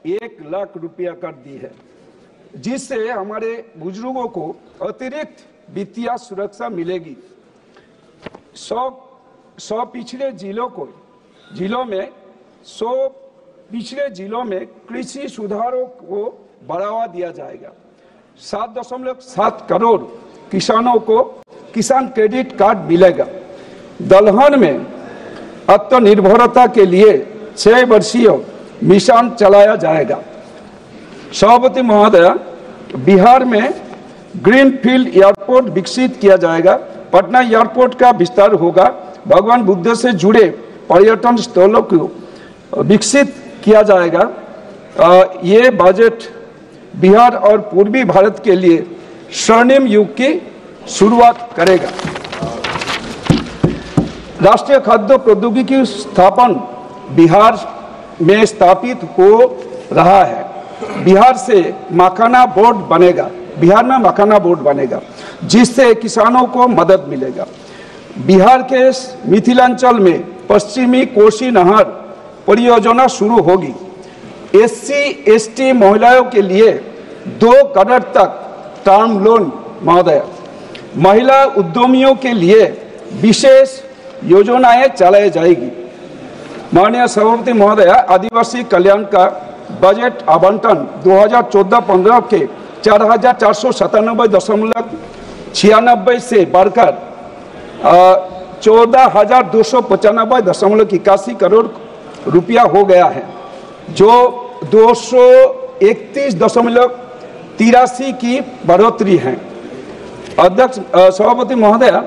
1,00,000 रुपया कर दी है, जिससे हमारे बुजुर्गों को अतिरिक्त वित्तीय सुरक्षा मिलेगी। 100 पिछड़े जिलों में कृषि सुधारों को बढ़ावा दिया जाएगा। 7.7 करोड़ किसानों को किसान क्रेडिट कार्ड मिलेगा। दलहन में आत्मनिर्भरता के लिए 6 वर्षीय मिशन चलाया जाएगा। सभापति महोदय, बिहार में ग्रीनफील्ड एयरपोर्ट विकसित किया जाएगा। पटना एयरपोर्ट का विस्तार होगा। भगवान बुद्ध से जुड़े पर्यटन स्थलों को विकसित किया जाएगा। ये बजट बिहार और पूर्वी भारत के लिए स्वर्णिम युग की शुरुआत करेगा। राष्ट्रीय खाद्य प्रौद्योगिकी स्थापन बिहार में स्थापित हो रहा है। बिहार में मखाना बोर्ड बनेगा, जिससे किसानों को मदद मिलेगा। बिहार के मिथिलांचल में पश्चिमी कोसी नहर परियोजना शुरू होगी। SC/ST महिलाओं के लिए 2 करोड़ तक टर्म लोन महोदय। महिला उद्यमियों के लिए विशेष योजनाएं चलाई जाएगी। माननीय सभापति महोदय, आदिवासी कल्याण का बजट आवंटन 2014-15 के 4,497.96 से बढ़कर 14,295.81 करोड़ रुपया हो गया है, जो 231.83 की बढ़ोतरी है। अध्यक्ष सभापति महोदय,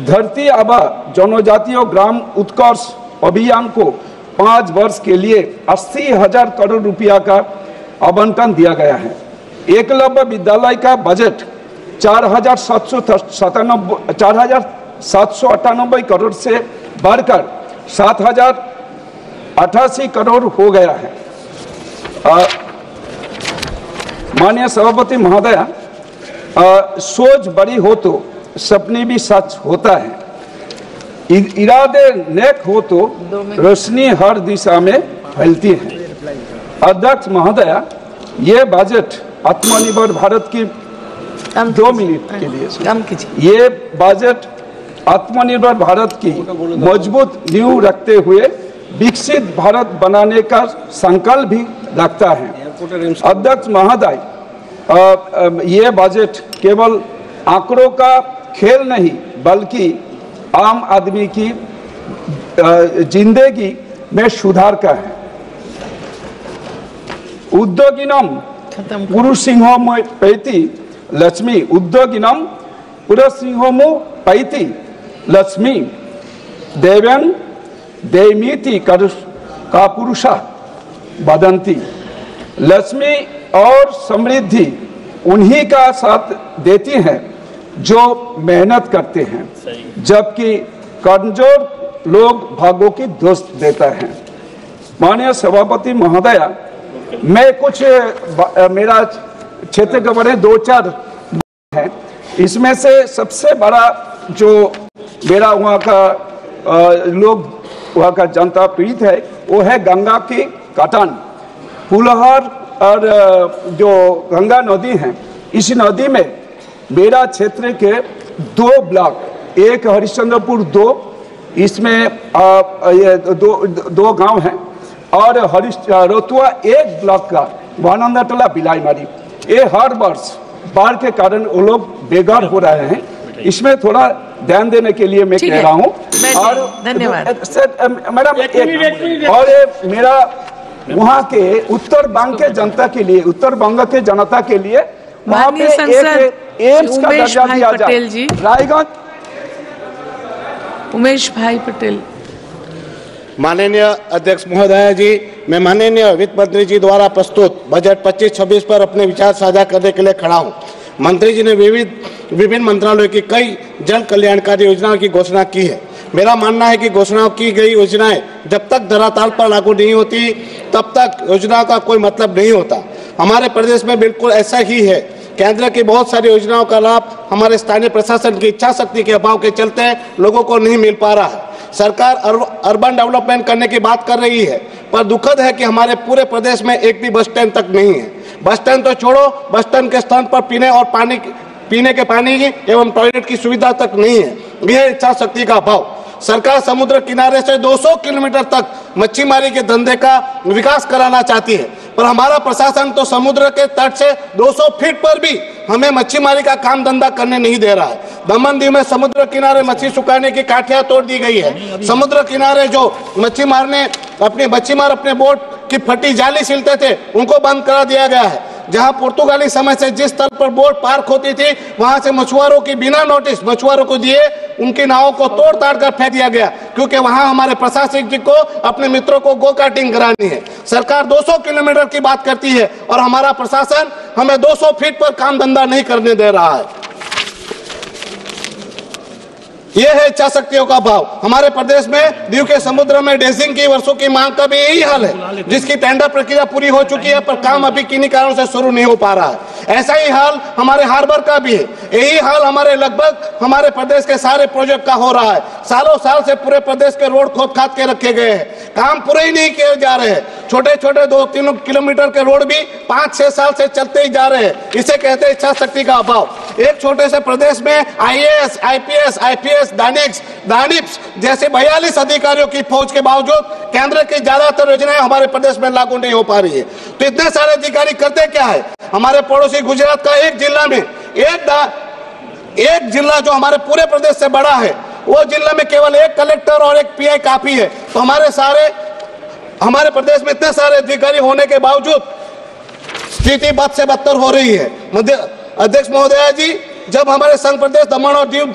धरती आबा जनजातीय ग्राम उत्कर्ष अभियान को 5 वर्ष के लिए 80,000 करोड़ रुपया का आवंटन दिया गया है। एकलव्य विद्यालय का बजट 4,798 करोड़ से बढ़कर 7,088 करोड़ हो गया है। माननीय सभापति महोदय, सोच बड़ी हो तो सपने भी सच होता है। इरादे नेक हो तो रोशनी हर दिशा में फैलती है। अध्यक्ष महोदय, ये बजट आत्मनिर्भर भारत की 2 मिनट के लिए ये बजट आत्मनिर्भर भारत की मजबूत नींव रखते हुए विकसित भारत बनाने का संकल्प भी रखता है। अध्यक्ष महोदय, ये बजट केवल आंकड़ों का खेल नहीं, बल्कि आम आदमी की जिंदगी में सुधार का है। उद्योगिनम पुरुषसिंहमु पैति लक्ष्मी, उद्योगिनम पुरुषसिंहमु पैति लक्ष्मी, देवेन देमीति का पुरुषा वदंती। लक्ष्मी और समृद्धि उन्हीं का साथ देती हैं जो मेहनत करते हैं, जबकि कमजोर लोग भाग्यों की दोस्त देता है। माननीय सभापति महोदय, मैं कुछ मेरा क्षेत्र के बड़े 2-4 हैं। इसमें से सबसे बड़ा जो मेरा वहाँ का वहाँ का जनता पीड़ित है, वो है गंगा की कटान। फुलहर और जो गंगा नदी है, इस नदी में मेरा क्षेत्र के 2 ब्लॉक, एक हरिश्चंद्रपुर 2, इसमें ये दो गांव हैं, और रोतुआ 1 ब्लॉक का वानंदटला बिलाईमारी। ये हर वर्ष बाढ़ के कारण वो लोग बेघर हो रहे हैं। इसमें थोड़ा ध्यान देने के लिए मैं कह रहा हूँ। और धन्यवाद मैडम, और मेरा वहाँ के उत्तर बंग के जनता के लिए, उत्तर बंग के जनता के लिए वहाँ पे एक एम्स का दर्जा दिया जाए। रायगंज। उमेश भाई पटेल। माननीय अध्यक्ष महोदय जी, मैं माननीय वित्त मंत्री जी द्वारा प्रस्तुत बजट 25-26 पर अपने विचार साझा करने के लिए खड़ा हूं। मंत्री जी ने विभिन्न मंत्रालयों की कई जन कल्याणकारी योजनाओं की घोषणा की है। मेरा मानना है कि घोषणा की गई योजनाएं जब तक धरातल पर लागू नहीं होती, तब तक योजना का कोई मतलब नहीं होता। हमारे प्रदेश में बिल्कुल ऐसा ही है। केंद्र की बहुत सारी योजनाओं का लाभ हमारे स्थानीय प्रशासन की इच्छा शक्ति के अभाव के चलते लोगों को नहीं मिल पा रहा है। सरकार अर्बन डेवलपमेंट करने की बात कर रही है, पर दुखद है कि हमारे पूरे प्रदेश में एक भी बस स्टैंड तक नहीं है। बस स्टैंड तो छोड़ो, बस स्टैंड के स्थान पर पीने के पानी एवं टॉयलेट की सुविधा तक नहीं है। यह इच्छा शक्ति का अभाव। सरकार समुद्र किनारे से 200 किलोमीटर तक मच्छीमारी के धंधे का विकास कराना चाहती है, पर हमारा प्रशासन तो समुद्र के तट से 200 फीट पर भी हमें मच्छीमारी का काम धंधा करने नहीं दे रहा है। दमन दीव में समुद्र किनारे मछली सुखाने की काठियां तोड़ दी गई है। समुद्र किनारे जो मच्छीमार अपने बोट की फटी जाली सिलते थे, उनको बंद करा दिया गया है। जहां पुर्तगाली समय से जिस स्थल पर बोट पार्क होती थी, वहां से मछुआरों की बिना नोटिस मछुआरों को दिए उनकी नावों को तोड़ ताड़ कर फेंक दिया गया, क्योंकि वहां हमारे प्रशासक जी को अपने मित्रों को गो कार्टिंग करानी है। सरकार 200 किलोमीटर की बात करती है और हमारा प्रशासन हमें 200 फीट पर काम धंधा नहीं करने दे रहा है। यह है इच्छा शक्तियों का भाव। हमारे प्रदेश में दीव के समुद्र में ड्रेजिंग की वर्षों की मांग का भी यही हाल है, जिसकी टेंडर प्रक्रिया पूरी हो चुकी है, पर काम अभी किन्हीं कारणों से शुरू नहीं हो पा रहा है। ऐसा ही हाल हमारे हार्बर का भी है। यही हाल हमारे प्रदेश के सारे प्रोजेक्ट का हो रहा है। सालों साल से पूरे प्रदेश के रोड खोद खाद के रखे गए हैं, काम पूरे ही नहीं किए जा रहे हैं। छोटे छोटे 2-3 किलोमीटर के रोड भी 5-6 साल से चलते ही जा रहे हैं। इसे कहते हैं इच्छा शक्ति का अभाव। एक छोटे से प्रदेश में IAS, IPS, IPS, दानिप्स जैसे 42 अधिकारियों की फौज के बावजूद केंद्र की ज्यादातर योजनाएं हमारे प्रदेश में लागू नहीं हो पा रही है। तो इतने सारे अधिकारी करते क्या है? हमारे पड़ोसी गुजरात का एक जिला में एक जिला जो हमारे पूरे प्रदेश से बड़ा है, वो जिला में केवल एक कलेक्टर और एक PI काफी है। तो हमारे प्रदेश में इतने सारे अधिकारी होने के बावजूद स्थिति बद से बदतर हो रही है। अध्यक्ष महोदया जी, जब हमारे संघ प्रदेश दमन और दीव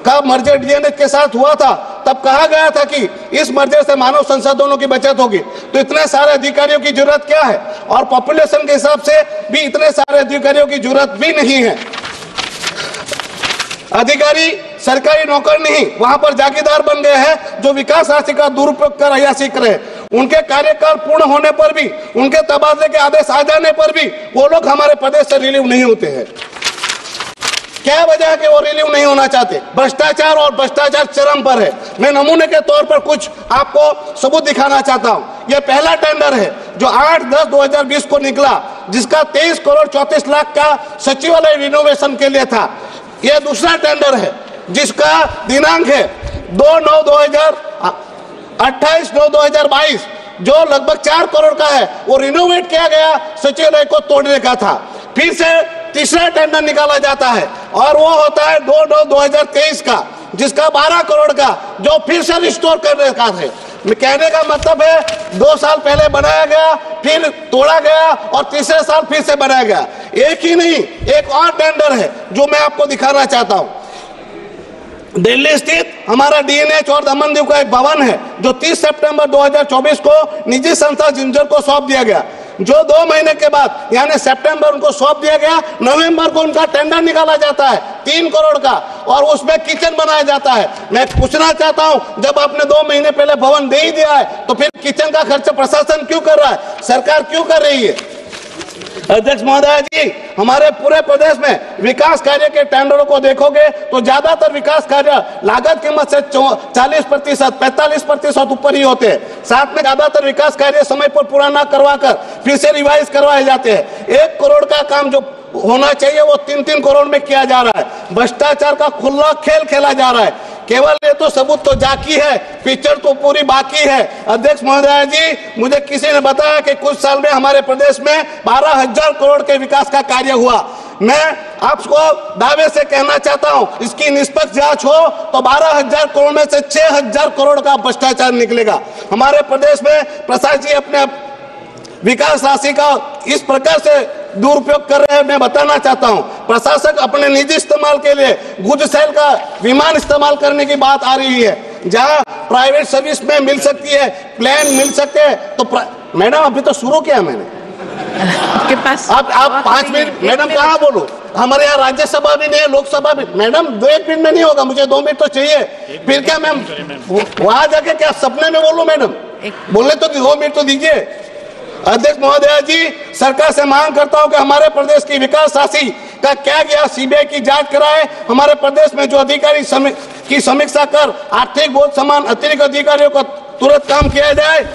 का मर्जर DNH के साथ हुआ था, तब कहा गया था कि इस मर्जर से मानव संसाधनों की बचत होगी। तो इतने सारे अधिकारियों की जरूरत क्या है? और पॉपुलेशन के हिसाब से भी इतने सारे अधिकारियों की जरूरत भी नहीं है। अधिकारी सरकारी नौकर नहीं, वहां पर जागीरदार बन गए हैं, जो विकास राशि का दुरुपयोग कर अयासी करे। उनके कार्यकाल पूर्ण होने पर भी, उनके तबादले के आदेश आ जाने पर भी वो लोग हमारे प्रदेश से रिलीव नहीं होते हैं। क्या वजह है कि वो रिलीव नहीं होना चाहते? भ्रष्टाचार, और भ्रष्टाचार चरम पर है। मैं नमूने के तौर पर कुछ आपको सबूत दिखाना चाहता हूं। यह पहला टेंडर है जो 8/10/2020 को निकला, जिसका 23 करोड़ 34 लाख का सचिवालय रिनोवेशन के लिए था। यह दूसरा टेंडर है जिसका दिनांक है 28/9/2022, जो लगभग 4 करोड़ का है। वो रिनोवेट किया गया, सचिवालय को तोड़ने का था। फिर से तीसरा टेंडर निकाला जाता है और वो होता है 2/9/2023 का, जिसका 12 करोड़ का, जो फिर से रिस्टोर करने का है। कहने का मतलब है 2 साल पहले बनाया गया, फिर तोड़ा गया और तीसरे साल फिर से बनाया गया। एक ही नहीं, एक और टेंडर है जो मैं आपको दिखाना चाहता हूं। दिल्ली स्थित हमारा DNH और दमन दीव का एक भवन है, जो 30 सितंबर 2024 को निजी संस्था जिंजर को सौंप दिया गया, जो 2 महीने के बाद यानी सितंबर उनको सौंप दिया गया। नवंबर को उनका टेंडर निकाला जाता है 3 करोड़ का, और उसमें किचन बनाया जाता है। मैं पूछना चाहता हूं, जब आपने 2 महीने पहले भवन दे ही दिया है, तो फिर किचन का खर्च प्रशासन क्यों कर रहा है? सरकार क्यों कर रही है? अध्यक्ष महोदय जी, हमारे पूरे प्रदेश में विकास कार्य के टेंडरों को देखोगे तो ज्यादातर विकास कार्य लागत कीमत से 40%, 45% ऊपर ही होते हैं। साथ में ज्यादातर विकास कार्य समय पर पूरा न करवाकर फिर से रिवाइज करवाए जाते हैं। 1 करोड़ का काम जो होना चाहिए वो 3-3 करोड़ में किया जा रहा है। भ्रष्टाचार का खुला खेल खेला जा रहा है। केवल ये तो सबूत तो जाकी है, पिक्चर तो पूरी बाकी है। अध्यक्ष महोदय जी, मुझे किसी ने बताया कि कुछ साल में हमारे प्रदेश में 12,000 करोड़ के विकास का कार्य हुआ। मैं आपको दावे से कहना चाहता हूं, इसकी निष्पक्ष जांच हो तो 12,000 करोड़ में से 6,000 करोड़ का भ्रष्टाचार निकलेगा। हमारे प्रदेश में प्रशासन अपने विकास राशि का इस प्रकार से दुरुपयोग कर रहे हैं। मैं बताना चाहता हूं, प्रशासक अपने निजी इस्तेमाल के लिए गुजसेल का विमान इस्तेमाल करने की बात आ रही है, जहां प्राइवेट सर्विस में मिल सकती है, प्लेन मिल सकते हैं। तो मैडम, अभी तो शुरू किया मैंने, आपके पास आप 5 मिनट। मैडम कहाँ बोलो? हमारे यहाँ राज्यसभा भी नहीं है, लोकसभा भी। मैडम 1 मिनट में नहीं होगा, मुझे 2 मिनट तो चाहिए। फिर क्या मैम वहां जाके क्या सपने में बोलूं? मैडम बोले तो 2 मिनट तो दीजिए। अध्यक्ष महोदय जी, सरकार से मांग करता हूं कि हमारे प्रदेश की विकास राशि का क्या गया, CBI की जांच कराए। हमारे प्रदेश में जो अधिकारी की समीक्षा कर आर्थिक बोझ समान अतिरिक्त अधिकारियों को तुरंत काम किया जाए।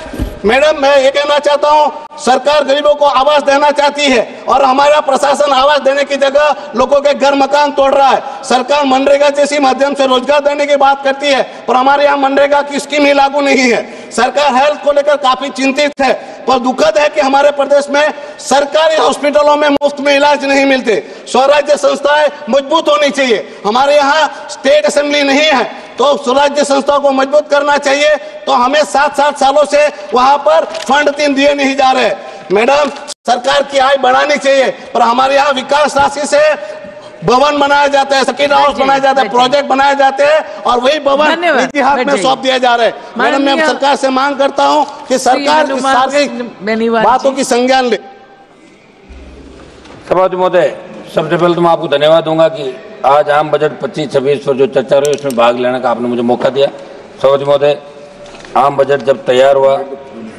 मैडम, मैं ये कहना चाहता हूँ, सरकार गरीबों को आवास देना चाहती है और हमारा प्रशासन आवास देने की जगह लोगों के घर मकान तोड़ रहा है। सरकार मनरेगा जैसी माध्यम से रोजगार देने की बात करती है, पर हमारे यहाँ मनरेगा की स्कीम ही लागू नहीं है। सरकार हेल्थ को लेकर काफी चिंतित है, पर दुखद है कि हमारे प्रदेश में सरकारी हॉस्पिटलों में मुफ्त में इलाज नहीं मिलते। स्वराज्य संस्थाएं मजबूत होनी चाहिए। हमारे यहाँ स्टेट असेंबली नहीं है, तो स्वराज्य संस्थाओं को मजबूत करना चाहिए। तो हमें 7-7 सालों से वहां पर फंड 3 दिए नहीं जा रहे। मैडम, सरकार की आय बढ़ानी चाहिए, पर हमारे यहाँ विकास राशि से भवन बनाया जाता है, सर्किट हाउस बनाया जाता है, प्रोजेक्ट बनाए जाते हैं और वही भवन निजी हाथ में सौंप दिया जा रहा है। मैडम, मैं सरकार से मांग करता हूं कि सरकार इस सारी बातों की संज्ञान ले। सभापति महोदय, सबसे पहले तो मैं आपको धन्यवाद दूंगा कि आज आम बजट 25-26 पर जो चर्चा रही उसमें भाग लेने का आपने मुझे मौका दिया। सभापति महोदय, आम बजट जब तैयार हुआ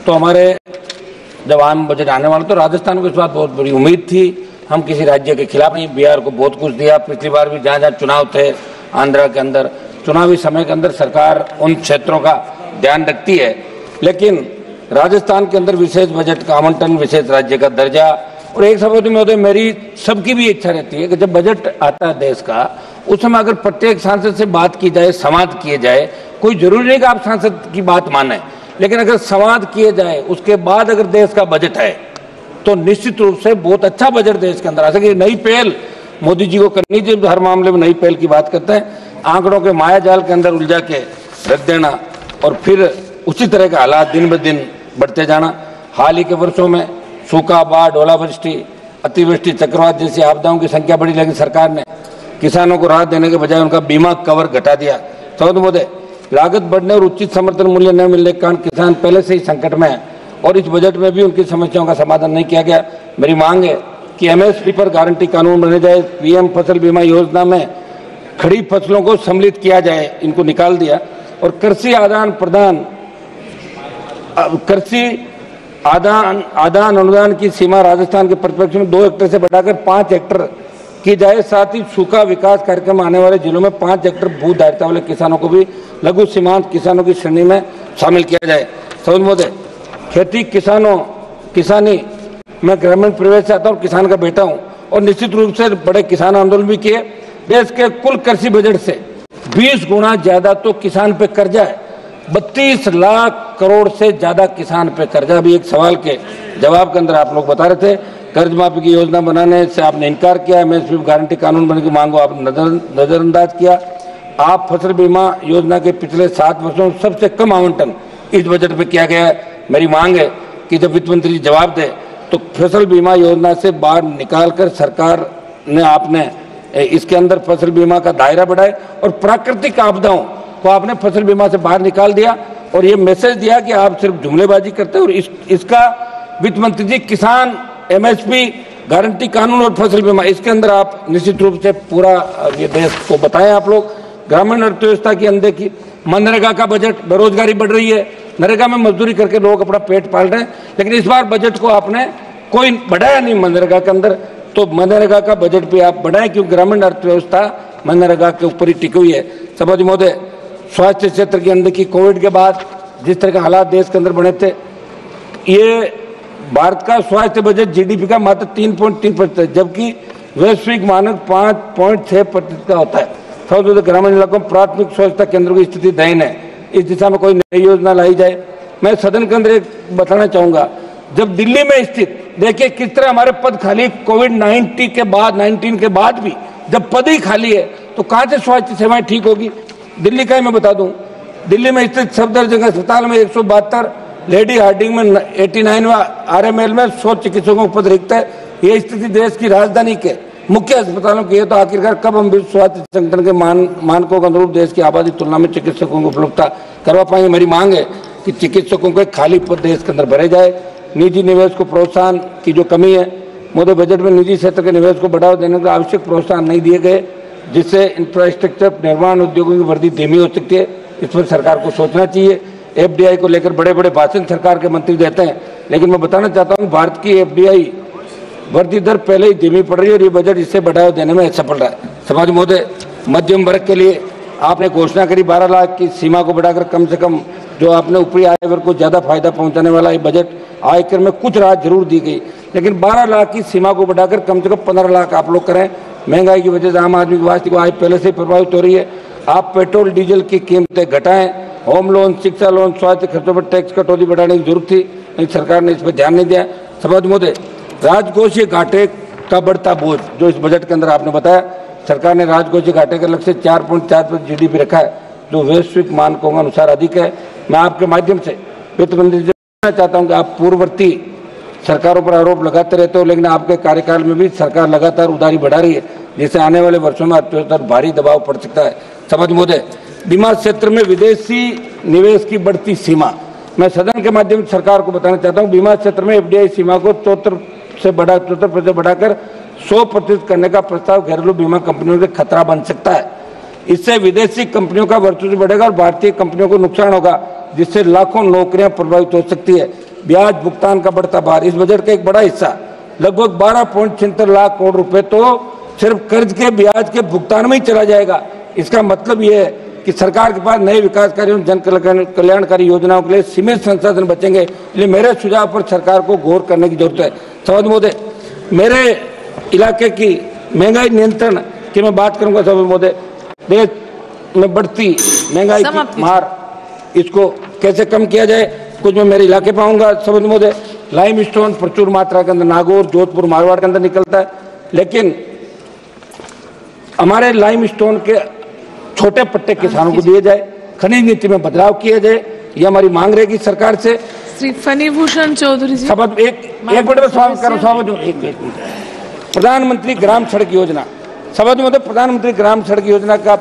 तो हमारे जब आम बजट आने वाला तो राजस्थान को इस बात बहुत बड़ी उम्मीद थी। हम किसी राज्य के खिलाफ नहीं, बिहार को बहुत कुछ दिया। पिछली बार भी जहाँ जहाँ चुनाव थे आंध्रा के अंदर, चुनावी समय के अंदर सरकार उन क्षेत्रों का ध्यान रखती है, लेकिन राजस्थान के अंदर विशेष बजट का आवंटन, विशेष राज्य का दर्जा। और एक सभापति महोदय, मेरी सबकी भी इच्छा रहती है कि जब बजट आता है देश का, उस समय अगर प्रत्येक सांसद से बात की जाए, संवाद किए जाए। कोई जरूरी नहीं कि आप सांसद की बात माने, लेकिन अगर संवाद किए जाए उसके बाद अगर देश का बजट है तो निश्चित रूप से बहुत अच्छा बजट देश के अंदर आ सके। नई पहल मोदी जी को करनी चाहिए, हर मामले में नई पहल की बात करते हैं। आंकड़ों के माया जाल के अंदर उलझा के रख देना और फिर उसी तरह के हालात दिन ब दिन बढ़ते जाना। हाल ही के वर्षों में सूखा, बाढ़, ओलावृष्टि, अतिवृष्टि, चक्रवात जैसी आपदाओं की संख्या बढ़ी, लेकिन सरकार ने किसानों को राहत देने के बजाय उनका बीमा कवर घटा दिया। सभापति महोदय, लागत बढ़ने और उचित समर्थन मूल्य न मिलने के कारण किसान पहले से ही संकट में है और इस बजट में भी उनकी समस्याओं का समाधान नहीं किया गया। मेरी मांग है कि एमएसपी पर गारंटी कानून बने जाए, पीएम फसल बीमा योजना में खड़ी फसलों को सम्मिलित किया जाए, इनको निकाल दिया। और कृषि आदान अनुदान की सीमा राजस्थान के परिप्रेक्ष्य में 2 हेक्टेयर से बढ़ाकर 5 हेक्टेयर की जाए। साथ ही सूखा विकास कार्यक्रम आने वाले जिलों में 5 हेक्टेयर भू धारिता वाले किसानों को भी लघु सीमांत किसानों की श्रेणी में शामिल किया जाए। सभापति महोदय, खेती किसानी मैं ग्रामीण परिवेश से आता हूँ, किसान का बेटा हूँ और निश्चित रूप से बड़े किसान आंदोलन भी किए। देश के कुल कृषि बजट से 20 गुना ज्यादा तो किसान पे कर्जा है। 32 लाख करोड़ से ज्यादा किसान पे कर्जा। अभी एक सवाल के जवाब के अंदर आप लोग बता रहे थे कर्ज माफी की योजना बनाने से आपने इनकार किया, एमएसपी गारंटी कानून बनने की मांग को आप नजरअंदाज किया। आप फसल बीमा योजना के पिछले 7 वर्षों में सबसे कम आवंटन इस बजट में किया गया है। मेरी मांग है कि जब वित्त मंत्री जी जवाब दे तो फसल बीमा योजना से बाहर निकालकर सरकार ने आपने इसके अंदर फसल बीमा का दायरा बढ़ाए और प्राकृतिक आपदाओं को आपने फसल बीमा से बाहर निकाल दिया और ये मैसेज दिया कि आप सिर्फ जुमलेबाजी करते हैं। और इसका वित्त मंत्री जी किसान, एमएसपी, गारंटी कानून और फसल बीमा, इसके अंदर आप निश्चित रूप से पूरा ये देश को बताएं। आप लोग ग्रामीण अर्थव्यवस्था की अनदेखी, मनरेगा का बजट, बेरोजगारी बढ़ रही है, नरेगा में मजदूरी करके लोग अपना पेट पाल रहे हैं, लेकिन इस बार बजट को आपने कोई बढ़ाया नहीं मनरेगा के अंदर। तो मनरेगा का बजट भी आप बढ़ाएं, क्योंकि ग्रामीण अर्थव्यवस्था मनरेगा के ऊपर ही टिकी हुई है। सभापति महोदय, स्वास्थ्य क्षेत्र की अनदेखी, कोविड के बाद जिस तरह के हालात देश के अंदर बने थे, ये भारत का स्वास्थ्य बजट जीडीपी का मात्र 3.3%, जबकि वैश्विक मानक 5.6% का होता है। ग्रामीण इलाकों में प्राथमिक स्वच्छता केंद्रों की स्थिति दयनीय है। इस दिशा में कोई नई योजना लाई जाए। मैं सदन के अंदर एक बताना चाहूंगा, जब दिल्ली में स्थित देखिए किस तरह हमारे पद खाली, कोविड-19 के बाद भी जब पद ही खाली है तो कहां से स्वास्थ्य सेवाएं ठीक होगी। दिल्ली का ही मैं बता दूं, दिल्ली में स्थित सफदरजंग अस्पताल में 172, लेडी हार्डिंग में 89 आरएमएल में 100 चिकित्सकों का पद रिक्त है। ये स्थिति देश की राजधानी के मुख्य अस्पतालों की है, तो आखिरकार कब हम विश्व स्वास्थ्य संगठन के मानकों के अनुरूप देश की आबादी तुलना में चिकित्सकों की उपलब्धता करवा पाएंगे। मेरी मांग है कि चिकित्सकों के खाली पद देश के अंदर भरे जाए। निजी निवेश को प्रोत्साहन की जो कमी है, मोदी बजट में निजी क्षेत्र के निवेश को बढ़ावा देने का आवश्यक प्रोत्साहन नहीं दिए गए, जिससे इंफ्रास्ट्रक्चर निर्माण उद्योगों की वृद्धि धीमी हो सकती है। इस पर सरकार को सोचना चाहिए। एफडीआई को लेकर बड़े बड़े भाषण सरकार के मंत्री देते हैं, लेकिन मैं बताना चाहता हूँ भारत की एफडीआई वृद्धि दर पहले ही धीमी पड़ रही है और ये बजट इससे बढ़ावा देने में सफल रहा है। समाज महोदय, मध्यम वर्ग के लिए आपने घोषणा करी 12 लाख की सीमा को बढ़ाकर कम से कम जो आपने ऊपरी आय वर्ग को ज़्यादा फायदा पहुंचाने वाला ये बजट आयकर में कुछ राहत जरूर दी गई, लेकिन 12 लाख की सीमा को बढ़ाकर कम से कम 15 लाख आप लोग करें। महंगाई की वजह से आम आदमी की वास्तविक आय पहले से प्रभावित हो रही है। आप पेट्रोल डीजल की कीमतें घटाएं, होम लोन, शिक्षा लोन, स्वास्थ्य खर्चों पर टैक्स कटौती बढ़ाने की जरूरत थी, लेकिन सरकार ने इस पर ध्यान नहीं दिया। सभापति महोदय, राजकोषीय घाटे का बढ़ता बोझ जो इस बजट के अंदर आपने बताया, सरकार ने राजकोषीय घाटे का लक्ष्य 4.4% जीडीपी रखा है, जो वैश्विक मानकों के अनुसार अधिक है। मैं आपके माध्यम से वित्त मंत्री जी कहना चाहता हूं कि आप पूर्ववर्ती सरकारों पर आरोप लगाते रहते हो, लेकिन आपके कार्यकाल में भी सरकार लगातार उधारी बढ़ा रही है, जिससे आने वाले वर्षों में अर्थव्यवस्था पर भारी दबाव पड़ सकता है। सभापति महोदय, बीमा क्षेत्र में विदेशी निवेश की बढ़ती सीमा, मैं सदन के माध्यम से सरकार को बताना चाहता हूं, बीमा क्षेत्र में एफडीआई सीमा को 74% बढ़ाकर 100% करने का प्रस्ताव घरेलू बीमा कंपनियों के खतरा बन सकता है। इससे विदेशी कंपनियों का वर्चस्व बढ़ेगा और भारतीय कंपनियों को नुकसान होगा, जिससे लाखों नौकरियां प्रभावित हो सकती है। ब्याज भुगतान का बढ़ता भार, इस बजट का एक बड़ा हिस्सा लगभग 12.76 लाख करोड़ रुपए तो सिर्फ कर्ज के ब्याज के भुगतान में ही चला जाएगा। इसका मतलब यह है कि सरकार के पास नए विकास कार्यों और जन कल्याणकारी योजनाओं के लिए सीमित संसाधन बचेंगे। इसलिए मेरे सुझाव पर सरकार को गौर करने की जरूरत है। सभापति महोदय, मेरे इलाके की महंगाई नियंत्रण की मैं बात करूंगा। सभापति महोदय, देश में बढ़ती महंगाई की मार, इसको कैसे कम किया जाए, कुछ मैं मेरे इलाके पे आऊंगा। सभापति महोदय, लाइम स्टोन प्रचुर मात्रा के अंदर नागौर, जोधपुर, मारवाड़ के अंदर निकलता है, लेकिन हमारे लाइम स्टोन के छोटे पट्टे किसानों को दिए जाए, खनिज नीति में बदलाव किया जाए, ये हमारी मांग रहेगी सरकार से। श्री फणिभूषण चौधरी जी, एक मिनट में स्वागत करो। प्रधानमंत्री ग्राम सड़क योजना, सभापति महोदय, प्रधानमंत्री ग्राम सड़क योजना का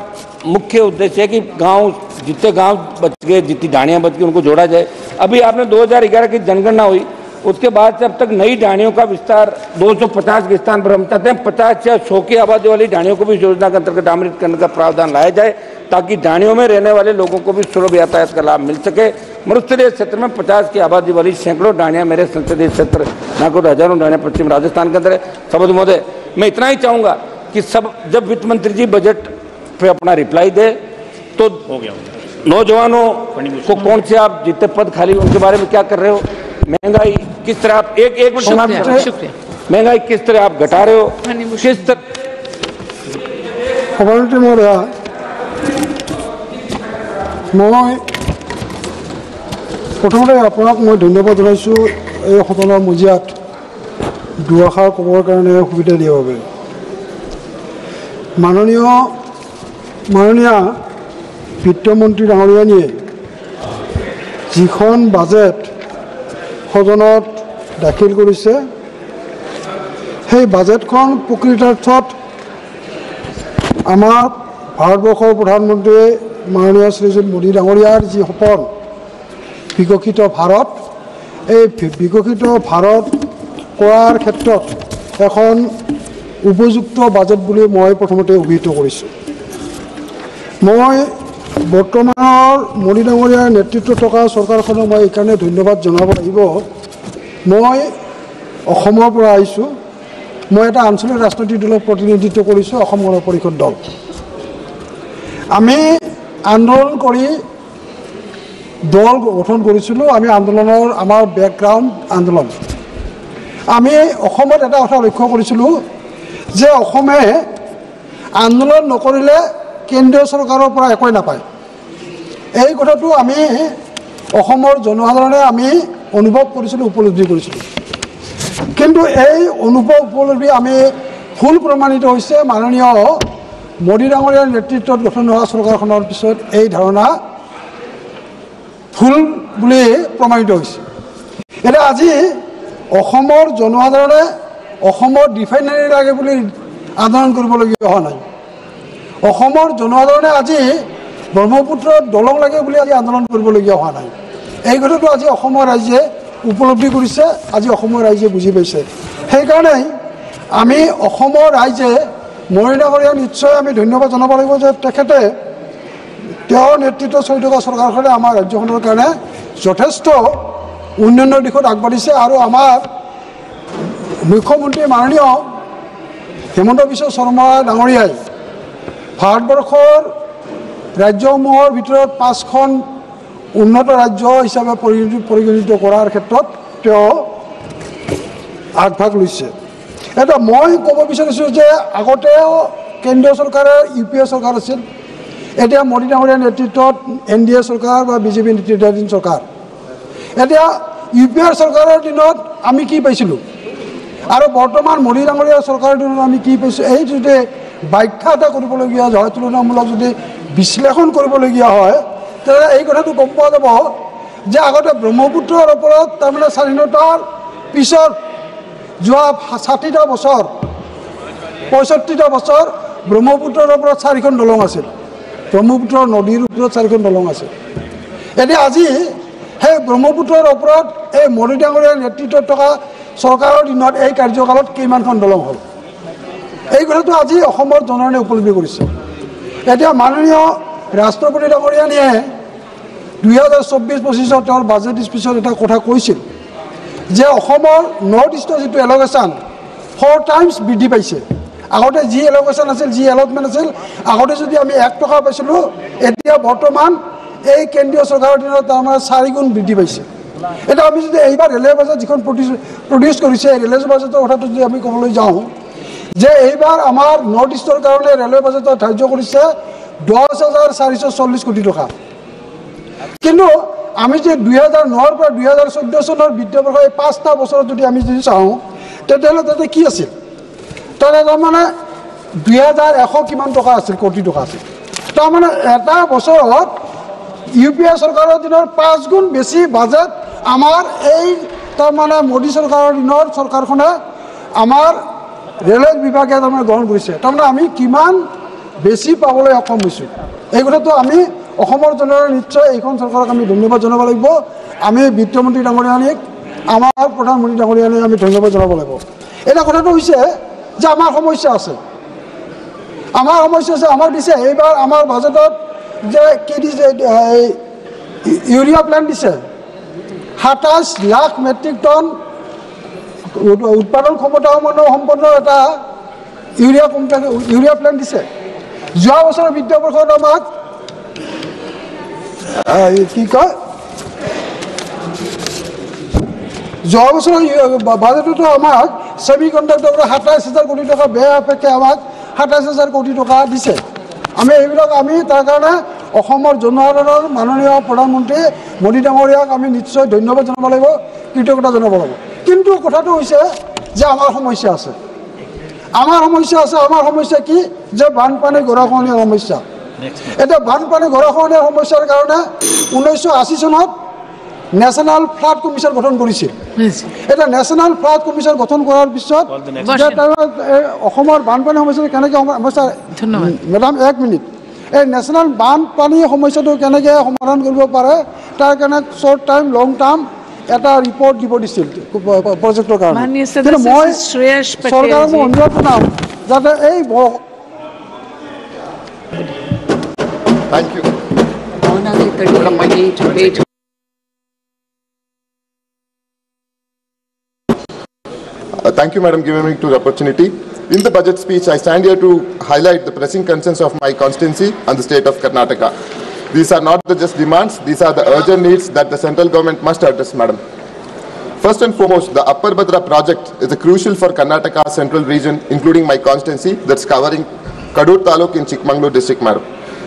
मुख्य उद्देश्य है कि गांव, जितने गांव बच गए, जितनी ढाणियां बच गई, उनको जोड़ा जाए। अभी आपने 2011 की जनगणना हुई, उसके बाद से अब तक नई ढाणियों का विस्तार 250 के स्थान पर हम चाहते हैं 50 या 100 की आबादी वाली ढाणियों को भी इस योजना के अंतर्गत आमंत्रित करने का प्रावधान लाया जाए, ताकि ढाणियों में रहने वाले लोगों को भी सुलभ यातायात का लाभ मिल सके। मरुस्थलीय क्षेत्र में 50 की आबादी वाली सैकड़ों ढाणियां, मेरे संसदीय क्षेत्र नागौर हजारों ढाणियां पश्चिम राजस्थान के अंदर है। सभापति महोदय, मैं इतना ही चाहूंगा कि सब जब वित्त मंत्री जी बजट पे अपना रिप्लाई दे तो हो गया, नौजवानों को कौन से आप जितने पद खाली उनके बारे में क्या कर रहे हो, महंगाई किस तरह आप एक मिनट, महंगाई किस तरह आप घटा रहे हो, किस तरह। मैं प्रथमते आपनाक मैं धन्यवाद जानाइছো এই সদনৰ মজিয়াত দুআষাৰ ক'বৰ কাৰণে সুবিধা দিয়াৰ বাবে। মাননীয় বিত্তমন্ত্ৰী ডাঙৰীয়ানীয়ে যিখন বাজেট সদনত দাখিল কৰিছে, সেই বাজেটখন প্ৰকৃতাৰ্থত আমাৰ ভাৰতবৰ্ষৰ প্ৰধানমন্ত্ৰী মাননীয় শ্ৰীযুত মোদী ডাঙৰীয়াৰ যি সপোন বিকশিত ভাৰত, এই বিকশিত ভাৰত কৰাৰ ক্ষেত্ৰত এখন উপযুক্ত বাজেট বুলি মই প্ৰথমতে অভিহিত কৰিছোঁ। মই বৰ্তমানৰ মোদী ডাঙৰীয়াৰ নেতৃত্বত থকা চৰকাৰখনক মই এইকাৰণে ধন্যবাদ জনাব লাগিব। মই অসমৰ পৰা আহিছোঁ, মই এটা আঞ্চলিক ৰাজনৈতিক দলক প্ৰতিনিধিত্ব কৰিছোঁ, অসম গণ পৰিষদ দল। আমি আন্দোলন কৰি দল গঠন কৰিছিলোঁ। আমি আন্দোলনৰ আমাৰ বেকগ্ৰাউণ্ড আন্দোলন। আমি অসমত এটা কথা লক্ষ্য কৰিছিলোঁ যে অসমে আন্দোলন নকৰিলে কেন্দ্ৰীয় চৰকাৰৰ পৰা একোৱেই নাপায়। এই কথাটো আমি অসমৰ জনসাধাৰণে আমি অনুভৱ কৰিছিলোঁ, উপলব্ধি কৰিছিলোঁ। কিন্তু এই উপলব্ধি আমি ভুল প্ৰমাণিত হৈছে মাননীয় মোদী ডাঙৰীয়াৰ নেতৃত্বত গঠন হোৱা চৰকাৰখনৰ পিছত এই ধাৰণা ভুল বুলি প্ৰমাণিত হৈছে। এতিয়া আজি অসমৰ জনসাধাৰণে অসমৰ ৰিফাইনাৰী লাগে বুলি আন্দোলন কৰিবলগীয়া হোৱা নাই। অসমৰ জনসাধাৰণে আজি ব্ৰহ্মপুত্ৰত দলং লাগে বুলি আজি আন্দোলন কৰিবলগীয়া হোৱা নাই। এই কথাটো আজি অসমৰ ৰাইজে উপলব্ধি কৰিছে, আজি অসমৰ ৰাইজে বুজি পাইছে। সেইকাৰণেই আমি অসমৰ ৰাইজে মোদী ডাঙৰীয়াক নিশ্চয় আমি ধন্যবাদ জনাব লাগিব যে তেখেতে তেওঁৰ নেতৃত্বত চলি থকা চৰকাৰখনে আমাৰ ৰাজ্যখনৰ কাৰণে যথেষ্ট উন্নয়নৰ দিশত আগবাঢ়িছে। আৰু আমাৰ মুখ্যমন্ত্ৰী মাননীয় হিমন্ত বিশ্ব শৰ্মা ডাঙৰীয়াই ভাৰতবৰ্ষৰ ৰাজ্যসমূহৰ ভিতৰত 5খন উন্নত ৰাজ্য হিচাপে পৰিগণিত কৰাৰ ক্ষেত্ৰত তেওঁ আগভাগ লৈছে। এটা মই ক'ব বিচাৰিছোঁ যে আগতেও কেন্দ্ৰীয় চৰকাৰৰ UPA চৰকাৰ আছিল, এতিয়া মোদী ডাঙৰীয়াৰ নেতৃত্বত NDA চৰকাৰ বা বিজেপি নেতৃত্বাধীন চৰকাৰ। এতিয়া UPA চৰকাৰৰ দিনত আমি কি পাইছিলোঁ আৰু বৰ্তমান মোদী ডাঙৰীয়াৰ চৰকাৰৰ দিনত আমি কি পাইছোঁ, এই যদি ব্যাখ্যা এটা কৰিবলগীয়া হয়, তুলনামূলক যদি বিশ্লেষণ কৰিবলগীয়া হয়, তেতিয়াহ'লে এই কথাটো গম পোৱা যাব যে আগতে ব্ৰহ্মপুত্ৰৰ ওপৰত তাৰমানে স্বাধীনতাৰ পিছত যোৱা 60টা বছৰ 65টা বছৰ ব্ৰহ্মপুত্ৰৰ ওপৰত 4খন দলং আছিল, ব্ৰহ্মপুত্ৰ নদীৰ ওপৰত 4খন দলং আছিল। এতিয়া আজি সেই ব্ৰহ্মপুত্ৰৰ ওপৰত এই মোদী ডাঙৰীয়াৰ নেতৃত্বত থকা চৰকাৰৰ দিনত এই কাৰ্যকালত কেইমানখন দলং হ'ল, এই কথাটো আজি অসমৰ জনসাধাৰণে উপলব্ধি কৰিছে। এতিয়া মাননীয় ৰাষ্ট্ৰপতি ডাঙৰীয়ানীয়ে 2024-25 তেওঁৰ বাজেট স্পীচত এটা কথা কৈছিল যে অসমৰ নৰ্থ ইষ্টৰ যিটো এল'কেশ্যন 4 টাইমছ বৃদ্ধি পাইছে। আগতে যি এল'কেশ্যন আছিল, যি এলটমেণ্ট আছিল, আগতে যদি আমি 1 টকা পাইছিলোঁ, এতিয়া বৰ্তমান এই কেন্দ্ৰীয় চৰকাৰৰ দিনত তাৰমানে 4 গুণ বৃদ্ধি পাইছে। এতিয়া আমি যদি এইবাৰ ৰেলৱে বাজেট যিখন প্ৰডিউচ কৰিছে, ৰেলৱে বাজেটৰ কথাটো যদি আমি ক'বলৈ যাওঁ যে এইবাৰ আমাৰ নৰ্থ ইষ্টৰ কাৰণে ৰেলৱে বাজেটত ধাৰ্য কৰিছে 10,440 কোটি টকা। কিন্তু আমি যে 2009ৰ পৰা 2014 চনৰ বিত্তীয়বৰ্ষ এই 5টা বছৰত যদি আমি যদি চাওঁ, তেতিয়াহ'লে তাতে কি আছিল, তাতে তাৰমানে 2,100 কিমান টকা আছিল, কোটি টকা আছিল। তাৰমানে এটা বছৰত UPA চৰকাৰৰ দিনৰ 5 গুণ বেছি বাজেট আমাৰ এই তাৰমানে মোদী চৰকাৰৰ দিনৰ চৰকাৰখনে আমাৰ ৰেলৱে বিভাগে তাৰমানে গ্ৰহণ কৰিছে। তাৰমানে আমি কিমান বেছি পাবলৈ সক্ষম হৈছোঁ, এই কথাটো আমি অসমৰ জনসাধাৰণে নিশ্চয় এইখন চৰকাৰক আমি ধন্যবাদ জনাব লাগিব। আমি বিত্তমন্ত্ৰী ডাঙৰীয়ানীক, আমাৰ প্ৰধানমন্ত্ৰী ডাঙৰীয়ানীক আমি ধন্যবাদ জনাব লাগিব। এটা কথাটো হৈছে যে আমাৰ সমস্যা আছে, আমাৰ দিছে এইবাৰ আমাৰ বাজেটত যে কি দিছে, ইউৰিয়া প্লেণ্ট দিছে 27 লাখ মেট্ৰিক টন উৎপাদন ক্ষমতা সম্পন্ন এটা ইউৰিয়া প্লেণ্ট দিছে। যোৱা বছৰৰ বিত্তীয়বৰ্ষত আমাক কি কয়, যোৱা বছৰৰ বাজেটতো আমাক ছেমি কণ্ডাক্টৰৰ 27,000 কোটি টকা বেয়া অপেক্ষে আমাক 27,000 কোটি টকা দিছে। আমি এইবিলাক আমি তাৰ কাৰণে অসমৰ জনসাধাৰণৰ মাননীয় প্ৰধানমন্ত্ৰী মোদী ডাঙৰীয়াক আমি নিশ্চয় ধন্যবাদ জনাব লাগিব, কৃতজ্ঞতা জনাব লাগিব। কিন্তু কথাটো হৈছে যে আমাৰ সমস্যা আছে, আমাৰ সমস্যা কি যে বানপানী গৰাখহনীয়াৰ সমস্যা। এতিয়া বানপানী গৰাখহনীয়াৰ সমস্যাৰ কাৰণে 1980 চনত নেশ্যনেল ফ্লাড কমিশ্যন গঠন কৰিছিল। এটা নেশ্যনেল ফ্লাড কমিশ্যন গঠন কৰাৰ পিছত অসমৰ বানপানী সমস্যাটো কেনেকৈ সমস্যা, মেডাম 1 মিনিট, এই নেশ্যনেল বানপানী সমস্যাটো কেনেকৈ সমাধান কৰিব পাৰে তাৰ কাৰণে শ্বৰ্ট টাইম লং টাৰ্ম এটা ৰিপৰ্ট দিব দিছিল প্ৰজেক্টৰ কাৰণে। কিন্তু মই চৰকাৰক অনুৰোধ জনাম যাতে এই Thank you. Thank you, Madam, giving me the opportunity. In the budget speech, I stand here to highlight the pressing concerns of my constituency and the state of Karnataka. These are not the just demands, these are the urgent needs that the central government must address, Madam. First and foremost, the Upper Bhadra project is crucial for Karnataka central region, including my constituency, that's covering Kadur Taluk in Chikmagalur district, Madam.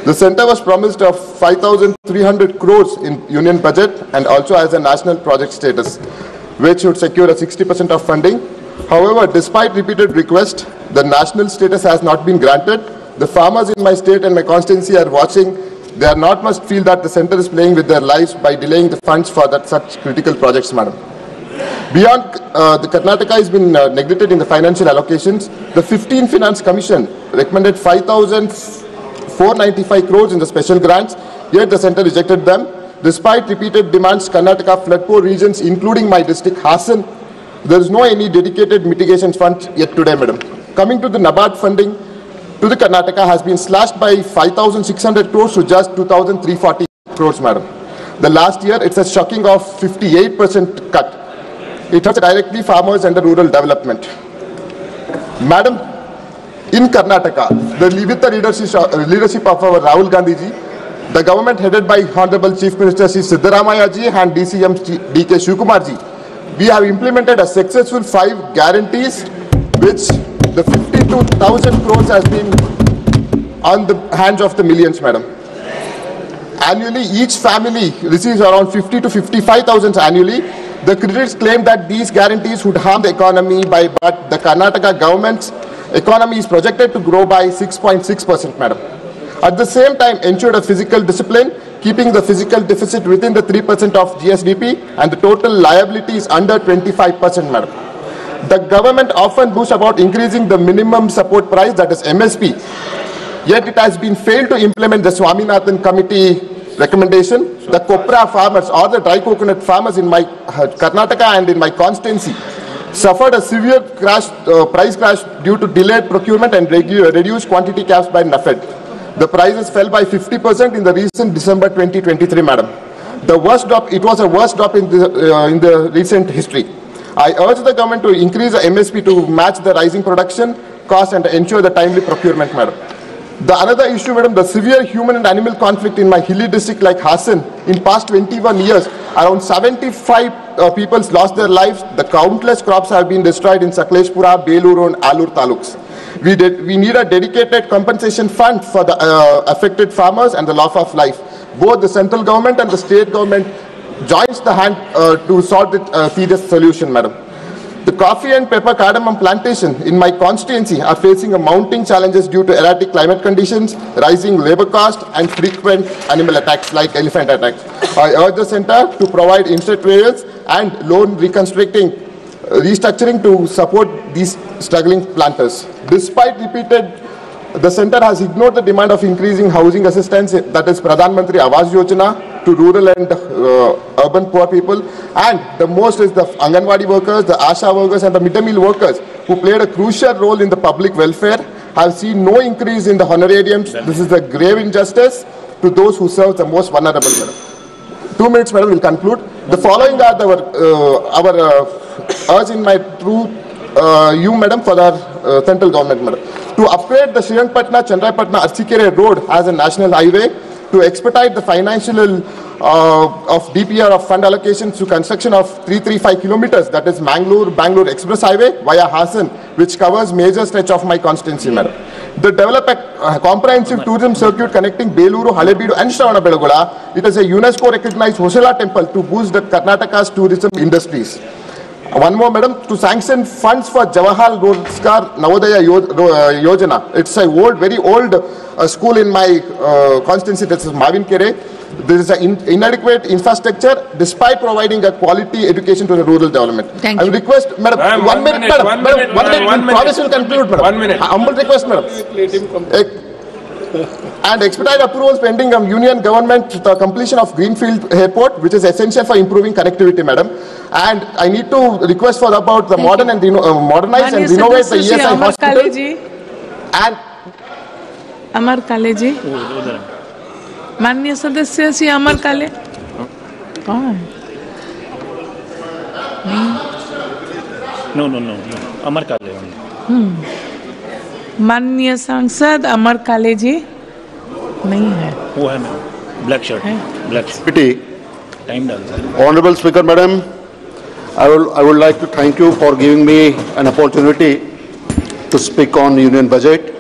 The center was promised of 5,300 crores in union budget and also has a national project status, which should secure a 60% of funding. However, despite repeated requests, the national status has not been granted. The farmers in my state and my constituency are watching. They are not must feel that the center is playing with their lives by delaying the funds for such critical projects, Madam. Beyond the Karnataka has been neglected in the financial allocations. The 15 Finance Commission recommended 5,495 crores in the special grants, yet the center rejected them. Despite repeated demands, Karnataka flood-prone regions, including my district, Hassan, there is no any dedicated mitigation fund yet today, Madam. Coming to the NABARD funding to the Karnataka has been slashed by 5,600 crores to just 2,340 crores, Madam. The last year, it's a shocking of 58% cut. It hurts directly farmers and the rural development. Madam, in Karnataka, with the leadership of our Rahul Gandhi ji, The government headed by Honorable Chief Minister Sri Siddaramaiah ji and DCM DK Shivakumar ji, we have implemented a successful 5 guarantees, which the 52,000 crores has been on the hands of the millions, madam. Annually, each family receives around 50 to 55,000 annually. The critics claim that these guarantees would harm the economy, but the Karnataka government's economy is projected to grow by 6.6%, madam. At the same time, ensured a fiscal discipline, keeping the fiscal deficit within the 3% of GSDP, and the total liability is under 25%, madam. The government often boasts about increasing the minimum support price, that is MSP. Yet it has been failed to implement the Swaminathan committee recommendation. The copra farmers or the dry coconut farmers in my Karnataka and in my constituency suffered a severe price crash due to delayed procurement and reduced quantity caps by NAFED. The prices fell by 50% in the recent December 2023, madam. It was a worst drop in the recent history. I urge the government to increase the MSP to match the rising production cost and ensure the timely procurement, madam. The another issue, madam, the severe human and animal conflict in my hilly district like Hassan, in past 21 years, around 75 people lost their lives. The countless crops have been destroyed in Sakleshpura, Beluru and Alur taluks. We need a dedicated compensation fund for the affected farmers and the loss of life. Both the central government and the state government joins the hand to solve the serious solution, madam. The coffee and pepper cardamom plantation in my constituency are facing a mounting challenges due to erratic climate conditions, rising labor cost and frequent animal attacks like elephant attacks. I urge the center to provide insect trails and loan restructuring to support these struggling planters. Despite the center has ignored the demand of increasing housing assistance, that is Pradhan Mantri Awas Yojana, to rural and urban poor people, and the most is the Anganwadi workers, the ASHA workers and the mid-day meal workers who played a crucial role in the public welfare have seen no increase in the honorariums. This is a grave injustice to those who serve the most vulnerable, madam. 2 minutes, madam, will conclude. The following are our urge in my through you, madam, for the central government, madam. To upgrade the Srirangpatna Chandrapatna Archikere road as a national highway, to expedite the financial of DPR of fund allocations to construction of 335 kilometers, that is Bangalore Express Highway via Hassan, which covers major stretch of my constituency, madam. The develop a comprehensive tourism circuit connecting Beluru, Halebeedu and Shravanabeлагola. It is a UNESCO recognized Hosala temple to boost the Karnataka's tourism industries. One more, madam, to sanction funds for Jawahar Rozgar Navodaya Yojana. It's a very old school in my constituency, that is Mavinkere. There is an inadequate infrastructure despite providing a quality education to the rural development. Thank I you. request, madam, one minute, madam. Promise will conclude, madam. 1 minute. Humble request, madam. And expedite approvals pending union government the completion of Greenfield Airport, which is essential for improving connectivity, madam. And I need to request for about the modern and modernize and renovate the ESI hospital. And अमर काले जी, माननीय सदस्य श्री अमर काले, कौन? No, अमर काले. माननीय सांसद अमर काले जी नहीं है. वो है ma'am, black shirt. Time Honorable Speaker, Madam, I would like to thank you for giving me an opportunity to speak on union budget.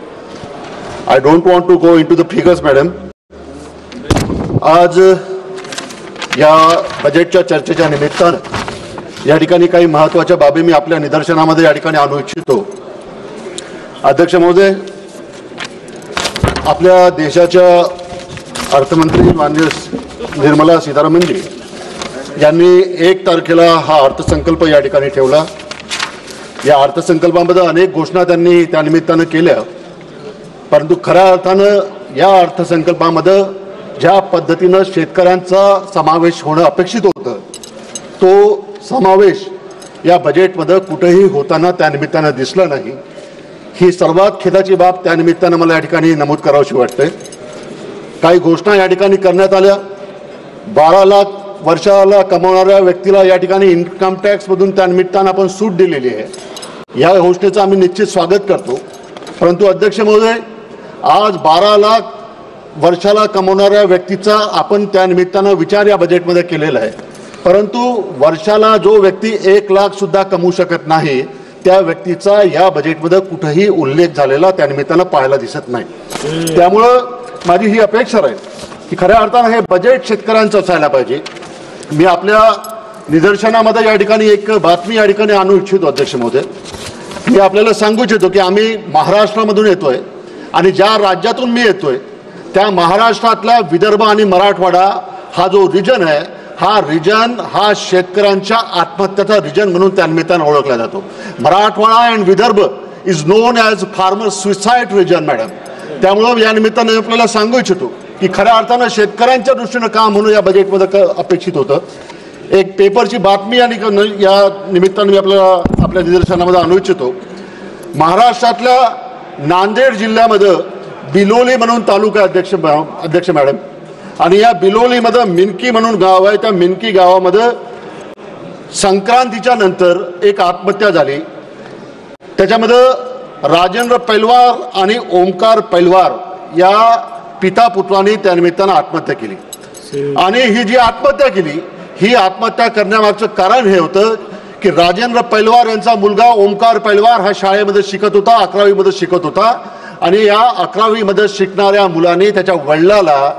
I don't want to go into the figures, Madam. आज या बजेटच्या चर्चेच्या निमित्तानं या ठिकाणी काही महत्त्वाच्या बाबी मी आपल्या निदर्शनामध्ये या ठिकाणी आणू इच्छितो. अध्यक्ष महोदय, आपल्या देशाच्या अर्थमंत्री माननीय निर्मला सीतारामनजी यांनी 1 तारखेला हा अर्थसंकल्प या ठिकाणी ठेवला. या अर्थसंकल्पामध्ये अनेक घोषणा त्यांनी त्या निमित्तानं केल्या, परंतु खऱ्या अर्थानं या अर्थसंकल्पामध्ये ज्या पद्धतीनं शेतकऱ्यांचा समावेश होणं अपेक्षित होतं तो समावेश या बजेटमध्ये कुठेही होताना त्या निमित्तानं दिसला नाही. ही सर्वात खेदाची बाब त्या निमित्तानं मला या ठिकाणी नमूद करावीशी वाटते. काही घोषणा या ठिकाणी करण्यात आल्या. 12 लाख वर्षाला कमावणाऱ्या व्यक्तीला या ठिकाणी इन्कम टॅक्स मधून त्या निमित्तानं आपण सूट दिलेली आहे. या घोषणेचं आम्ही निश्चित स्वागत करतो. परंतु अध्यक्ष महोदय, आज 12 लाख वर्षाला कमवणाऱ्या व्यक्तीचा आपण त्या निमित्तानं विचार या बजेटमध्ये केलेला आहे, परंतु वर्षाला जो व्यक्ती 1 लाख सुद्धा कमवू शकत नाही त्या व्यक्तीचा या बजेटमध्ये कुठेही उल्लेख झालेला त्या निमित्तानं पाहायला दिसत नाही। त्यामुळं माझी ही अपेक्षा आहे की खऱ्या अर्थानं हे बजेट शेतकऱ्यांचं असायला पाहिजे। मी आपल्या निदर्शनामध्ये या ठिकाणी एक बातमी या ठिकाणी आणू इच्छितो अध्यक्ष महोदय। मी आपल्याला सांगू इच्छितो की आम्ही महाराष्ट्रामधून येतोय आणि ज्या राज्यातून मी येतोय त्या महाराष्ट्रातला विदर्भ आणि मराठवाडा हा जो रिजन आहे हा रिजन हा शेतकऱ्यांच्या आत्महत्याचा रिजन म्हणून त्या निमित्तानं ओळखला जातो। Marathwada and Vidarbha is known as farmer suicide region madam. त्यामुळं या निमित्तानं आपल्याला सांगू इच्छितो की खऱ्या अर्थानं शेतकऱ्यांच्या दृष्टीनं काम म्हणून या बजेटमध्ये अपेक्षित होतं। एक पेपरची बातमी या निमित्तानं मी आपल्या निदर्शनामध्ये आणू इच्छितो। महाराष्ट्रातल्या नांदेड जिल्ह्यामध्ये बिलोली म्हणून तालुका अध्यक्ष मॅडम, आणि या बिलोलीमध्ये मिनकी म्हणून गाव आहे। त्या मिनकी गावामध्ये संक्रांतीच्या नंतर एक आत्महत्या झाली। त्याच्यामध्ये राजेंद्र पैलवार आणि ओमकार पैलवार या पिता पुत्रांनी त्या निमित्तानं आत्महत्या केली। आणि ही जी आत्महत्या केली ही आत्महत्या करण्यामागचं कारण हे होतं की राजेंद्र पैलवार यांचा मुलगा ओमकार पैलवार हा शाळेमध्ये शिकत होता, 11वी मध्ये शिकत होता, आणि या 11वी मध्ये शिकणाऱ्या मुलाने त्याच्या वडिलाला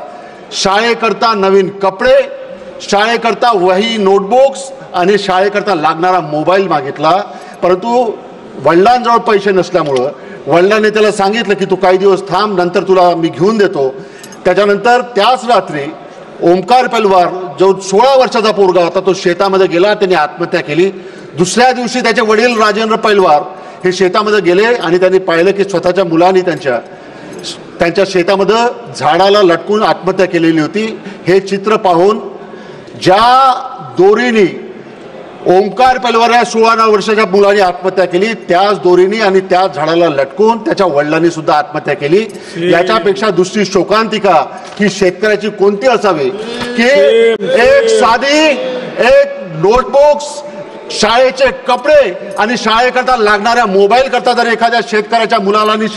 शाळेकरता नवीन कपडे, शाळेकरता वही नोटबुक्स आणि शाळेकरता लागणारा मोबाईल मागितला। परंतु वडिलांजवळ पैसे नसल्यामुळं वडिलांनी त्याला सांगितलं की तू काही दिवस थांब, नंतर तुला मी घेऊन देतो। त्याच्यानंतर त्याच रात्री ओमकार पैलवार जो 16 वर्षाचा पोरगा होता तो शेतामध्ये गेला, त्याने आत्महत्या केली। दुसऱ्या दिवशी त्याचे वडील राजेंद्र पैलवार हे शेतामध्ये गेले आणि त्यांनी पाहिलं की स्वतःच्या मुलांनी त्यांच्या शेतामध्ये झाडाला लटकून आत्महत्या केलेली होती। हे चित्र पाहून ज्या दोरीने ओमकार पैलवार या 16 वर्षाच्या मुलाने आत्महत्या केली त्याच दोरीने आणि त्याच झाडाला लटकून त्याच्या वडिलांनी सुद्धा आत्महत्या केली। याच्यापेक्षा दुसरी शोकांतिका ही शेतकऱ्याची कोणती असावी की एक साधी एक नोटबुक्स, शाळेचे कपडे आणि शाळेकरता लागणाऱ्या मोबाईल करता जर एखाद्या शेतकऱ्याच्या मुलाला आणि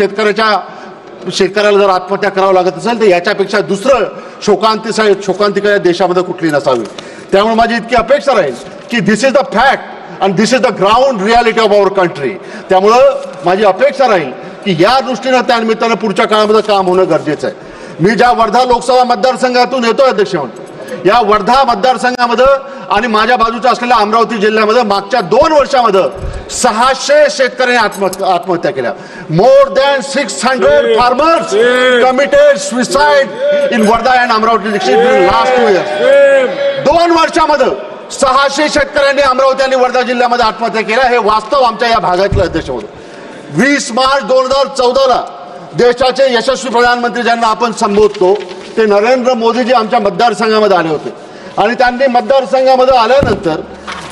शेतकऱ्याला जर आत्महत्या करावं लागत असेल तर याच्यापेक्षा दुसरं शोकांतिका या देशामध्ये कुठली नसावी। त्यामुळे माझी इतकी अपेक्षा राहील की this is the fact and this is the ground reality of our country. त्यामुळं माझी अपेक्षा राहील की या दृष्टीनं त्या निमित्तानं पुढच्या काळामध्ये काम होणं गरजेचं आहे। मी ज्या वर्धा लोकसभा मतदारसंघातून येतो अध्यक्ष म्हणतो, या वर्धा मतदारसंघामध्ये आणि माझ्या बाजूच्या असलेल्या अमरावती जिल्ह्यामध्ये मागच्या 2 वर्षामध्ये 600 शेतकऱ्यांनी आत्महत्या केल्या। More than 600 farmers committed suicide in Wardha and Amravati district in last 2 years. 2 वर्षामध्ये 600 शेतकऱ्यांनी अमरावती आणि वर्धा जिल्ह्यामध्ये आत्महत्या केल्या। हे वास्तव आमच्या या भागातलं अध्यक्ष होतं। 20 मार्च 2014ला देशाचे यशस्वी प्रधानमंत्री ज्यांना आपण संबोधतो ते नरेंद्र मोदीजी आमच्या मतदारसंघामध्ये आले होते आणि त्यांनी मतदारसंघामध्ये आल्यानंतर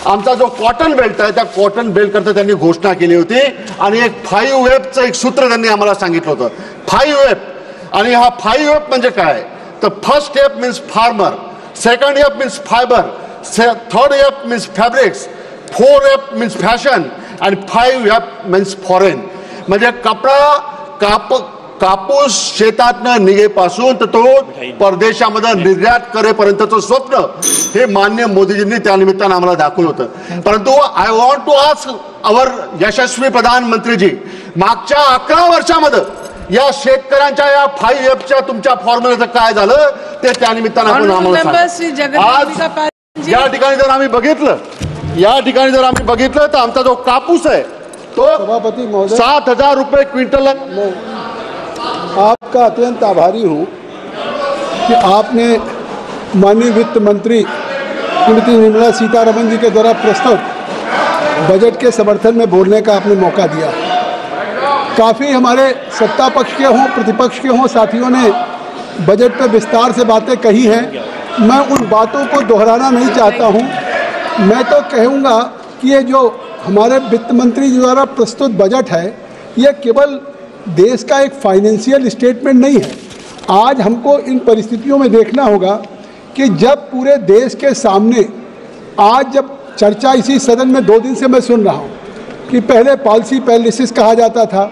आमचा जो कॉटन बेल्ट आहे त्या कॉटन बेल्ट करता त्यांनी घोषणा केली होती आणि एक 5Fचं एक सूत्र त्यांनी आम्हाला सांगितलं होतं। 5F आणि हा 5F म्हणजे काय तर first F means farmer, second F means fibre, third F means fabrics, 4F means fashion आणि 5F मीन्स फॉरेन। म्हणजे कापूस शेतातनं निघेपासून तर तो परदेशामध्ये निर्यात करेपर्यंतचं स्वप्न हे मान्य मोदीजींनी त्या निमित्तानं आम्हाला दाखवलं होतं। परंतु I want to ask our यशस्वी प्रधानमंत्रीजी, मागच्या 11 वर्षामध्ये या शेतकऱ्यांच्या या 5Fच्या तुमच्या फॉर्म्युल्याचं काय झालं ते त्या निमित्तानं आपण आम्हाला सांगा। आज या ठिकाणी जर आम्ही बघितलं तर आमचा जो कापूस आहे तो 7,000 रुपये क्विंटल। आपका अत्यंत आभारी हूँ कि आपने माननीय वित्त मंत्री श्रीमती निर्मला सीतारमण जी के द्वारा प्रस्तुत बजट के समर्थन में बोलने का आपने मौका दिया। काफ़ी हमारे सत्ता पक्ष के हों प्रतिपक्ष के हों साथियों ने बजट पर विस्तार से बातें कही हैं। मैं उन बातों को दोहराना नहीं चाहता हूँ। मैं तो कहूँगा कि ये जो हमारे वित्त मंत्री जी द्वारा प्रस्तुत बजट है ये केवल देश का एक फाइनेंशियल स्टेटमेंट नहीं है। आज हमको इन परिस्थितियों में देखना होगा कि जब पूरे देश के सामने आज जब चर्चा इसी सदन में 2 दिन से मैं सुन रहा हूँ कि पहले पॉलिसी पैरालिसिस कहा जाता था,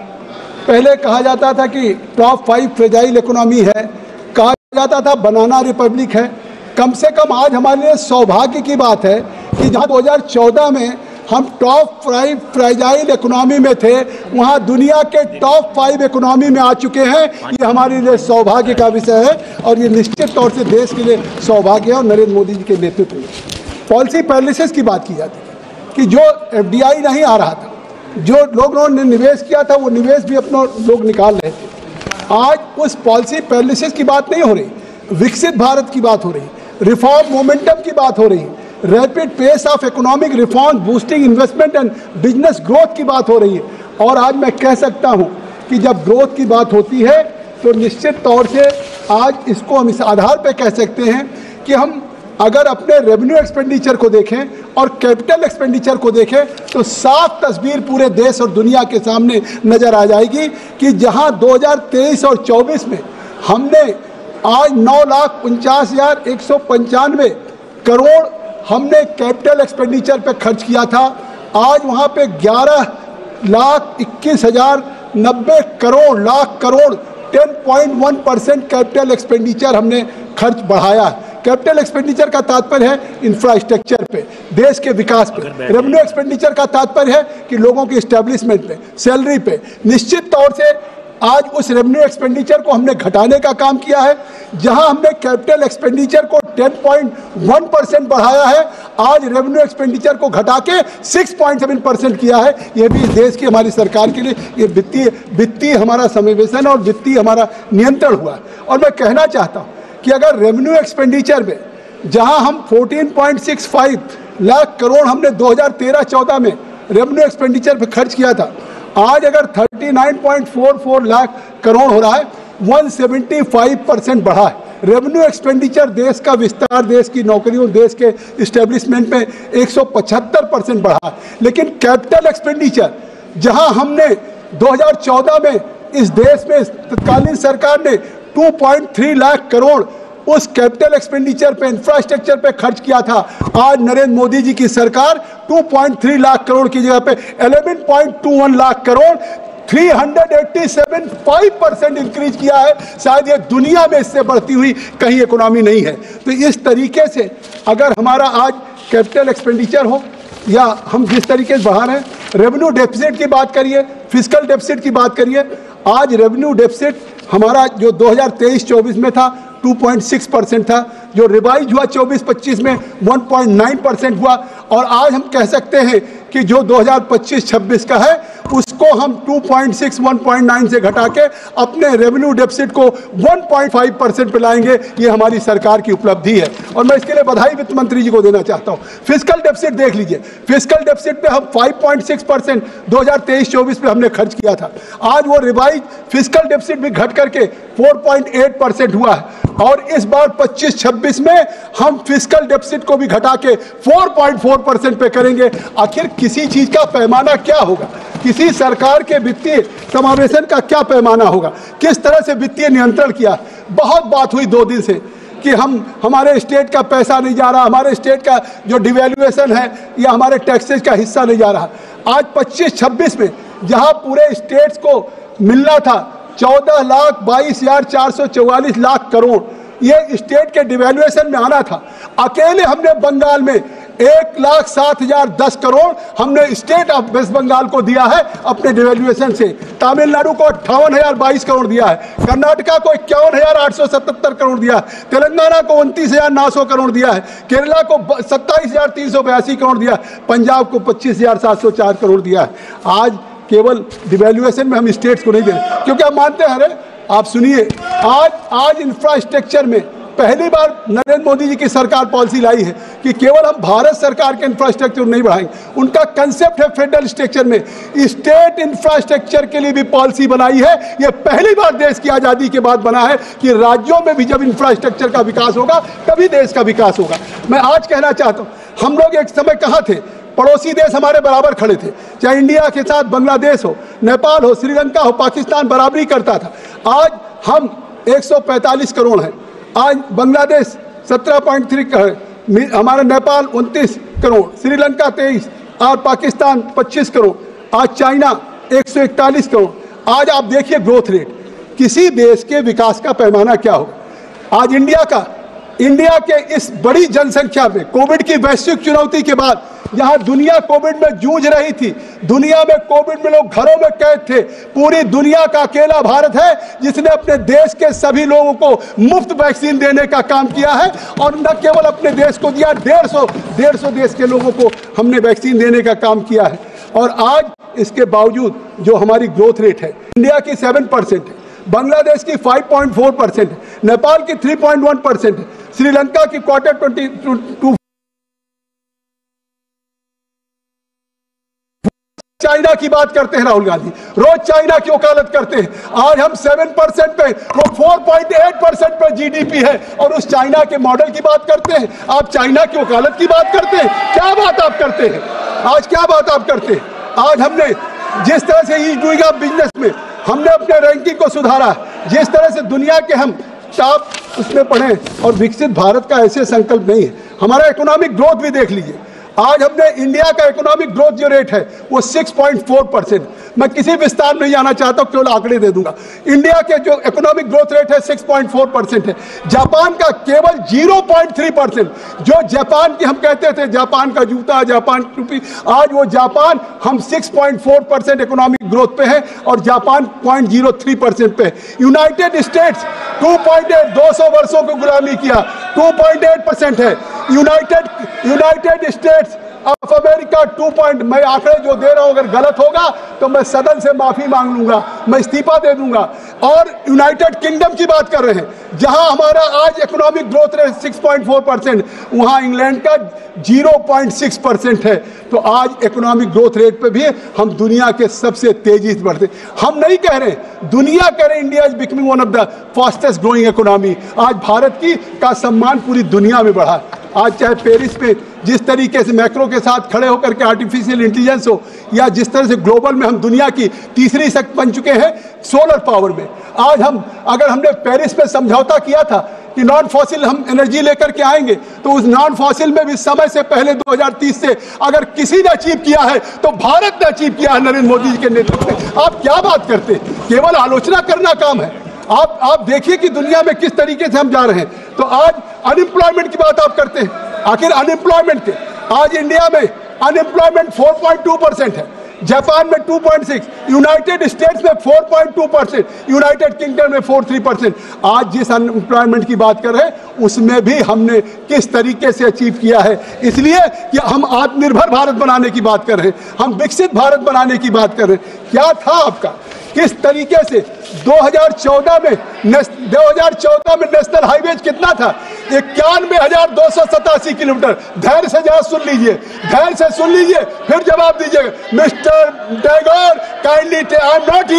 पहले कहा जाता था कि टॉप 5 फ्रेजाइल इकोनॉमी है, कहा जाता था बनाना रिपब्लिक है। कम से कम आज हमारे लिए सौभाग्य की बात है कि जहाँ 2014 में हम टॉप 5 फ्रेजाइल इकोनॉमी में थे, वहाँ दुनिया के टॉप 5 इकोनॉमी में आ चुके हैं। ये हमारे लिए सौभाग्य का विषय है और ये निश्चित तौर से देश के लिए सौभाग्य है। और नरेंद्र मोदी जी के नेतृत्व में पॉलिसी पैरालिसिस की बात की जाती है कि जो FDI नहीं आ रहा था, जो लोगों ने निवेश किया था, वो निवेश भी अपना लोग निकाल रहे थे। आज उस पॉलिसी पैरालिसिस की बात नहीं हो रही, विकसित भारत की बात हो रही, रिफॉर्म मोमेंटम की बात हो रही, rapid pace of economic reform, boosting investment and business growth की बात हो रही है। और आज मैं कह सकता हूं कि जब ग्रोथ की बात होती है तो निश्चित तौर से आज इसको हम इस आधार पर कह सकते हैं कि हम अगर अपने रेवेन्यू एक्सपेंडिचर को देखें और कैपिटल एक्सपेंडिचर को देखें तो साफ तस्वीर पूरे देश और दुनिया के सामने नजर आ जाएगी कि जहां 2023 और 24 में हमने आज 9,49,195 करोड़ हमने कैपिटल एक्सपेंडिचर पे खर्च किया था, आज वहां पे 11,21,090 लाख करोड़ 10.1% कैपिटल एक्सपेंडिचर हमने खर्च बढ़ाया है। कैपिटल एक्सपेंडिचर का तात्पर्य है इंफ्रास्ट्रक्चर पे, देश के विकास पे। रेवेन्यू एक्सपेंडिचर का तात्पर्य है कि लोगों की एस्टेब्लिशमेंट पे, सैलरी पे। निश्चित तौर से आज उस रेवेन्यू एक्सपेंडिचर को हमने घटाने का काम किया है। जहां हमने कैपिटल एक्सपेंडिचर को 10.1% बढ़ाया है, आज रेवेन्यू एक्सपेंडिचर को घटा के 6.7% किया है। यह भी इस देश की हमारी सरकार के लिए ये वित्तीय हमारा समावेशन और वित्तीय हमारा नियंत्रण हुआ। और मैं कहना चाहता हूं कि अगर रेवेन्यू एक्सपेंडिचर में जहां हम 14.65 लाख करोड़ हमने 2013-14 में रेवेन्यू एक्सपेंडिचर पे खर्च किया था, आज अगर 39.44 लाख करोड़ हो रहा है, 175% बढ़ा है। रेवेन्यू एक्सपेंडिचर देश का विस्तार, देश की नौकरियों, देश के इस्टेब्लिशमेंट में 175% बढ़ा है। लेकिन कैपिटल एक्सपेंडिचर जहां हमने 2014 में इस देश में तत्कालीन सरकार ने 2.3 लाख करोड़ उस कैपिटल एक्सपेंडिचर पे, इंफ्रास्ट्रक्चर पे खर्च किया था, आज नरेंद्र मोदी जी की सरकार 2.3 लाख करोड़ की जगह पे 11.21 लाख करोड़ 387.5% इंक्रीज किया है। शायद ये दुनिया में इससे बढ़ती हुई कहीं इकोनॉमी नहीं है। तो इस तरीके से अगर हमारा आज कैपिटल एक्सपेंडिचर हो या हम जिस तरीके से बढ़ा रहे हैं, रेवेन्यू डेफिसिट की बात करिए, फिस्कल डेफिसिट की बात करिए, आज रेवेन्यू डेफिसिट हमारा जो 2023-24 में था 2.6% था, जो रिवाइज हुआ 24-25 में 1.9% हुआ। और आज हम कह सकते हैं कि जो 2025-26 का है उसको हम 2.6 1.9 से घटा के अपने रेवेन्यू डेफिसिट को 1.5% पे लाएंगे। ये हमारी सरकार की उपलब्धि है और मैं इसके लिए बधाई वित्त मंत्री जी को देना चाहता हूँ। फिस्कल डेफिसिट देख लीजिए, फिस्कल डेफिसिट पे हम 5.6% 2023-24 पे हमने खर्च किया था, आज वो रिवाइज फिस्कल डेफिसिट भी घट करके 4.8% हुआ है। और इस बार 25-26 में हम फिस्कल डेफिसिट को भी घटा के 4.4% पे करेंगे। आखिर किसी चीज का पैमाना क्या होगा, किसी सरकार के वित्तीय समावेशन का क्या पैमाना होगा, किस तरह से वित्तीय नियंत्रण किया। बहुत बात हुई 2 दिन से कि हमारे स्टेट का पैसा नहीं जा रहा, हमारे स्टेट का जो डिवेल्युएशन है या हमारे टैक्सेस का हिस्सा नहीं जा रहा। आज 25-26 में जहां पूरे स्टेट्स को मिलना था 14,22,444 लाख करोड़, ये स्टेट के डिवेल्युएशन में आना था, अकेले हमने बंगाल में 1,07,010 करोड़ हमने स्टेट ऑफ वेस्ट बंगाल को दिया है अपने डिवेल्युएशन से। तमिलनाडु को 58,022 करोड़ दिया है, कर्नाटका को 51,877 करोड़ दिया है, तेलंगाना को 29,900 करोड़ दिया है, केरला को 27,382 करोड़ दिया है, पंजाब को 25,704 करोड़ दिया है। आज केवल डिवेल्युएशन में हम स्टेट्स को नहीं दे रहे क्योंकि हम मानते हैं, अरे आप सुनिए, आज इंफ्रास्ट्रक्चर में पहली बार नरेंद्र मोदी जी की सरकार पॉलिसी लाई है कि केवल हम भारत सरकार के इंफ्रास्ट्रक्चर नहीं बढ़ाएंगे। उनका कंसेप्ट है फेडरल स्ट्रक्चर में स्टेट इंफ्रास्ट्रक्चर के लिए भी पॉलिसी बनाई है। यह पहली बार देश की आजादी के बाद बना है कि राज्यों में भी जब इंफ्रास्ट्रक्चर का विकास होगा तभी देश का विकास होगा। मैं आज कहना चाहता हूं, हम लोग एक समय कहां थे, पड़ोसी देश हमारे बराबर खड़े थे, चाहे इंडिया के साथ बांग्लादेश हो, नेपाल हो, श्रीलंका हो, पाकिस्तान बराबरी करता था। आज हम 145 करोड़ हैं, आज बांग्लादेश 17.3 करोड़, हमारा नेपाल 29 करोड़, श्रीलंका 23 और पाकिस्तान 25 करोड़, आज चाइना 141 करोड़। आज आप देखिए ग्रोथ रेट, किसी देश के विकास का पैमाना क्या होगा। आज इंडिया के इस बड़ी जनसंख्या में कोविड की वैश्विक चुनौती के बाद जहां दुनिया कोविड में जूझ रही थी, दुनिया में कोविड में लोग घरों में कैद थे, पूरी दुनिया का अकेला भारत है जिसने अपने देश के सभी लोगों को मुफ्त वैक्सीन देने का काम किया है। और न केवल अपने देश को दिया, 150 देश के लोगों को हमने वैक्सीन देने का काम किया है। और आज इसके बावजूद जो हमारी ग्रोथ रेट है, इंडिया की 7% है, बांग्लादेश की 5.4% है, नेपाल की 3.1% है, श्रीलंका की Q2 चाइना की बात करते हैं राहुल गांधी, रोज चाइना की वकालत करते हैं। आज हम 7% पे, वो 4.8% पे जीडीपी है और उस चाइना के मॉडल की बात करते हैं। आप चाइना की वकालत की बात करते हैं, क्या बात आप करते हैं? आज क्या बात आप करते हैं? आज हमने जिस तरह से ईज डूइंग ऑफ बिजनेस में हमने अपने रैंकिंग को सुधारा, जिस तरह से दुनिया के हम टॉप उसमें पढ़े, और विकसित भारत का ऐसे संकल्प नहीं है। हमारा इकोनॉमिक ग्रोथ भी देख लीजिए, आज हमने इंडिया का इकोनॉमिक ग्रोथ जो रेट है वो 6.4%। मैं किसी विस्तार में जाना चाहता हूं, केवल आंकड़े दे दूंगा। इंडिया के जो इकोनॉमिक ग्रोथ रेट है 6.4% है। जापान का केवल 0.3%। जो जापान की हम कहते थे जापान का जूता, जापान टोपी, आज वो जापान, हम 6.4% इकोनॉमिक ग्रोथ पे है और जापान 0.03% पे है। यूनाइटेड स्टेट्स 2.8, 200 वर्षों को गुलामी किया, 2.8% है। United states of America 2. मैं आंकड़े जो दे रहा हूं अगर गलत होगा तो मैं सदन से माफी मांग लूंगा, मैं इस्तीफा दे दूंगा। और यूनाइटेड किंगडम की बात कर रहे हैं जहां हमारा आज इकोनॉमिक ग्रोथ रेट 6.4%, वहां इंग्लैंड का 0.6% है। तो आज इकोनॉमिक ग्रोथ रेट पे भी हम दुनिया के सबसे तेजी से बढ़ते। हम नहीं कह रहे, दुनिया कह रहे India is becoming one of the fastest growing economy. आज भारत का सम्मान पूरी दुनिया में बढ़ा। आज चाहे पेरिस में जिस तरीके से मैक्रो के साथ खड़े होकर के आर्टिफिशियल इंटेलिजेंस हो, या जिस तरह से ग्लोबल में हम दुनिया की तीसरी शक्ति बन चुके हैं सोलर पावर में। आज अगर हमने पेरिस में समझौता किया था कि नॉन फॉसिल हम एनर्जी लेकर के आएंगे, तो उस नॉन फॉसिल में भी समय से पहले 2030 से अगर किसी ने अचीव किया है तो भारत ने अचीव किया है नरेंद्र मोदी जी के नेतृत्व में। आप क्या बात करते हैं? केवल आलोचना करना काम है। आप देखिए कि दुनिया में किस तरीके से हम जा रहे हैं। तो आज अनएम्प्लॉयमेंट की बात आप करते हैं, आखिर अनएम्प्लॉयमेंट के आज इंडिया में अनएम्प्लॉयमेंट 4.2% है, जापान में 2.6, यूनाइटेड स्टेट्स में 4.2%, यूनाइटेड किंगडम में 4.3%। आज जिस अनएम्प्लॉयमेंट की बात कर रहे हैं उसमें भी हमने किस तरीके से अचीव किया है। इसलिए कि हम आत्मनिर्भर भारत बनाने की बात कर रहे हैं, हम विकसित भारत बनाने की बात कर रहे हैं। क्या था आपका, किस तरीके से 2014 में नेशनल हाईवेज कितना था? 91,287 किलोमीटर। धैर्य से जरा सुन लीजिए, धैर्य से सुन लीजिए, फिर जवाब दीजिएगा। Mister Tagore kindly, I am not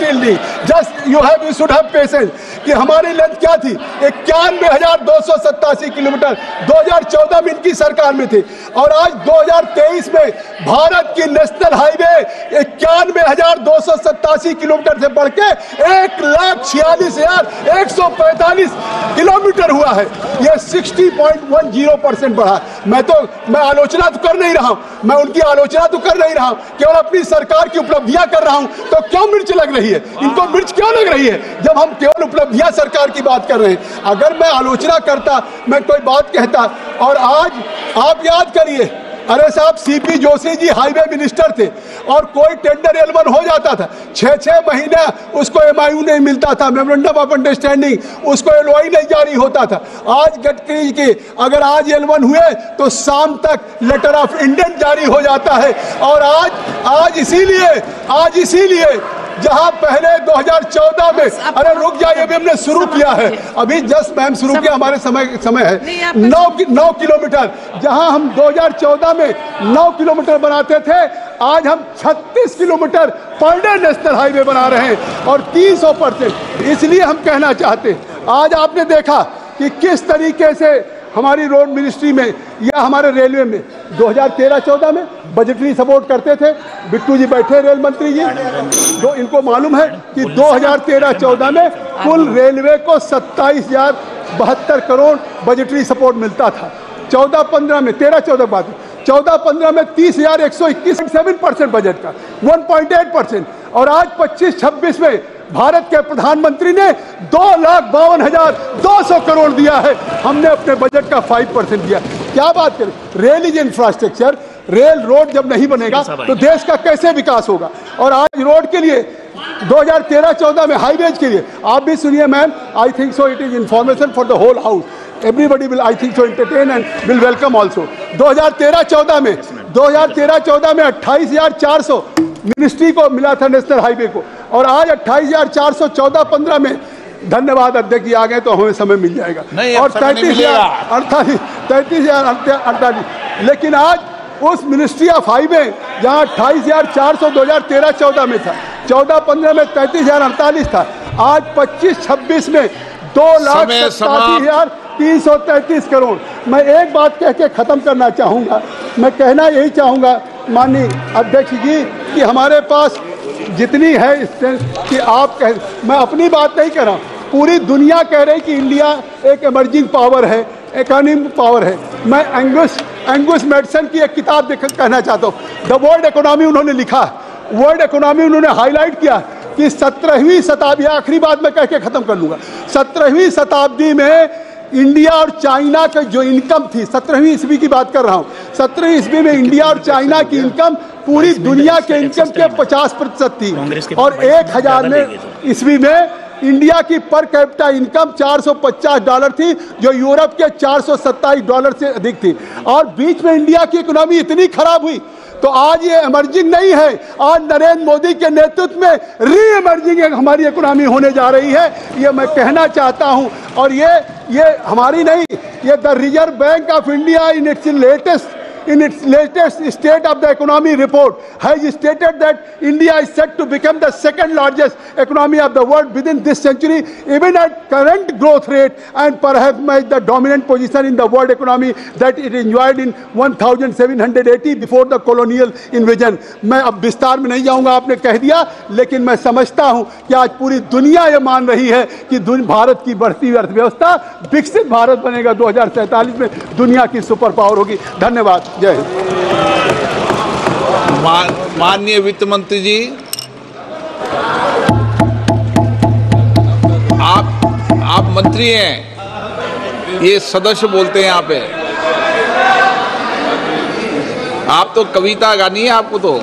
yielding, just you should have patience. कि हमारी लेंथ क्या थी? 91,287 किलोमीटर 2014 में इनकी सरकार में थी, और आज 2023 में भारत की नेशनल हाईवे 91,287 किलोमीटर से बढ़ के 1,46,145 किलोमीटर हुआ है। यह 60.10% बढ़ा। मैं आलोचना तो कर नहीं रहा हूं, मैं उनकी आलोचना तो कर नहीं रहा हूं, केवल अपनी सरकार की उपलब्धियां कर रहा हूं। तो क्यों मिर्च लग रही है इनको? मिर्च क्यों लग रही है जब हम केवल उपलब्धियां सरकार की बात कर रहे हैं? अगर मैं आलोचना करता, मैं कोई बात कहता, और आज आप याद करिए, अरे साहब CP Joshi ji highway minister थे और कोई टेंडर L1 हो जाता था, 6 महीने उसको MIU नहीं मिलता था, मेमोरेंडम ऑफ अंडरस्टैंडिंग, उसको LOI नहीं जारी होता था। आज गडकरी के अगर आज L1 हुए तो शाम तक लेटर ऑफ इंटेंट जारी हो जाता है। और आज इसीलिए जहां पहले 2014 में, अरे रुक जाइए, अभी हमने शुरू किया है, अभी जस्ट मैम शुरू किया, हमारे समय है 9 किलोमीटर। जहां हम 2014 में 9 किलोमीटर बनाते थे, आज हम 36 kilometre per day national highway बना रहे हैं, और 300%। इसलिए हम कहना चाहते हैं, आज आपने देखा कि किस तरीके से हमारी रोड मिनिस्ट्री में या हमारे रेलवे में 2013-14 में बजटरी सपोर्ट करते थे। बिट्टू जी बैठे रेल मंत्री जी, तो इनको मालूम है कि 2013-14 में कुल रेलवे को 27,072 करोड़ बजटरी सपोर्ट मिलता था। 14-15 में 13-14 बात 14-15 में 30,121, 7% बजट का 1.8%। और आज 25-26 में भारत के प्रधानमंत्री ने 2,52,200 करोड़ दिया है, हमने अपने बजट का 5% दिया। क्या बात करें, rail is infrastructure, rail road जब नहीं बनेगा तो देश का कैसे विकास होगा। और आज रोड के लिए 2013-14 में हाईवेज के लिए आप भी सुनिए ma'am, I think so it is information for the whole house, everybody will I think so entertain and will welcome also. 2013-14 में 28,400 मिनिस्ट्री को मिला था नेशनल हाईवे को, और आज 28,414-15 में, धन्यवाद अध्यक्ष जी आ गए तो हमें समय मिल जाएगा, और 33,048, लेकिन आज उस मिनिस्ट्री ऑफ हाईवे जहां 28,400 2013-14 में था, 14-15 में 33,048 था, आज 25-26 में 2,87,333 करोड़। मैं एक बात कह के खत्म करना चाहूँगा, मैं कहना यही चाहूँगा माननीय अध्यक्ष जी कि हमारे पास जितनी है कि आप कह, मैं अपनी बात नहीं कह रहा हूँ, पूरी दुनिया कह रही कि इंडिया एक इमर्जिंग पावर है, इकोनॉमिक पावर है। मैं एंगुस मेडिसन की एक किताब कहना चाहता हूँ, द वर्ल्ड इकोनॉमी उन्होंने लिखा, वर्ल्ड इकोनॉमी उन्होंने हाईलाइट किया कि 17वीं शताब्दी, आखिरी बात मैं कह के खत्म कर लूँगा, 17वीं शताब्दी में इंडिया और चाइना का जो इनकम थी, 17वीं ईस्वी की बात कर रहा हूँ, 17वीं ईस्वी में इंडिया और चाइना की इनकम पूरी दुनिया के इनकम के 50% थी, और 1000 ईस्वी में इंडिया की पर कैपिटा इनकम $450 थी, जो यूरोप के $427 से अधिक थी। और बीच में इंडिया की इकोनॉमी इतनी खराब हुई, तो आज ये इमर्जिंग नहीं है, आज नरेंद्र मोदी के नेतृत्व में री इमर्जिंग हमारी इकोनॉमी होने जा रही है, ये मैं कहना चाहता हूं। और ये हमारी नहीं, ये the reserve bank of India in its latest state of the economy report has stated that India is set to become the second largest economy of the world within this century, even at current growth rate, and perhaps match the dominant position in the world economy that it enjoyed in 1780 before the colonial invasion। मैं अब विस्तार में नहीं जाऊंगा, आपने कह दिया, लेकिन मैं समझता हूं कि आज पूरी दुनिया ये मान रही है कि भारत की बढ़ती हुई अर्थव्यवस्था विकसित भारत बनेगा, 2047 में दुनिया की सुपर पावर होगी। धन्यवाद, जय हिंद। माननीय वित्त मंत्री जी, आप मंत्री हैं, ये सदस्य बोलते हैं यहाँ पे, आप तो कविता गानी है आपको तो।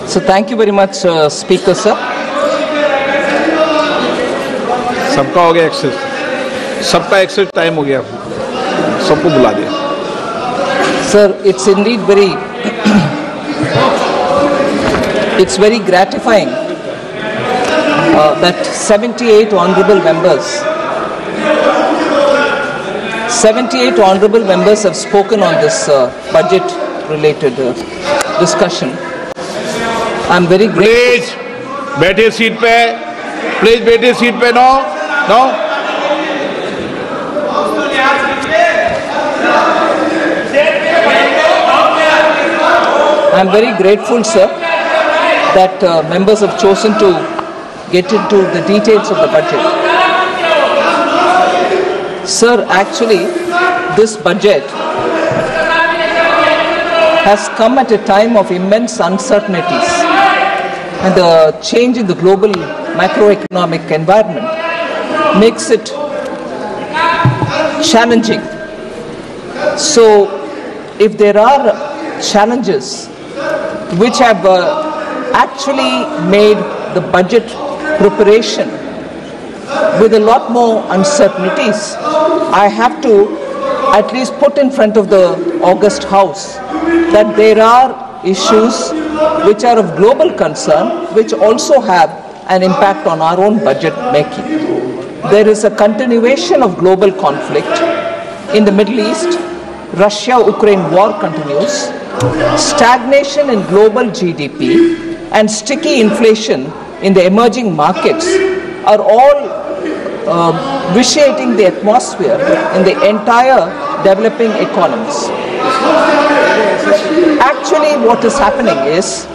So thank you very much, Speaker sir. सबका हो गया एक्सेस, सबका एक्सेस टाइम हो गया, सबको बुला दिया। Sir, it's indeed it's very gratifying that 78 honorable members have spoken on this budget-related discussion. I'm very grateful. Please बैठे सीट पे, प्लीज बैठे सीट पे। No I'm very grateful, sir, that members have chosen to get into the details of the budget. Sir, actually, this budget has come at a time of immense uncertainties, and the change in the global macroeconomic environment makes it challenging. So, if there are challenges which have actually made the budget preparation with a lot more uncertainties, I have to at least put in front of the august house that there are issues which are of global concern, which also have an impact on our own budget making. There is a continuation of global conflict in the Middle East. Russia-Ukraine war continues. Stagnation in global GDP and sticky inflation in the emerging markets are all vitiating the atmosphere in the entire developing economies. Actually, what is happening is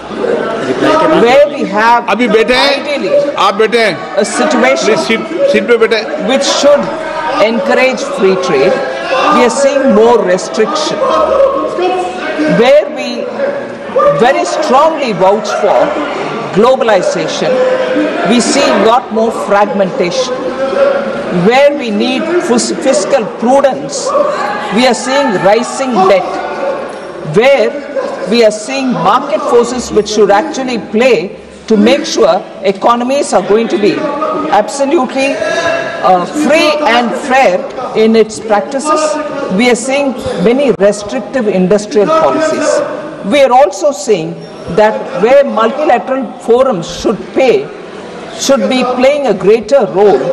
where we have अभी बैठे ideally हैं, आप बैठे हैं, a situation seat पे बैठे, which should encourage free trade, we are seeing more restriction. Where we very strongly vouch for globalization, we see a lot more fragmentation. Where we need fiscal prudence, we are seeing rising debt. Where we are seeing market forces which should actually play to make sure economies are going to be absolutely free and fair in its practices, we are seeing many restrictive industrial policies. We are also seeing that where multilateral forums should be playing a greater role,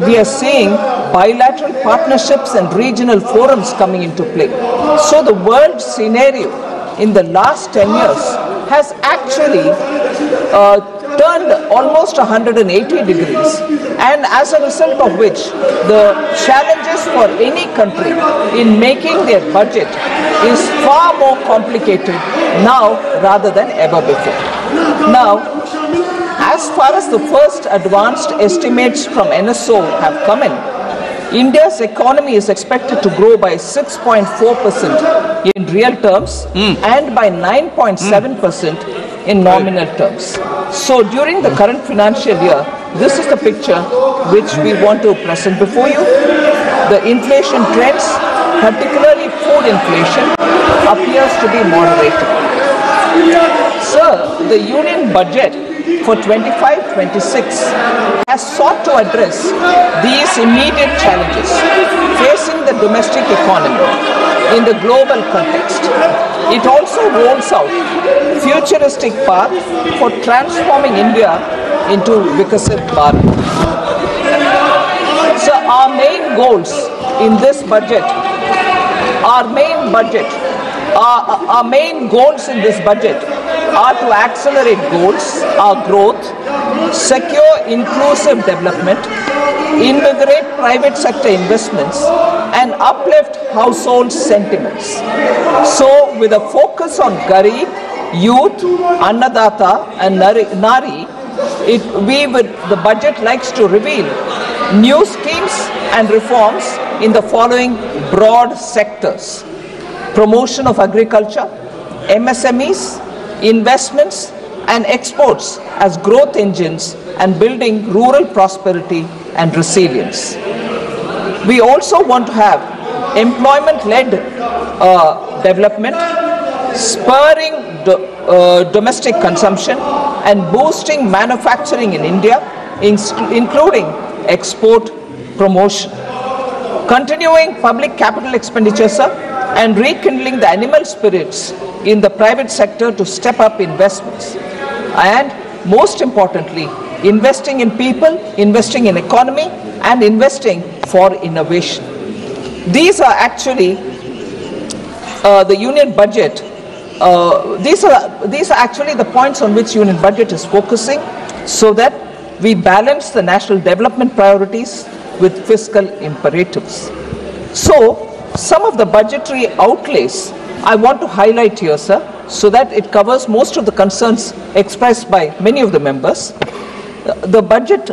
we are seeing bilateral partnerships and regional forums coming into play. So the world scenario in the last 10 years has actually turned almost 180 degrees, and as a result of which the challenges for any country in making their budget is far more complicated now rather than ever before. Now, as far as the first advanced estimates from NSO have come in, India's economy is expected to grow by 6.4% in real terms and by 9.7% in nominal terms. So during the current financial year, this is the picture which we want to present before you. The inflation trends, particularly food inflation, appears to be moderated. Sir, the union budget for 25-26 has sought to address these immediate challenges facing the domestic economy in the global context. It also rolls out futuristic path for transforming India into Vikasit Bharat. So our main goals in this budget, our main goals in this budget are to accelerate goals, our growth, secure inclusive development, invigorate private sector investments, and uplift household sentiments. So with a focus on Garib, youth, Annadata and Nari, the budget likes to reveal new schemes and reforms in the following broad sectors: promotion of agriculture, MSMEs, investments and exports as growth engines, and building rural prosperity and resilience. We also want to have employment-led development, spurring domestic consumption and boosting manufacturing in India, including export promotion. Continuing public capital expenditure, sir, and rekindling the animal spirits in the private sector to step up investments. And most importantly, investing in people, investing in economy, and investing for innovation. These are actually the union budget. These are actually the points on which union budget is focusing, so that we balance the national development priorities with fiscal imperatives. So, some of the budgetary outlays I want to highlight here, sir, so that it covers most of the concerns expressed by many of the members. The budget,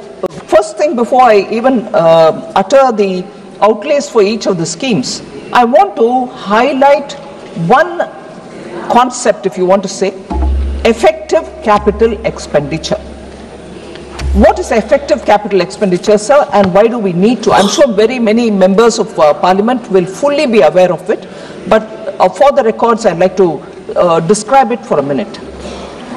first thing before I even utter the outlays for each of the schemes, I want to highlight one concept, if you want to say, effective capital expenditure. What is effective capital expenditure, sir, and why do we need to? I'm sure very many members of Parliament will fully be aware of it, but for the records, I'd like to describe it for a minute.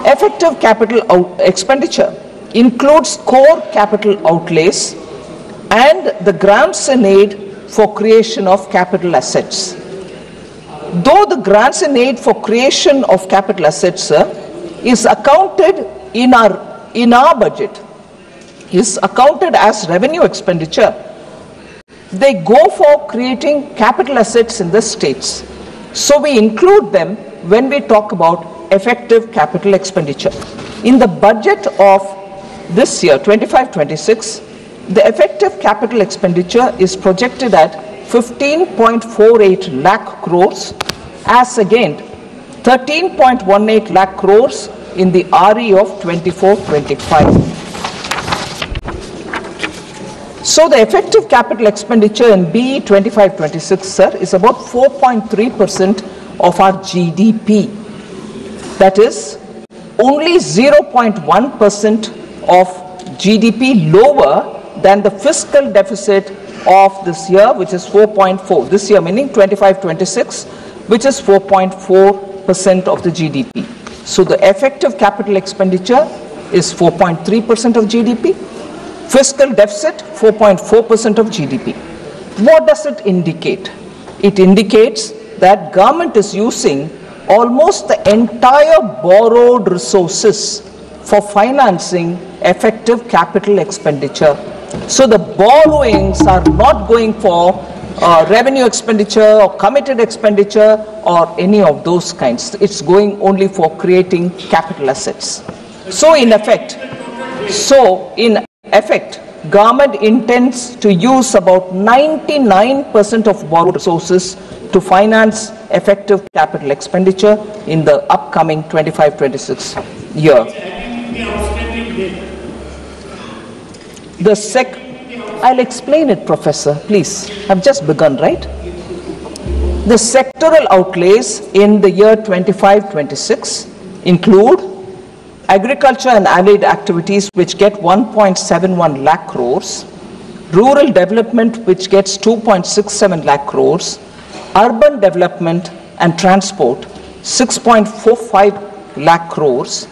Effective capital expenditure includes core capital outlays and the grants and aid for creation of capital assets. Though the grants and aid for creation of capital assets, sir, is accounted in our budget, is accounted as revenue expenditure, they go for creating capital assets in the states. So we include them when we talk about effective capital expenditure. In the budget of this year, 25-26, the effective capital expenditure is projected at 15.48 lakh crores as against 13.18 lakh crores in the RE of 24-25. So the effective capital expenditure in BE 25-26, sir, is about 4.3% of our GDP. That is only 0.1% of GDP lower than the fiscal deficit of this year, which is 4.4. This year meaning 25-26, which is 4.4% of the GDP. So the effective capital expenditure is 4.3% of GDP. Fiscal deficit, 4.4% of GDP. What does it indicate? It indicates that government is using almost the entire borrowed resources for financing effective capital expenditure. So the borrowings are not going for revenue expenditure or committed expenditure or any of those kinds. It's going only for creating capital assets. So in effect, government intends to use about 99% of borrowed resources to finance effective capital expenditure in the upcoming 25-26 year. I'll explain it, Professor, please. I've just begun, right? The sectoral outlays in the year 25-26 include agriculture and allied activities, which get 1.71 lakh crores, rural development, which gets 2.67 lakh crores, urban development and transport, 6.45 lakh crores,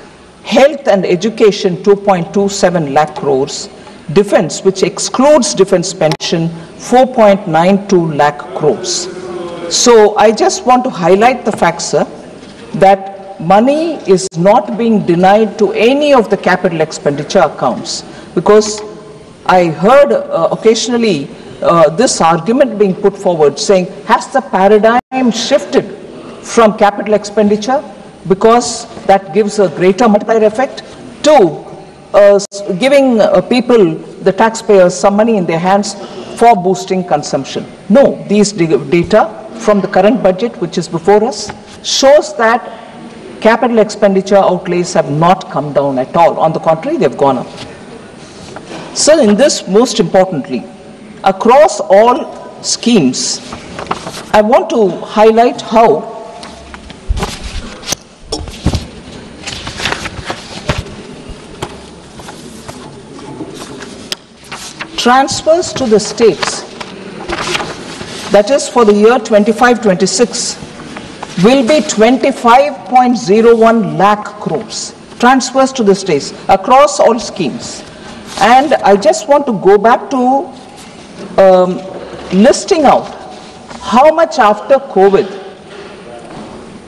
health and education, 2.27 lakh crores, defense, which excludes defense pension, 4.92 lakh crores. So I just want to highlight the fact, sir, that money is not being denied to any of the capital expenditure accounts, because I heard occasionally this argument being put forward saying, has the paradigm shifted from capital expenditure because that gives a greater multiplier effect to giving people, the taxpayers, some money in their hands for boosting consumption? No, these data from the current budget, which is before us, shows that capital expenditure outlays have not come down at all. On the contrary, they've gone up. So in this, most importantly, across all schemes, I want to highlight how transfers to the states, that is for the year 25-26, will be 25.01 lakh crores. Transfers to the states across all schemes. And I just want to go back to listing out how much after COVID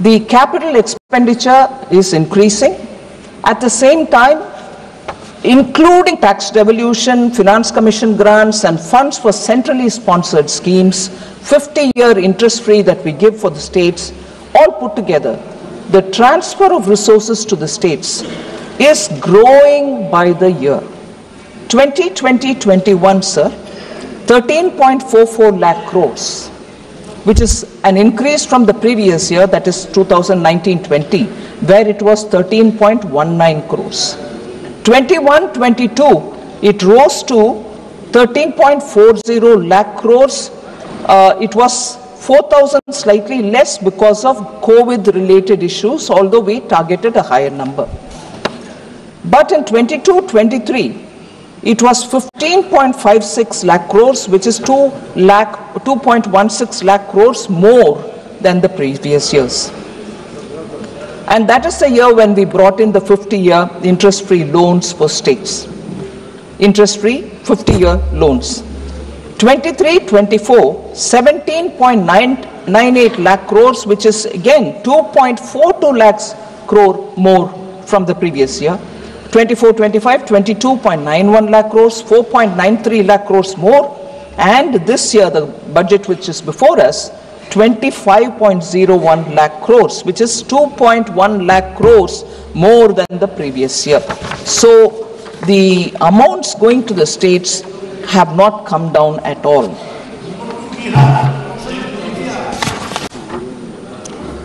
the capital expenditure is increasing. At the same time, including tax devolution, finance commission grants and funds for centrally sponsored schemes, 50-year interest-free that we give for the states, all put together, the transfer of resources to the states is growing by the year. 2020-21, sir, 13.44 lakh crores, which is an increase from the previous year, that is 2019-20, where it was 13.19 crores. 21-22, it rose to 13.40 lakh crores. It was 4,000 slightly less because of COVID-related issues, although we targeted a higher number. But in 22-23, it was 15.56 lakh crores, which is 2.16 lakh crores more than the previous years. And that is the year when we brought in the 50-year interest-free loans for states. Interest-free 50-year loans. 23-24, 17.98 lakh crores, which is again 2.42 lakhs crore more from the previous year. 24-25, 22.91 lakh crores, 4.93 lakh crores more. And this year, the budget which is before us, 25.01 lakh crores, which is 2.1 lakh crores more than the previous year. So the amounts going to the states have not come down at all.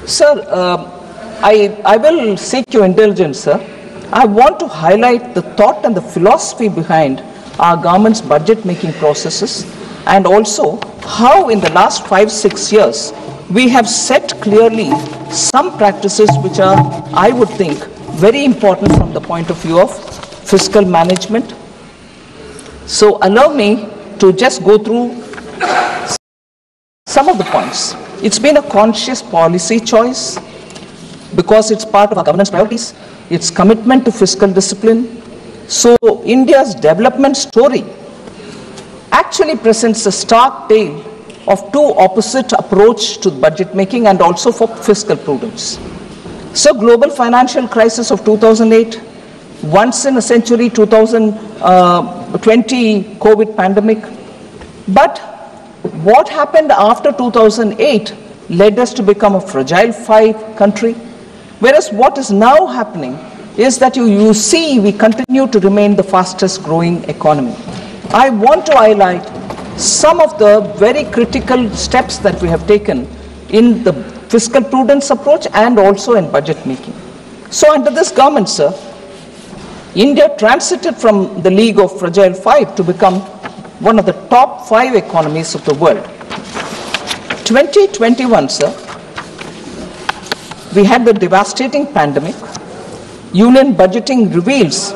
Sir, I will seek your indulgence, sir. I want to highlight the thought and the philosophy behind our government's budget making processes, and also how in the last 5-6 years we have set clearly some practices which are, I would think, very important from the point of view of fiscal management. So allow me to just go through some of the points. It's been a conscious policy choice because it's part of our governance priorities, its commitment to fiscal discipline. So India's development story actually presents a stark tale of two opposite approach to budget making and also for fiscal prudence. So global financial crisis of 2008, once in a century 2020 COVID pandemic. But what happened after 2008 led us to become a fragile five country, whereas what is now happening is that you see we continue to remain the fastest growing economy. I want to highlight some of the very critical steps that we have taken in the fiscal prudence approach and also in budget making. So under this government, sir, India transited from the league of fragile five to become one of the top 5 economies of the world. 2021, sir, we had the devastating pandemic. Union budgeting reveals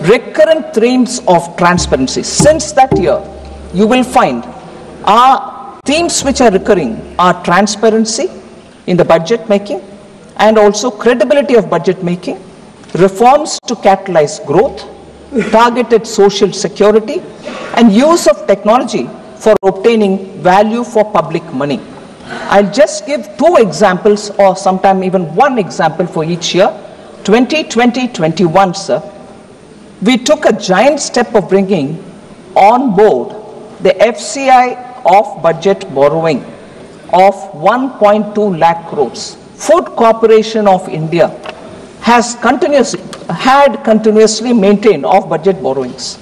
recurrent themes of transparency. Since that year, you will find our themes which are recurring are transparency in the budget making and also credibility of budget making, reforms to catalyze growth, targeted social security, and use of technology for obtaining value for public money. I'll just give 2 examples or sometime even 1 example for each year. 2020-21, sir, we took a giant step of bringing on board the FCI off-budget borrowing of 1.2 lakh crores. Food Corporation of India had continuously maintained off-budget borrowings.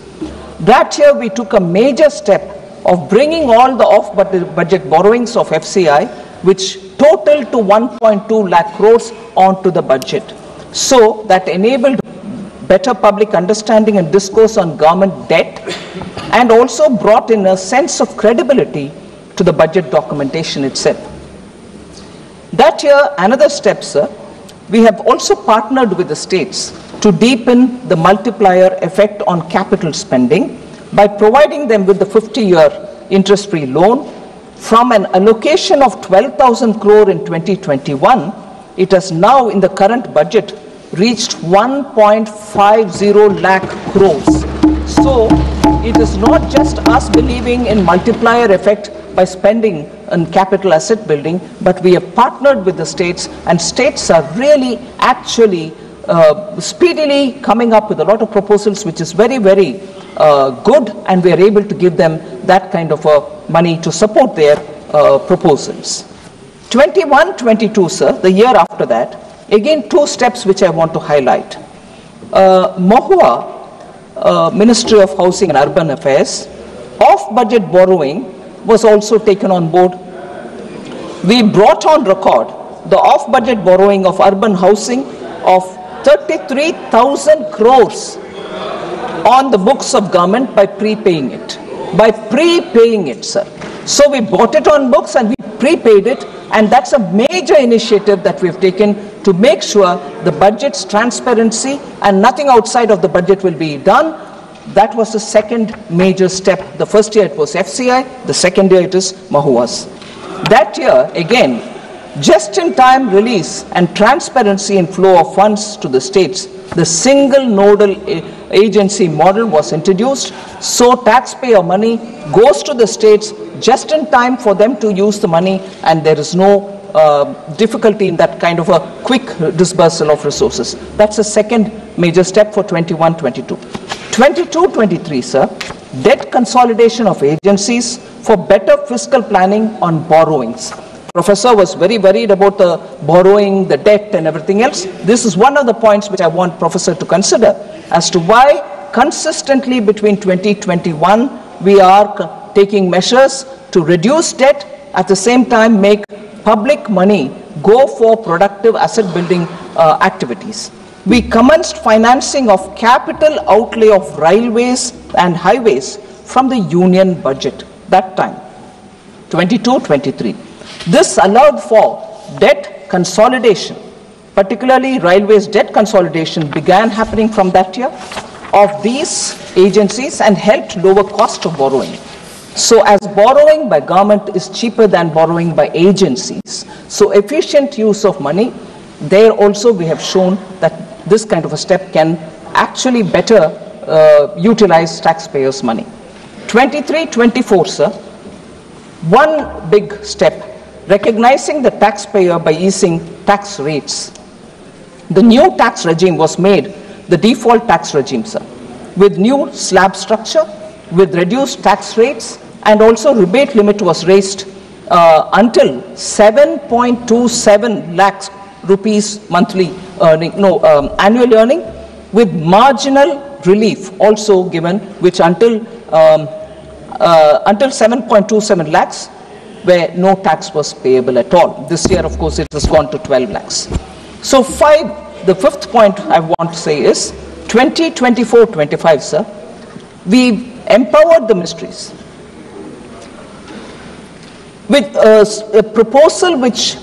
That year we took a major step of bringing all the off-budget borrowings of FCI, which totaled to 1.2 lakh crores onto the budget. So that enabled better public understanding and discourse on government debt and also brought in a sense of credibility to the budget documentation itself. That year, another step, sir, we have also partnered with the states to deepen the multiplier effect on capital spending by providing them with the 50-year interest-free loan. From an allocation of 12,000 crore in 2021, it has now in the current budget reached 1.50 lakh crores. So it is not just us believing in multiplier effect by spending on capital asset building, but we have partnered with the states, and states are really actually speedily coming up with a lot of proposals, which is very, very good, and we are able to give them that kind of money to support their proposals. 21-22, sir, the year after that, again 2 steps which I want to highlight. Mahua, Ministry of Housing and Urban Affairs, off-budget borrowing was also taken on board. We brought on record the off-budget borrowing of urban housing of 33,000 crores on the books of government by prepaying it. By prepaying it, sir. So we bought it on books and we prepaid it, and that's a major initiative that we've taken to make sure the budget's transparency and nothing outside of the budget will be done. That was the second major step. The first year it was FCI, the second year it is Mahua's. That year, again, just-in-time release and transparency in flow of funds to the states, the single nodal agency model was introduced, so taxpayer money goes to the states just in time for them to use the money, and there is no difficulty in that kind of a quick disbursal of resources. That's the second major step for 21-22. 22-23, sir, debt consolidation of agencies for better fiscal planning on borrowings. Professor was very worried about the borrowing, the debt and everything else. This is one of the points which I want Professor to consider as to why consistently between 2021 we are taking measures to reduce debt, at the same time make public money go for productive asset building activities. We commenced financing of capital outlay of railways and highways from the union budget that time, 22-23. This allowed for debt consolidation, particularly railways debt consolidation began happening from that year of these agencies and helped lower cost of borrowing. So as borrowing by government is cheaper than borrowing by agencies, so efficient use of money, there also we have shown that this kind of a step can actually better utilize taxpayers' money. 23-24, sir, one big step, recognizing the taxpayer by easing tax rates. The new tax regime was made the default tax regime, sir, with new slab structure, with reduced tax rates, and also rebate limit was raised until 7.27 lakhs rupees monthly earning, annual earning, with marginal relief also given, which until 7.27 lakhs, where no tax was payable at all. This year, of course, it has gone to 12 lakhs. So the fifth point I want to say is 2024-25, sir, we empowered the ministries with a proposal which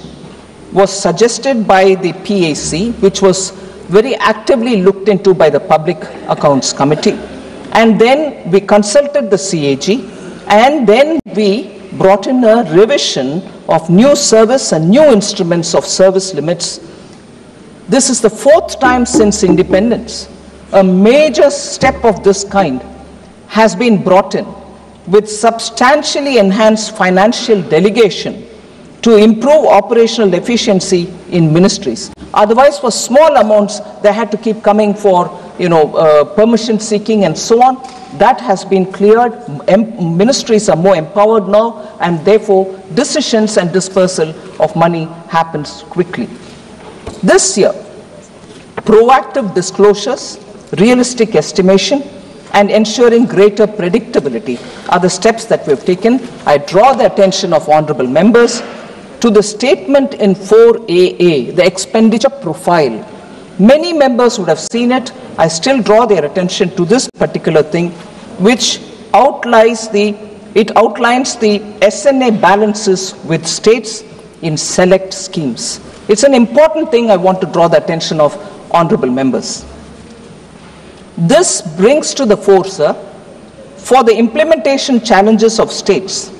was suggested by the PAC, which was very actively looked into by the Public Accounts Committee. And then we consulted the CAG, and then we brought in a revision of new service and new instruments of service limits. This is the fourth time since independence. A major step of this kind has been brought in with substantially enhanced financial delegation to improve operational efficiency in ministries. Otherwise, for small amounts, they had to keep coming for, permission seeking and so on. That has been cleared. Ministries are more empowered now, and therefore decisions and dispersal of money happens quickly. This year, proactive disclosures, realistic estimation, and ensuring greater predictability are the steps that we have taken. I draw the attention of honorable members to the statement in 4AA, the expenditure profile. Many members would have seen it. I still draw their attention to this particular thing, which outlines the SNA balances with states in select schemes. It's an important thing I want to draw the attention of honorable members. This brings to the fore, sir, for the implementation challenges of states,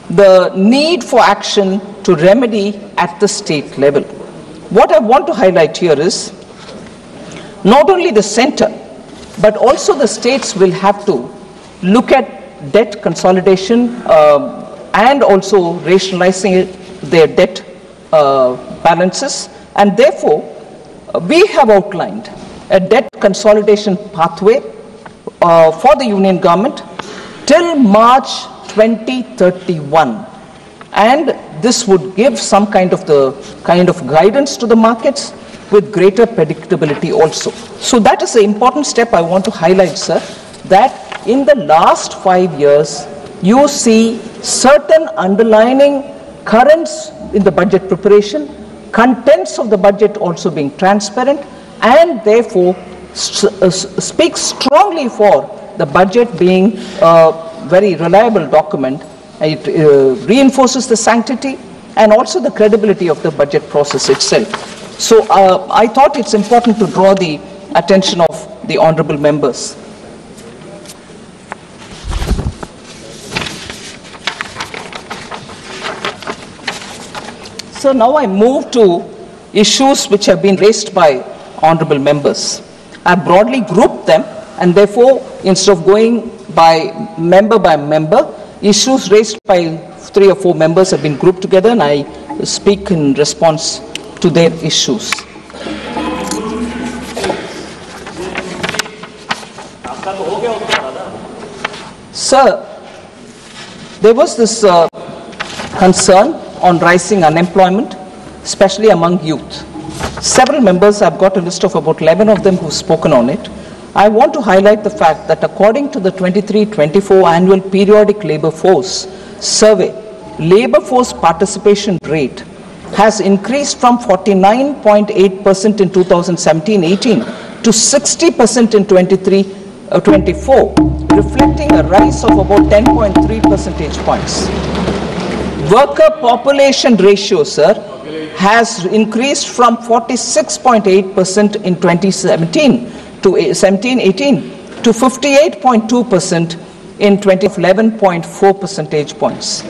the need for action to remedy at the state level. What I want to highlight here is not only the center, but also the states will have to look at debt consolidation and also rationalizing their debt balances. And therefore, we have outlined a debt consolidation pathway for the union government till March 2031. And this would give some kind of guidance to the markets with greater predictability also. So that is an important step I want to highlight, sir, that in the last 5 years, you see certain underlining currents in the budget preparation, contents of the budget also being transparent, and therefore speaks strongly for the budget being a very reliable document. It reinforces the sanctity and also the credibility of the budget process itself. So I thought it's important to draw the attention of the honorable members. So now I move to issues which have been raised by honorable members. I broadly grouped them, and therefore, instead of going by member, issues raised by 3 or 4 members have been grouped together, and I speak in response to their issues. Sir, there was this concern on rising unemployment, especially among youth. Several members, I've got a list of about 11 of them who've spoken on it. I want to highlight the fact that according to the 23-24 annual periodic labor force survey, labor force participation rate has increased from 49.8% in 2017-18 to 60% in 23-24, reflecting a rise of about 10.3 percentage points. Worker population ratio, sir, has increased from 46.8% in 2017 to 17-18 to 58.2% in 2011.4 percentage points.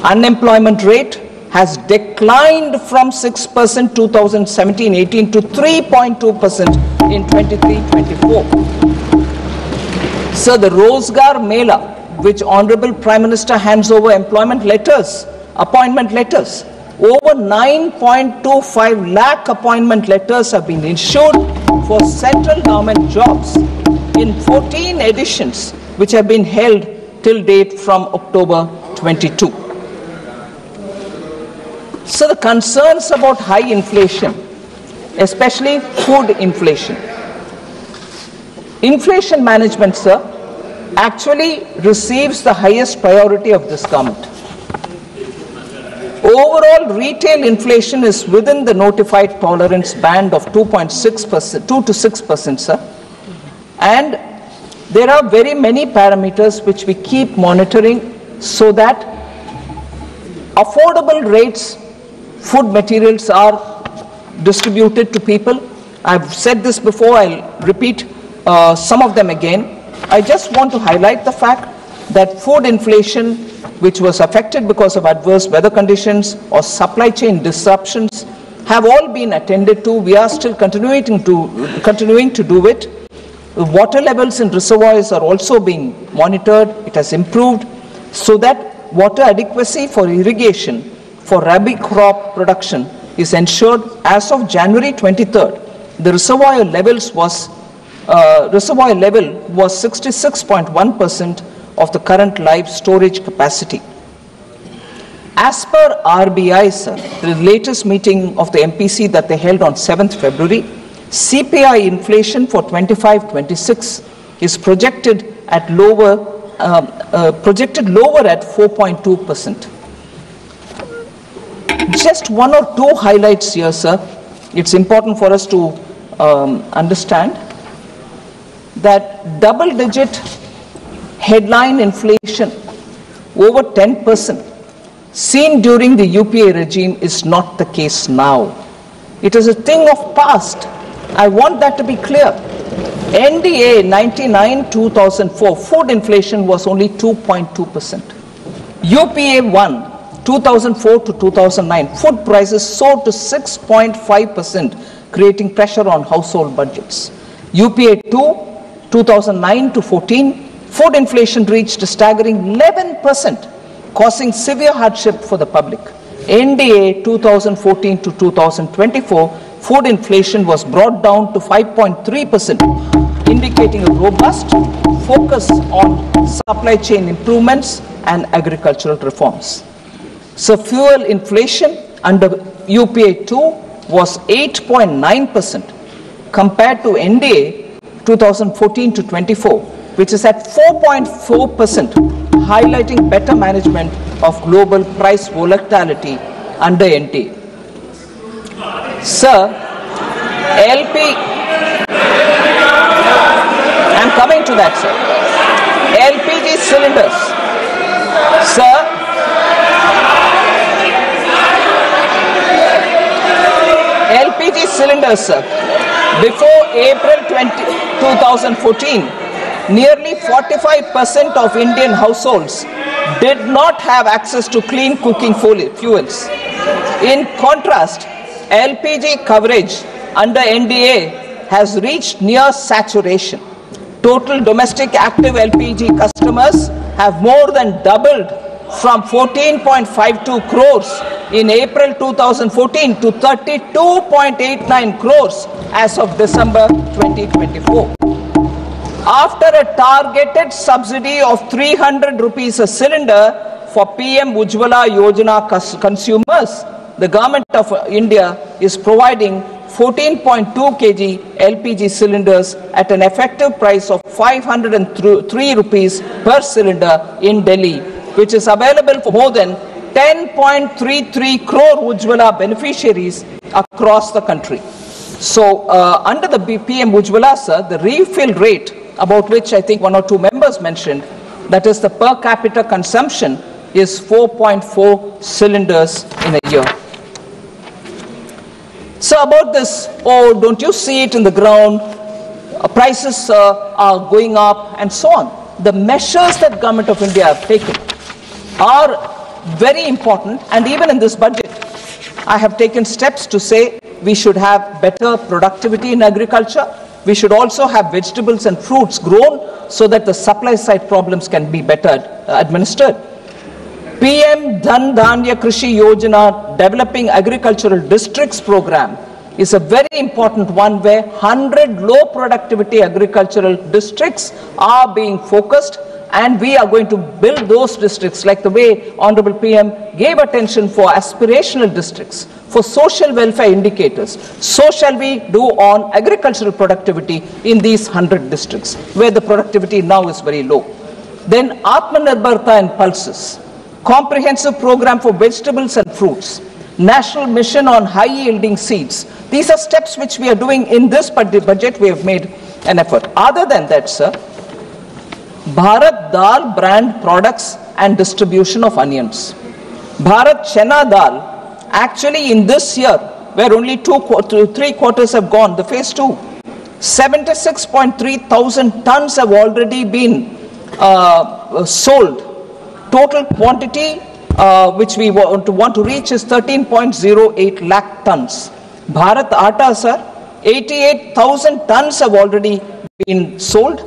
Unemployment rate has declined from 6% 2017-18 to 3.2% in 23-24. So the Rozgar Mela, which Honorable Prime Minister hands over employment letters, appointment letters, over 9.25 lakh appointment letters have been issued for central government jobs in 14 editions which have been held till date from October 22. So the concerns about high inflation, especially food inflation. Inflation management, sir, actually receives the highest priority of this government. Overall retail inflation is within the notified tolerance band of 2.6%, 2 to 6%, sir. And there are very many parameters which we keep monitoring so that affordable rates, food materials are distributed to people. I've said this before, I'll repeat some of them again. I just want to highlight the fact that food inflation, which was affected because of adverse weather conditions or supply chain disruptions, have all been attended to. We are still continuing to do it. The water levels in reservoirs are also being monitored. It has improved so that water adequacy for irrigation for rabi crop production is ensured. As of January 23rd, the reservoir level was 66.1% of the current live storage capacity. As per RBI, sir, the latest meeting of the MPC that they held on 7th February, CPI inflation for 25-26 is projected lower at 4.2%. Just one or two highlights here, sir. It's important for us to understand that double-digit headline inflation over 10% seen during the UPA regime is not the case now. It is a thing of past. I want that to be clear. NDA 99-2004 food inflation was only 2.2%. UPA 1 2004 to 2009 food prices soared to 6.5%, creating pressure on household budgets. UPA 2 2009 to 14 food inflation reached a staggering 11%, causing severe hardship for the public. NDA 2014 to 2024, food inflation was brought down to 5.3%, indicating a robust focus on supply chain improvements and agricultural reforms. So fuel inflation under UPA 2 was 8.9% compared to NDA 2014 to 24, which is at 4.4%, highlighting better management of global price volatility under NDA. Sir, I'm coming to that, sir. LPG cylinders. Sir, LPG cylinders, sir. Before April 2014, nearly 45% of Indian households did not have access to clean cooking fuels. In contrast, LPG coverage under NDA has reached near saturation. Total domestic active LPG customers have more than doubled from 14.52 crores in April 2014 to 32.89 crores as of December 2024. After a targeted subsidy of 300 rupees a cylinder for PM Ujjwala Yojana consumers, the government of India is providing 14.2 kg LPG cylinders at an effective price of 503 rupees per cylinder in Delhi, which is available for more than 10.33 crore Ujjwala beneficiaries across the country. So under the PM Ujjwala, sir, the refill rate, about which I think one or two members mentioned, that is the per capita consumption, is 4.4 cylinders in a year. So about this, oh, don't you see it in the ground? Prices are going up and so on. The measures that Government of India have taken are very important, and even in this budget, I have taken steps to say we should have better productivity in agriculture. We should also have vegetables and fruits grown so that the supply side problems can be better administered. PM Dhan Dhanya Krishi Yojana, Developing Agricultural Districts program, is a very important one where 100 low productivity agricultural districts are being focused, and we are going to build those districts like the way Honorable PM gave attention for aspirational districts, for social welfare indicators. So shall we do on agricultural productivity in these 100 districts where the productivity now is very low. Then Atmanirbharta and Pulses, comprehensive program for vegetables and fruits, national mission on high yielding seeds. These are steps which we are doing in this budget. We have made an effort. Other than that, sir, Bharat Dal brand products and distribution of onions. Bharat Chana Dal, actually in this year, where only 3 quarters have gone, the phase 2, 76.3 thousand tons have already been sold. Total quantity which we want to reach is 13.08 lakh tons. Bharat Atta, sir, 88,000 tons have already been sold.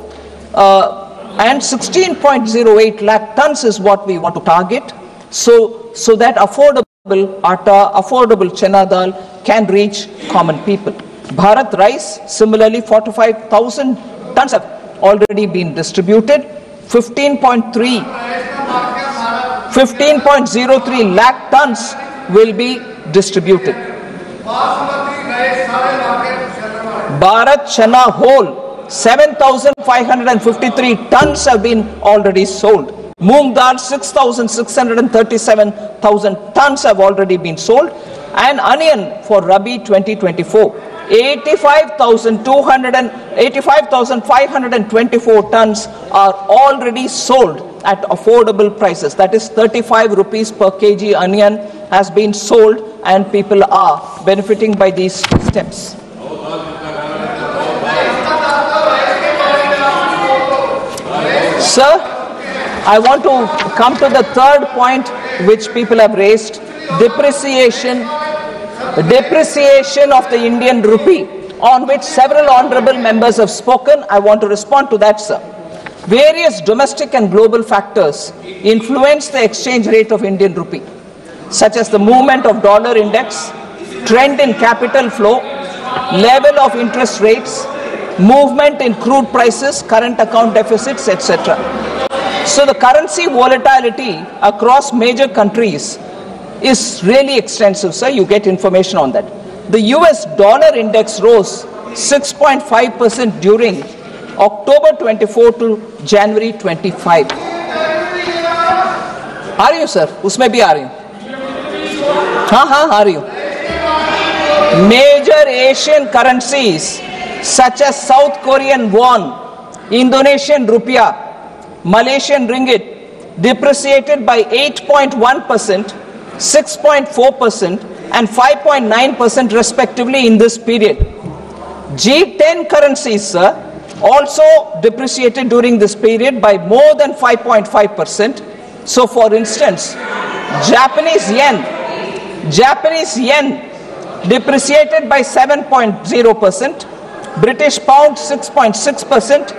And 16.08 lakh tons is what we want to target, so that affordable atta, affordable chana dal can reach common people. Bharat rice, similarly 45,000 tons have already been distributed. 15.03 lakh tons will be distributed. Bharat chana whole, 7,553 tons have been already sold. Moong dal, 6,637,000 tons have already been sold. And onion for Rabi 2024, 85,524 tons are already sold at affordable prices. That is 35 rupees per kg onion has been sold, and people are benefiting by these steps. Sir, I want to come to the third point which people have raised, depreciation of the Indian rupee, on which several honorable members have spoken. I want to respond to that, sir. Various domestic and global factors influence the exchange rate of Indian rupee, such as the movement of dollar index, trend in capital flow, level of interest rates, movement in crude prices, current account deficits, etc. So the currency volatility across major countries is really extensive, sir. You get information on that. The US dollar index rose 6.5% during October 24 to January 25. Are you, sir? Usme bhi aa rahi hu. Aa rahi hu. Major Asian currencies such as South Korean won, Indonesian rupiah, Malaysian ringgit depreciated by 8.1%, 6.4% and 5.9% respectively in this period. G10 currencies, sir, also depreciated during this period by more than 5.5%. So for instance, Japanese yen depreciated by 7.0%, British pound 6.6%,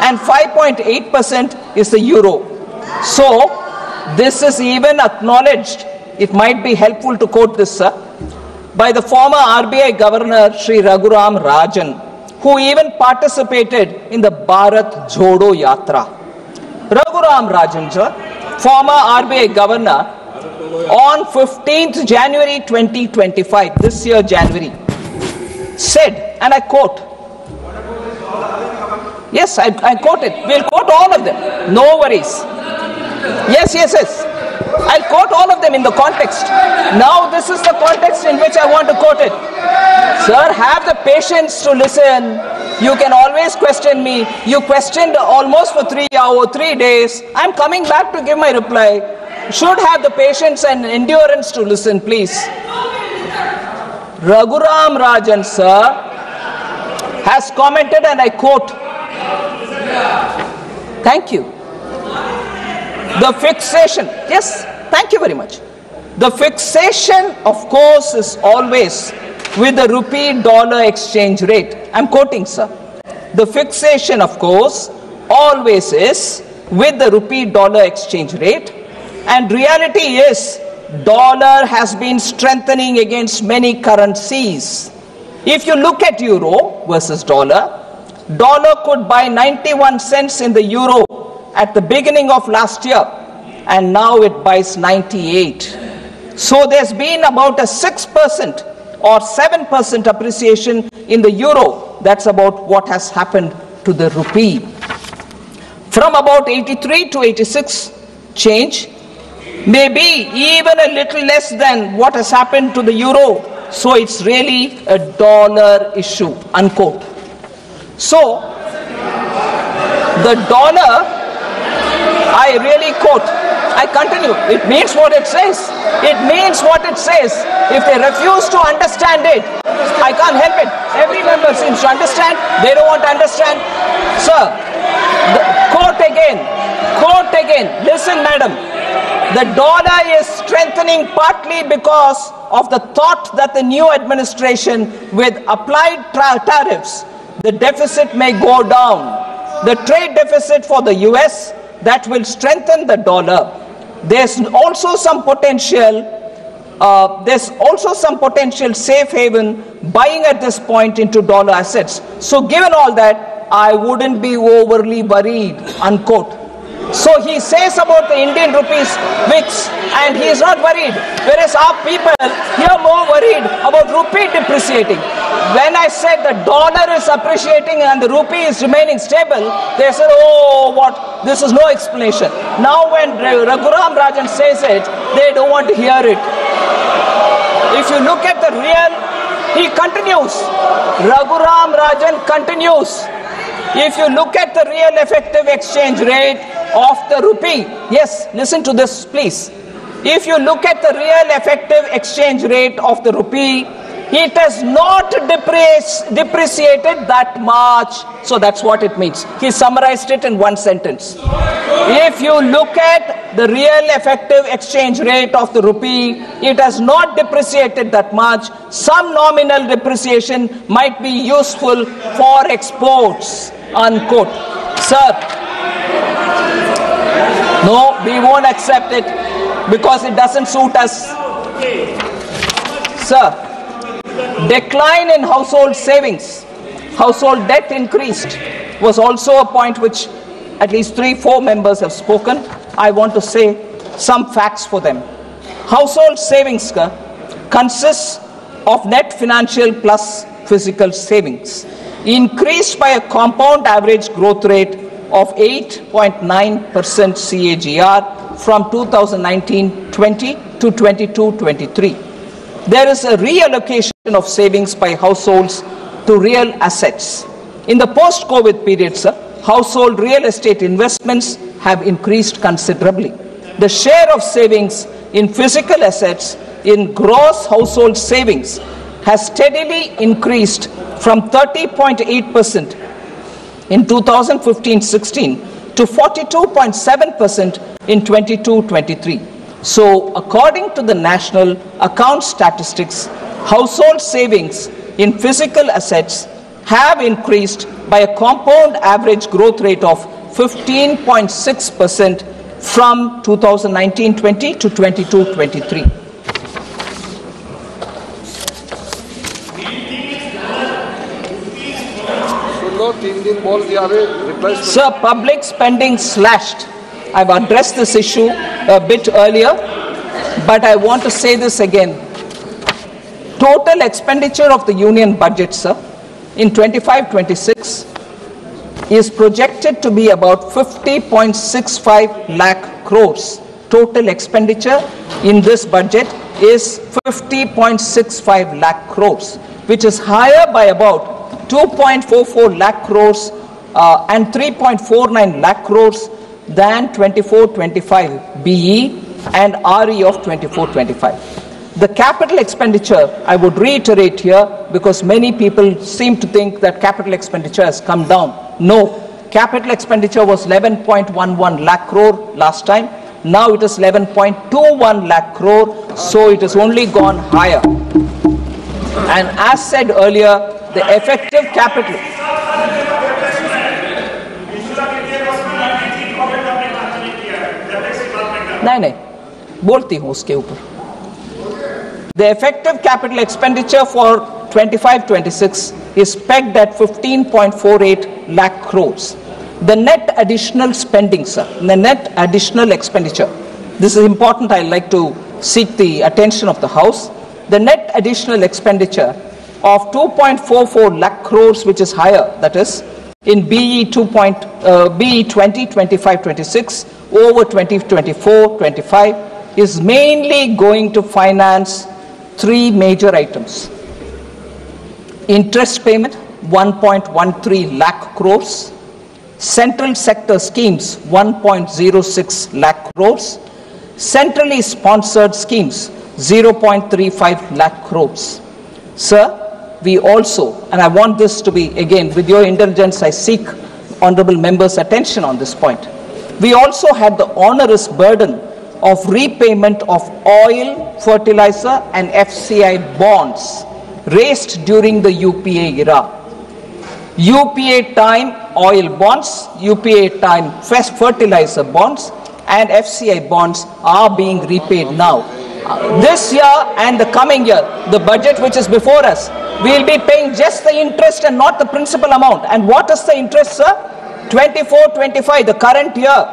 and 5.8% is the euro. So this is even acknowledged. It might be helpful to quote this, sir, by the former RBI Governor Sri Raghuram Rajan, who even participated in the Bharat Jodo Yatra. Raghuram Rajan, sir, former RBI Governor, on 15th January 2025, this year January, said, and I quote, yes, I quote it. We'll quote all of them. No worries. Yes. I'll quote all of them in the context. Now this is the context in which I want to quote it. Sir, have the patience to listen. You can always question me. You questioned almost for 3 hours, 3 days. I'm coming back to give my reply. Should have the patience and endurance to listen, please. Raghuram Rajan, sir, has commented, and I quote, thank you. The fixation, yes, thank you very much. The fixation, of course, is always with the rupee-dollar exchange rate. I'm quoting, sir. The fixation, of course, always is with the rupee-dollar exchange rate. And reality is, dollar has been strengthening against many currencies. If you look at euro versus dollar, dollar could buy 91 cents in the euro at the beginning of last year, and now it buys 98. So there's been about a 6% or 7% appreciation in the euro. That's about what has happened to the rupee. From about 83 to 86 change, maybe even a little less than what has happened to the euro. So it's really a dollar issue, unquote. So the dollar, I really quote, I continue, it means what it says. It means what it says. If they refuse to understand it, I can't help it. Every member seems to understand. They don't want to understand. Sir, quote again. Listen, madam. The dollar is strengthening partly because of the thought that the new administration, with applied tariffs, the deficit may go down. The trade deficit for the US, that will strengthen the dollar. There's also some potential safe haven buying at this point into dollar assets. So given all that, I wouldn't be overly worried, unquote. So he says about the Indian rupees VIX, and he is not worried. Whereas our people here more worried about rupee depreciating. When I said the dollar is appreciating and the rupee is remaining stable, they said, oh, what? This is no explanation. Now when Raghuram Rajan says it, they don't want to hear it. If you look at the real, he continues. Raghuram Rajan continues. If you look at the real effective exchange rate of the rupee, yes, listen to this, please. If you look at the real effective exchange rate of the rupee, it has not depreciated that much. So that's what it means. He summarized it in one sentence. If you look at the real effective exchange rate of the rupee, it has not depreciated that much. Some nominal depreciation might be useful for exports, unquote. Sir, no, we won't accept it because it doesn't suit us. Sir, decline in household savings, household debt increased, was also a point which at least 3-4 members have spoken. I want to say some facts for them. Household savings consists of net financial plus physical savings, increased by a compound average growth rate of 8.9% CAGR from 2019-20 to 22-23. There is a reallocation of savings by households to real assets. In the post-COVID period, sir, household real estate investments have increased considerably. The share of savings in physical assets in gross household savings has steadily increased from 30.8% in 2015-16 to 42.7% in 22-23. So, according to the National Account Statistics, household savings in physical assets have increased by a compound average growth rate of 15.6% from 2019-20 to 22-23. Sir, public spending slashed. I've addressed this issue a bit earlier, but I want to say this again. Total expenditure of the union budget, sir, in 25-26 is projected to be about 50.65 lakh crores. total expenditure in this budget is 50.65 lakh crores, which is higher by about 2.44 lakh crores and 3.49 lakh crores than 24-25 BE and RE of 24-25. The capital expenditure, I would reiterate here, because many people seem to think that capital expenditure has come down. No, capital expenditure was 11.11 lakh crore last time. Now it is 11.21 lakh crore, so it has only gone higher. And as said earlier, the effective capital... नहीं, बोलती हूँ उसके ऊपर. The effective capital expenditure for 25-26 is pegged at 15.48 lakh crores. The net additional spending, sir, the net additional expenditure, this is important, I'd like to seek the attention of the House. The net additional expenditure of 2.44 lakh crores, which is higher, that is, in BE 20-25-26 over 2024-25, is mainly going to finance three major items. Interest payment, 1.13 lakh crores. Central sector schemes, 1.06 lakh crores. Centrally sponsored schemes, 0.35 lakh crores. Sir, we also, and I want this to be, again, with your indulgence, I seek honorable members' attention on this point. We also had the onerous burden of repayment of oil, fertilizer and FCI bonds raised during the UPA era. UPA time oil bonds, UPA time fertilizer bonds and FCI bonds are being repaid now. This year and the coming year, the budget which is before us, we will be paying just the interest and not the principal amount. And what is the interest, sir? 24-25, the current year,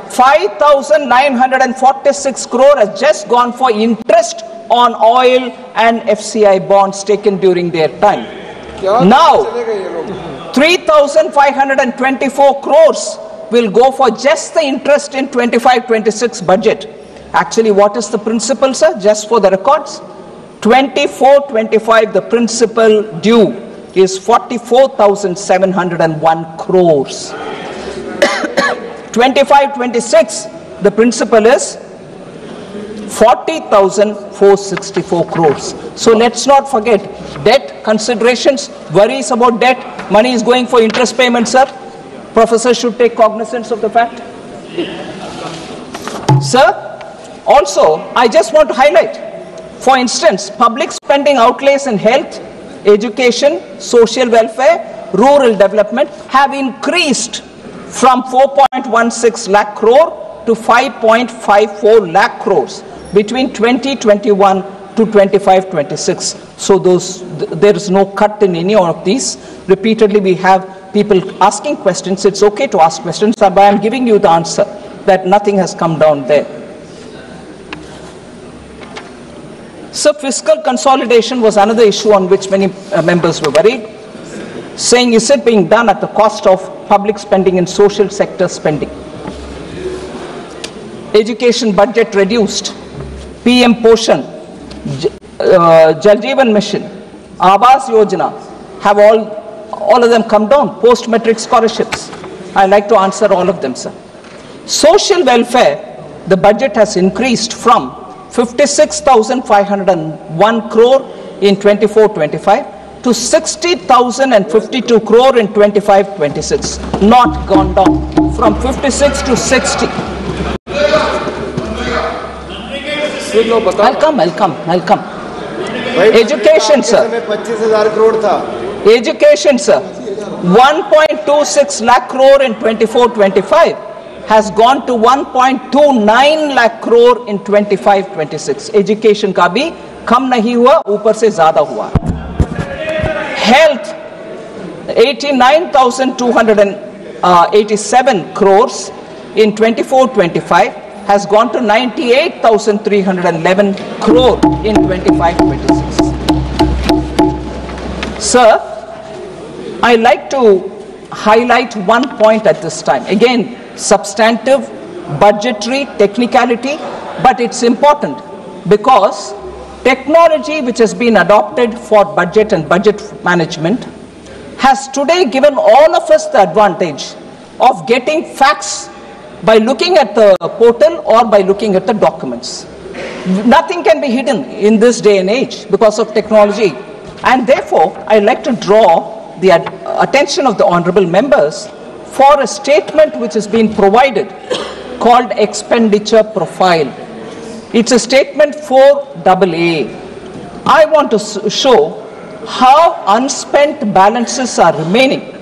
5,946 crore has just gone for interest on oil and FCI bonds taken during their time. Now, 3,524 crores will go for just the interest in 25-26 budget. Actually, what is the principal, sir? Just for the records, 24-25, the principal due is 44,701 crores. 25-26, the principal is 40,464 crores. So let's not forget debt considerations, worries about debt, money is going for interest payments, sir. Professor should take cognizance of the fact. Sir, also, I just want to highlight, for instance, public spending outlays in health, education, social welfare, rural development have increased from 4.16 lakh crore to 5.54 lakh crores between 2021 to 25-26. So there is no cut in any of these. Repeatedly we have people asking questions. It's okay to ask questions, but I am giving you the answer that nothing has come down there. So fiscal consolidation was another issue on which many members were worried, saying, is it being done at the cost of public spending and social sector spending? Education budget reduced, PM Poshan, Jal Jeevan Mission, Aabas Yojana have all of them come down, post-matric scholarships. I like to answer all of them, sir. Social welfare, the budget has increased from 56,501 crore in 24-25 to 60,052 crore in 25-26, not gone down, from 56 to 60. I'll come. Education, sir. Education, sir. 1.26 lakh crore in 24-25 has gone to 1.29 lakh crore in 25-26. Education का भी कम नहीं हुआ, ऊपर से ज़्यादा हुआ. Health, 89,287 crores in 24-25 has gone to 98,311 crore in 25-26. Sir, I like to highlight one point at this time. Again, substantive budgetary technicality, but it's important because technology which has been adopted for budget and budget management has today given all of us the advantage of getting facts by looking at the portal or by looking at the documents. Nothing can be hidden in this day and age because of technology, and therefore I'd like to draw the attention of the honorable members for a statement which has been provided called expenditure profile. It's a statement 4AA. I want to show how unspent balances are remaining.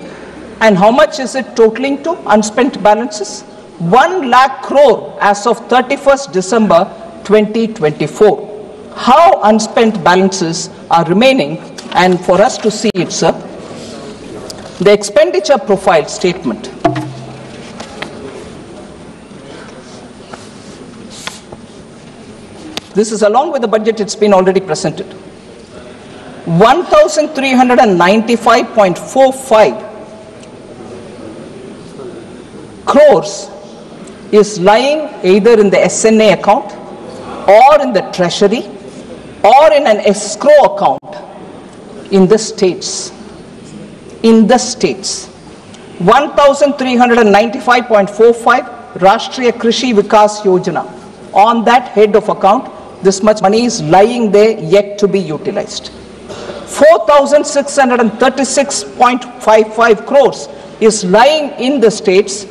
And how much is it totaling to, unspent balances? 1 lakh crore as of 31st December 2024. How unspent balances are remaining, and for us to see it, sir, the expenditure profile statement. This is along with the budget, it's been already presented. 1,395.45 crores is lying either in the SNA account or in the treasury or in an escrow account in the states. In the states. 1,395.45 Rashtriya Krishi Vikas Yojana. On that head of account, this much money is lying there yet to be utilized. 4,636.55 crores is lying in the states,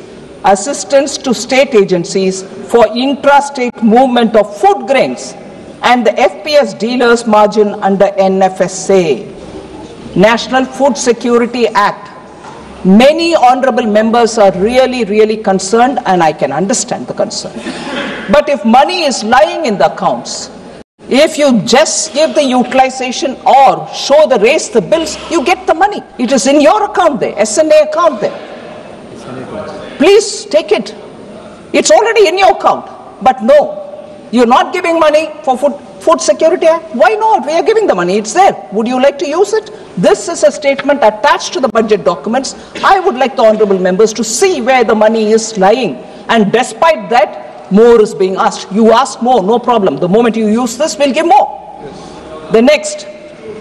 assistance to state agencies for intra-state movement of food grains and the FPS dealers margin under NFSA. National Food Security Act. Many honorable members are really concerned, and I can understand the concern. But if money is lying in the accounts, if you just give the utilization or show the raise the bills, you get the money. It is in your account there, SNA account there. Please take it. It's already in your account. But no, you're not giving money for Food Security Act. Why not? We are giving the money. It's there. Would you like to use it? This is a statement attached to the budget documents. I would like the honorable members to see where the money is lying. And despite that, more is being asked. You ask more, no problem. The moment you use this, we'll give more. Yes. The next,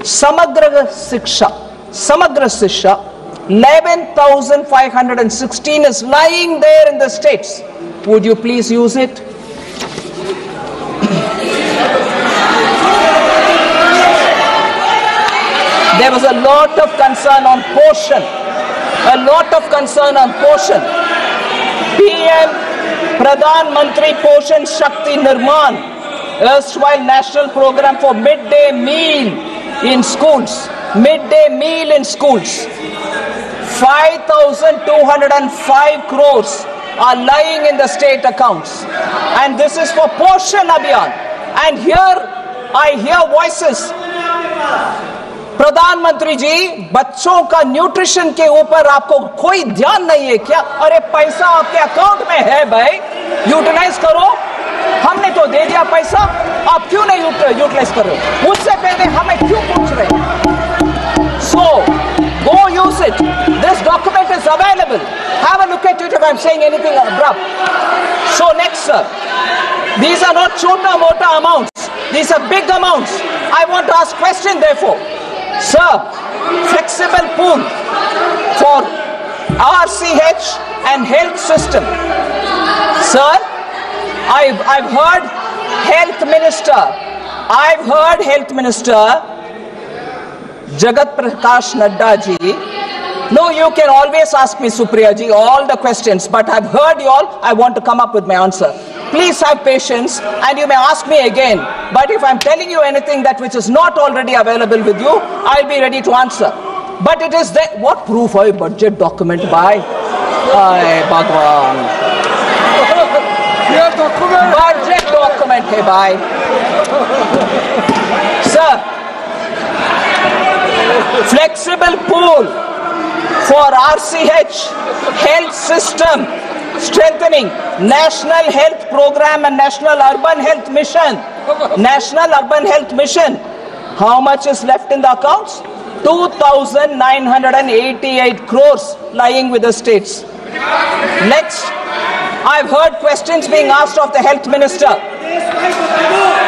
Samagra Shiksha. Samagra Shiksha, 11,516 is lying there in the states. Would you please use it? There was a lot of concern on portion. A lot of concern on portion. PM Pradhan Mantri Poshan Shakti Nirman, erstwhile national program for midday meal in schools. Midday meal in schools. 5,205 crores are lying in the state accounts. And this is for Poshan Abhiyan. And here I hear voices. प्रधानमंत्री जी, बच्चों का nutrition के ऊपर आपको कोई ध्यान नहीं है क्या? अरे पैसा आपके अकाउंट में है भाई, यूटिलाइज करो। हमने तो दे दिया पैसा, आप क्यों नहीं यूटिलाइज कर रहे हो? उससे पहले हमें क्यों पूछ रहे हो? So, go use it. This document is available. Have a look at it if I'm saying anything abrupt. So next, sir, these are not chota-mota amounts. These are big amounts. I want to ask question therefore. Sir, flexible pool for RCH and health system. Sir, I've heard health minister Jagat Prakash Nadda ji. No, you can always ask me, Supriya ji, all the questions, but I've heard you all. I want to come up with my answer. Please have patience, and you may ask me again. But if I'm telling you anything that which is not already available with you, I'll be ready to answer. But it is there. What proof of a budget document by? Bhagwan. Budget document hai bhai. Sir, flexible pool for RCH health system strengthening, National Health Program and National Urban Health Mission. National Urban Health Mission. How much is left in the accounts? 2,988 crores lying with the states. Next, I've heard questions being asked of the health minister.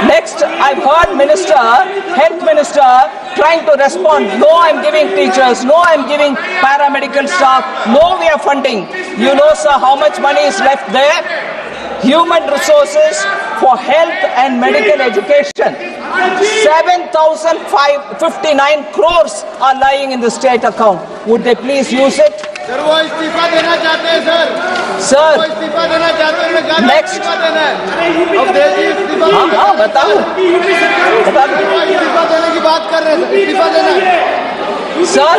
Next, I've heard health minister trying to respond. No, I'm giving teachers. No, I'm giving paramedical staff. No, we are funding. You know, sir, how much money is left there? Human resources for health and medical education. 7,559 crores are lying in the state account. Would they please use it? Sir वो इस्तीफा देना चाहते हैं sir वो इस्तीफा देना चाहते हैं नेक्स्ट इस्तीफा देना है अब देखिए इस्तीफा हाँ बताओ इस्तीफा देने की बात कर रहे हैं इस्तीफा देना है sir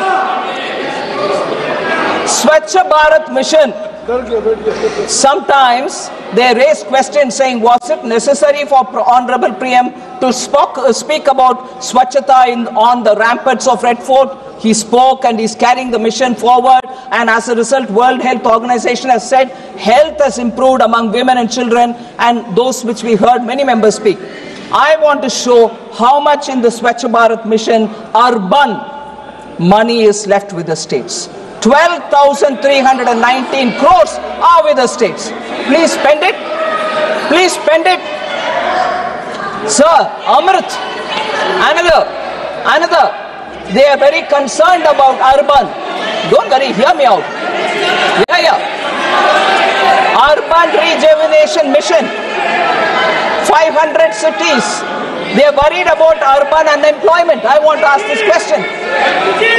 Swachh Bharat mission, sometimes they raise questions saying, was it necessary for Honorable PM to speak about Swachhata on the ramparts of Red Fort? He spoke and he's carrying the mission forward, and as a result, World Health Organization has said health has improved among women and children, and those which we heard many members speak. I want to show how much in the Swachh Bharat mission urban money is left with the states. 12,319 crores are with the states. Please spend it. Please spend it. Sir, Amrit, another. They are very concerned about urban. Don't worry, hear me out. Yeah. Urban rejuvenation mission. 500 cities. They are worried about urban unemployment. I want to ask this question.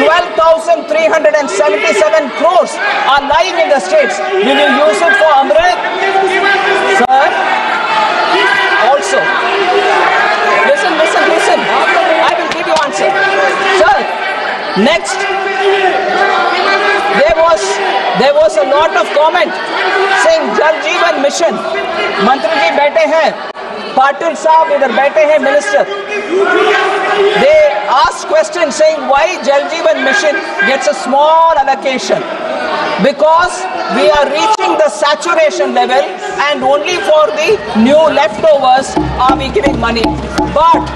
12,377 crores are lying in the states. Will you use it for Amrit? Sir? Also. Listen. I will give you answer. Sir, next. There was a lot of comment saying Jal Jeevan Mission. Mantri ji baithe hain. Patil Saab idhar baithe hain, minister. They ask questions saying why Jal Jeevan Mission gets a small allocation. Because we are reaching the saturation level and only for the new leftovers are we giving money. But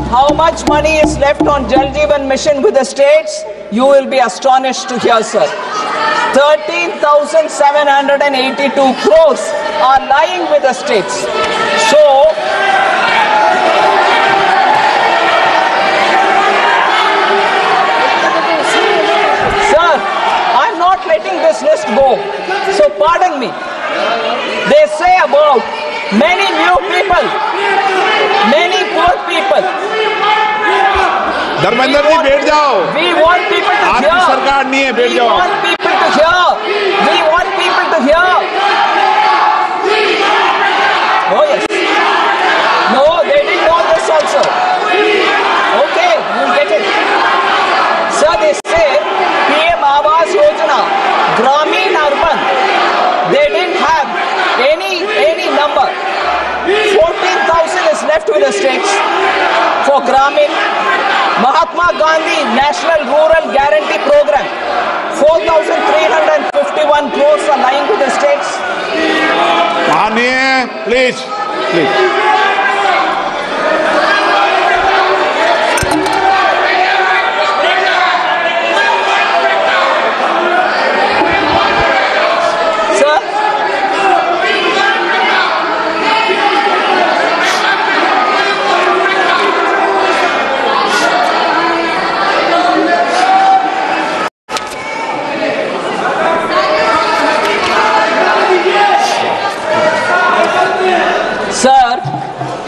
how much money is left on Jal Jeevan Mission with the states? You will be astonished to hear, sir. 13,782 crores are lying with the states. So, sir, I'm not letting this list go. So, pardon me. They say about many new people, many poor people. Dharmendra ji बैठ जाओ. We want people to hear. आपकी सरकार नहीं है, बैठ जाओ. We want people to hear. We want people to hear. Oh yes. No, they didn't know this also. Okay, you'll get it. Sir, they say PM Awas Yojana, Gramin Urban. They didn't have any number. 14,000 is left with the states for Gramin. Mahatma Gandhi National Rural Guarantee Program, 4,351 crores are lying with the states. Please.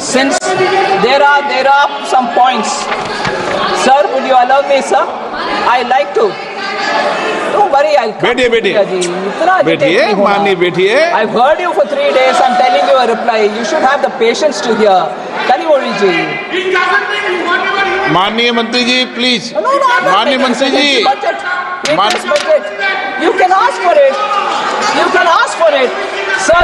Since there are some points, sir, would you allow me, sir? I like to. Don't worry, I'll come. बैठिए, माननीय बैठिए. I've heard you for 3 days. I'm telling you a reply. You should have the patience to hear. Kanimori ji. माननीय मंत्री जी, please. No, माननीय मंत्री जी. Budget. You can ask for it. Sir,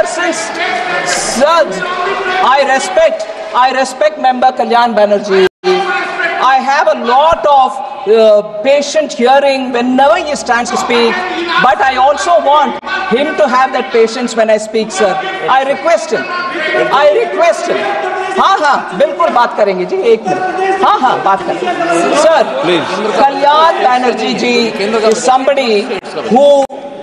I respect Member Kalyan Banerjee. I have a lot of patient hearing whenever he stands to speak, but I also want him to have that patience when I speak, sir. I request him. हाँ, बिल्कुल बात करेंगे जी, 1 minute. हाँ, बात करेंगे. Sir, Kalyan Banerjee ji is somebody who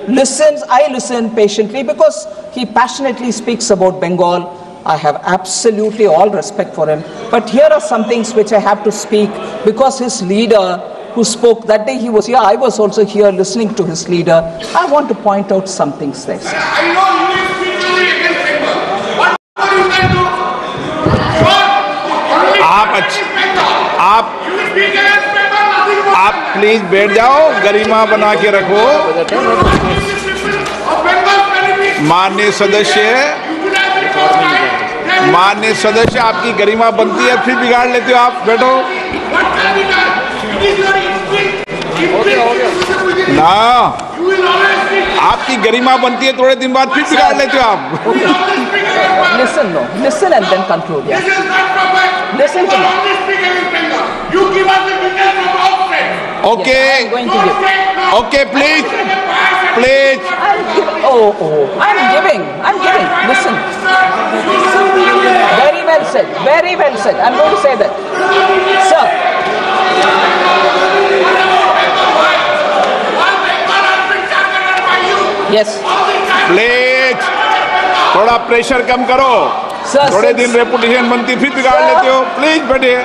listens. I listen patiently because he passionately speaks about Bengal. I have absolutely all respect for him. But here are some things which I have to speak because his leader who spoke that day, he was here. I was also here listening to his leader. I want to point out some things there. I know you will speak only against Bengal. What you can do? आप please बैठ जाओ, गरिमा बना के रखो। माननीय सदस्य आपकी गरिमा बनती है, फिर बिगाड़ लेते हो आप। बैठो ना, आपकी गरिमा बनती है, थोड़े दिन बाद फिर बिगाड़ लेते हो आप। Listen and then conclude. Yeah. Listen to me. You give us the details from outside. Okay. Yes, I'm going to give. Okay, please. I'm giving. Listen. Very well said. Very well said. I'm going to say that. Sir. Yes. Please थोड़ा pressure कम करो। थोड़े दिन reputation बनती, फिर बिगाड़ लेते हो। Please बैठिए।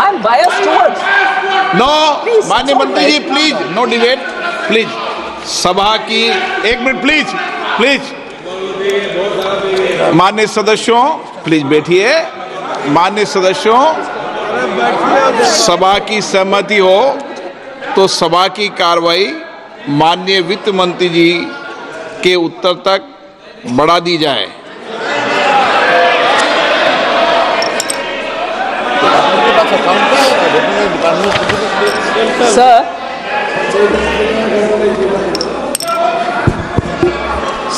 I'm biased towards. नो, माननीय मंत्री जी प्लीज, नो डिबेट प्लीज। सभा की 1 मिनट प्लीज। माननीय सदस्यों प्लीज बैठिए। माननीय सदस्यों, सभा की सहमति हो तो सभा की कार्रवाई माननीय वित्त मंत्री जी के उत्तर तक बढ़ा दी जाए।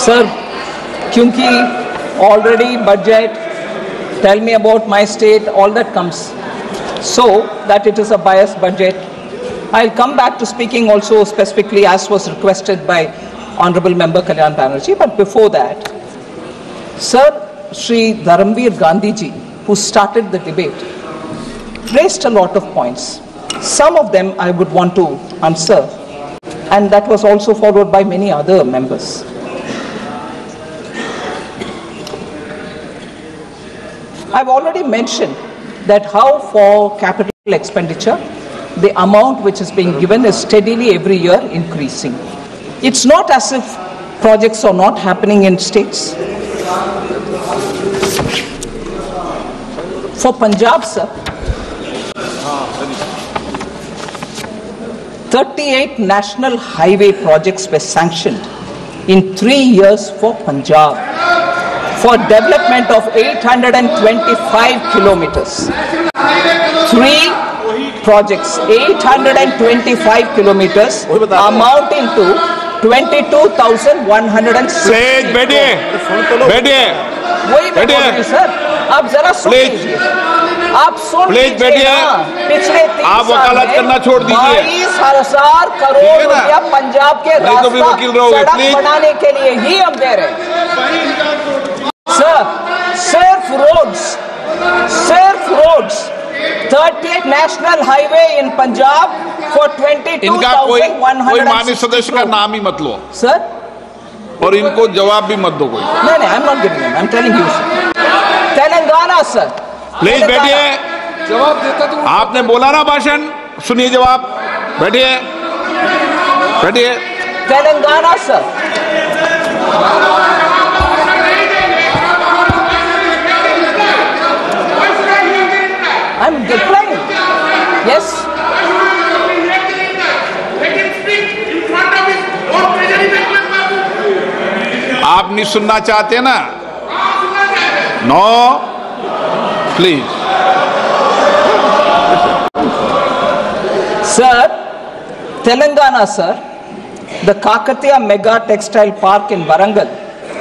सर, क्योंकि already budget, tell me about my state, all that comes, so that it is a biased budget. I'll come back to speaking also specifically as was requested by Honorable Member Kalyan Banerjee, but before that, Sir, Shri Rahul Gandhi ji, who started the debate, raised a lot of points. Some of them I would want to answer, and that was also followed by many other members. I've already mentioned that how for capital expenditure, the amount which is being given is steadily every year increasing. It's not as if projects are not happening in states. For Punjab, sir, 38 national highway projects were sanctioned in 3 years for Punjab for development of 825 kilometers. 3 projects, 825 kilometers, amounting to 22,106. वही मैं बोल रही sir, आप जरा सुन लीजिए, आप सुन लीजिए ना, पिछले 3 साल में 22,000 करोड़ रुपया पंजाब के रास्ता सड़क बनाने के लिए ही हम दे रहे हैं। सर, सिर्फ roads 38 national highway in Punjab for 22,106. इनका कोई माननीय सदस्य का नाम ही मत लो सर, और इनको जवाब भी मत दो कोई। नहीं, I'm not giving him. I'm telling you, sir. Telangana, sir. Please बैठिए। जवाब देता तो आपने बोला ना भाषण, सुनिए जवाब। बैठिए। Telangana, sir. I'm replying. Yes. आप नहीं सुनना चाहते ना? No, please. Sir, Telangana, sir, the Kakatiya Mega Textile Park in Warangal,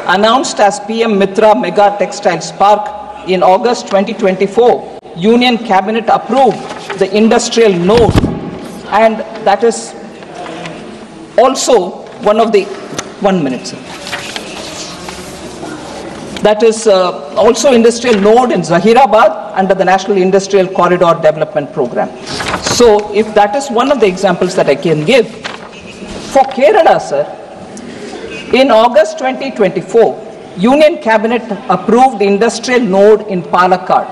announced as PM Mitra Mega Textiles Park in August 2024, Union Cabinet approved the industrial node, and that is also one of the 1 minute, sir. That is also industrial node in Zahirabad under the National Industrial Corridor Development Program. So if that is one of the examples that I can give, For Kerala, sir, in August 2024, Union Cabinet approved industrial node in Palakkad.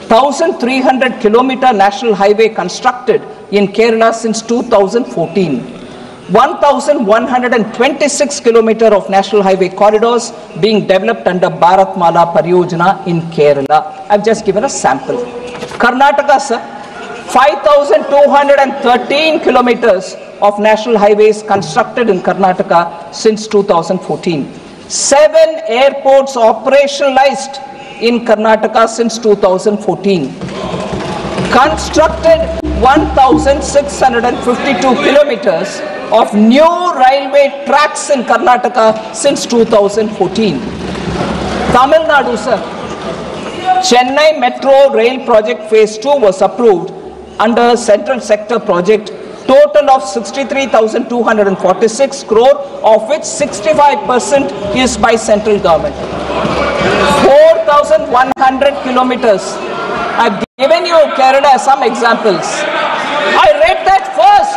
1,300 kilometer national highway constructed in Kerala since 2014. 1,126 kilometer of national highway corridors being developed under Bharatmala Pariyojana in Kerala. I've just given a sample. Karnataka, sir, 5,213 kilometers of national highways constructed in Karnataka since 2014. 7 airports operationalized in Karnataka since 2014. Constructed 1,652 kilometers of new railway tracks in Karnataka since 2014. Tamil Nadu, sir, Chennai Metro Rail Project Phase 2 was approved under Central Sector Project. Total of 63,246 crore, of which 65% is by central government. 4,100 kilometers. I've given you Kerala some examples. I read that first.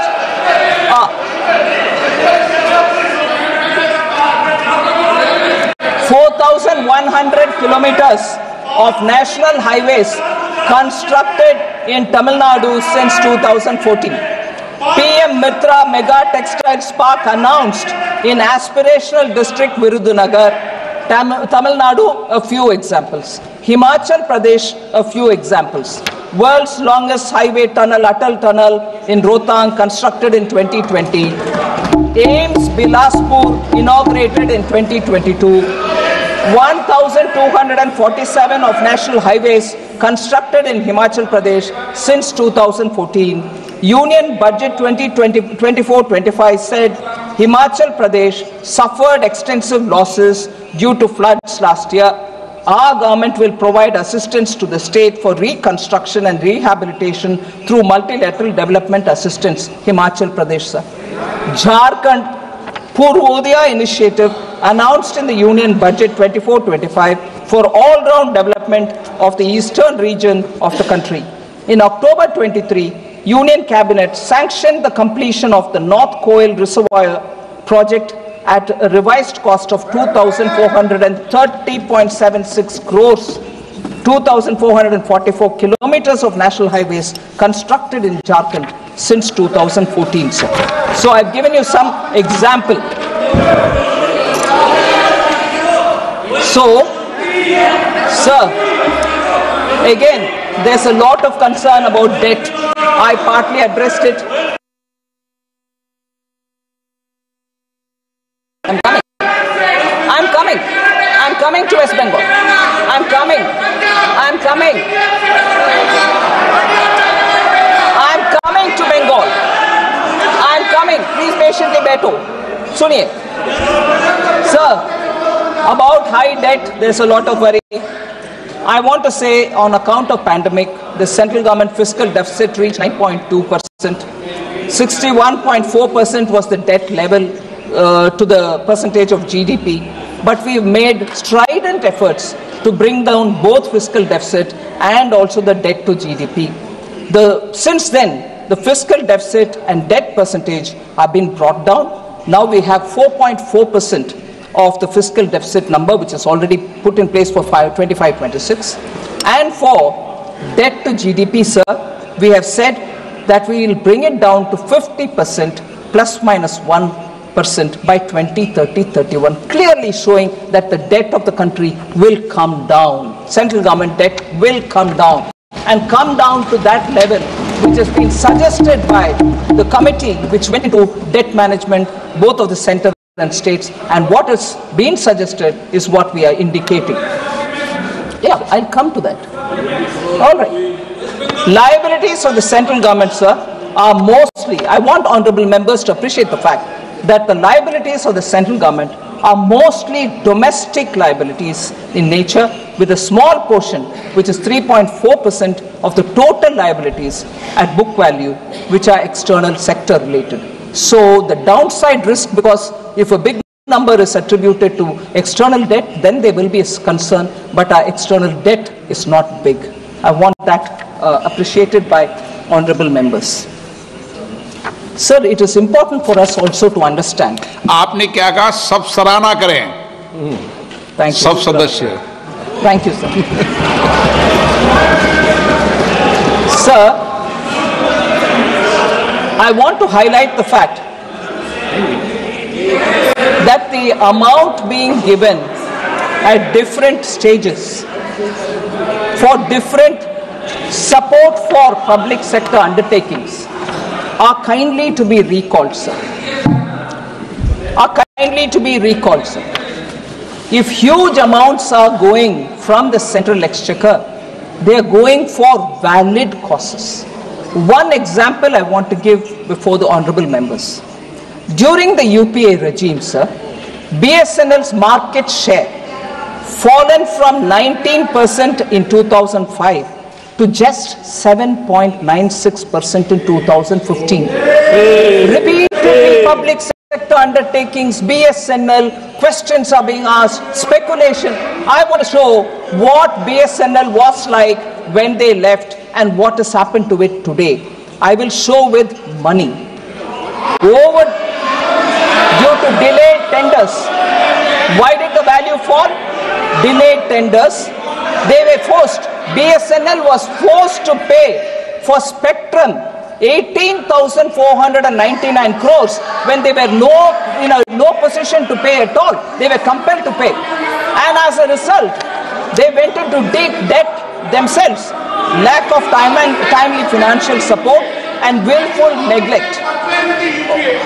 4,100 kilometers of national highways constructed in Tamil Nadu since 2014. PM Mitra Mega Textiles Park announced in aspirational district Virudhunagar. Tamil Nadu, a few examples. Himachal Pradesh, a few examples. World's longest highway tunnel, Atal Tunnel in Rohtang, constructed in 2020. AIIMS Bilaspur, inaugurated in 2022. 1,247 of national highways constructed in Himachal Pradesh since 2014. Union Budget 2024-25 said Himachal Pradesh suffered extensive losses due to floods last year. Our government will provide assistance to the state for reconstruction and rehabilitation through multilateral development assistance. Himachal Pradesh, sir. Jharkhand Purvodaya initiative announced in the Union Budget 24-25 for all-round development of the eastern region of the country. In October 23, Union Cabinet sanctioned the completion of the North Koil Reservoir project at a revised cost of 2,430.76 crores. 2,444 kilometers of national highways constructed in Jharkhand since 2014, sir. So I've given you some example. So, sir, again, there's a lot of concern about debt. I partly addressed it. I'm coming to West Bengal. I'm coming to Bengal. I'm coming. Please patiently beto. Suniye. Sir, about high debt, there's a lot of worry. I want to say, on account of pandemic, the central government fiscal deficit reached 9.2%. 61.4% was the debt level to the percentage of GDP. But we've made strident efforts to bring down both fiscal deficit and also the debt to GDP. Since then, the fiscal deficit and debt percentage have been brought down. Now we have 4.4% of the fiscal deficit number, which is already put in place for 25-26. And for debt to GDP, sir, we have said that we will bring it down to 50% plus minus 1% by 2030-31, clearly showing that the debt of the country will come down. Central government debt will come down and come down to that level which has been suggested by the committee which went into debt management, both of the center and states, and what has been suggested is what we are indicating. Yeah, I'll come to that. All right. Liabilities of the central government, sir, are mostly, I want honorable members to appreciate the fact that the liabilities of the central government are mostly domestic liabilities in nature, with a small portion, which is 3.4% of the total liabilities at book value, which are external sector related. So the downside risk, because if a big number is attributed to external debt, then there will be a concern, but our external debt is not big. I want that appreciated by honorable members. Sir, it is important for us also to understand. आपने क्या कहा, सब सराहना करें, Thank you. सब सदस्य. Thank you, sir. Sir, I want to highlight the fact that the amount being given at different stages for different support for public sector undertakings are kindly to be recalled, sir. Are kindly to be recalled, sir. If huge amounts are going from the central exchequer, they are going for valid causes. One example I want to give before the honorable members. During the UPA regime, sir, BSNL's market share fallen from 19% in 2005 to just 7.96% in 2015. Repeatedly public sector undertakings, BSNL, questions are being asked, speculation. I want to show what BSNL was like when they left and what has happened to it today. I will show with money. Due to delayed tenders. Why did the value fall? Delayed tenders. They were forced. BSNL was forced to pay for spectrum 18,499 crores when they were in a low position to pay at all. They were compelled to pay. And as a result, they went into deep debt themselves. Lack of timely financial support and willful neglect.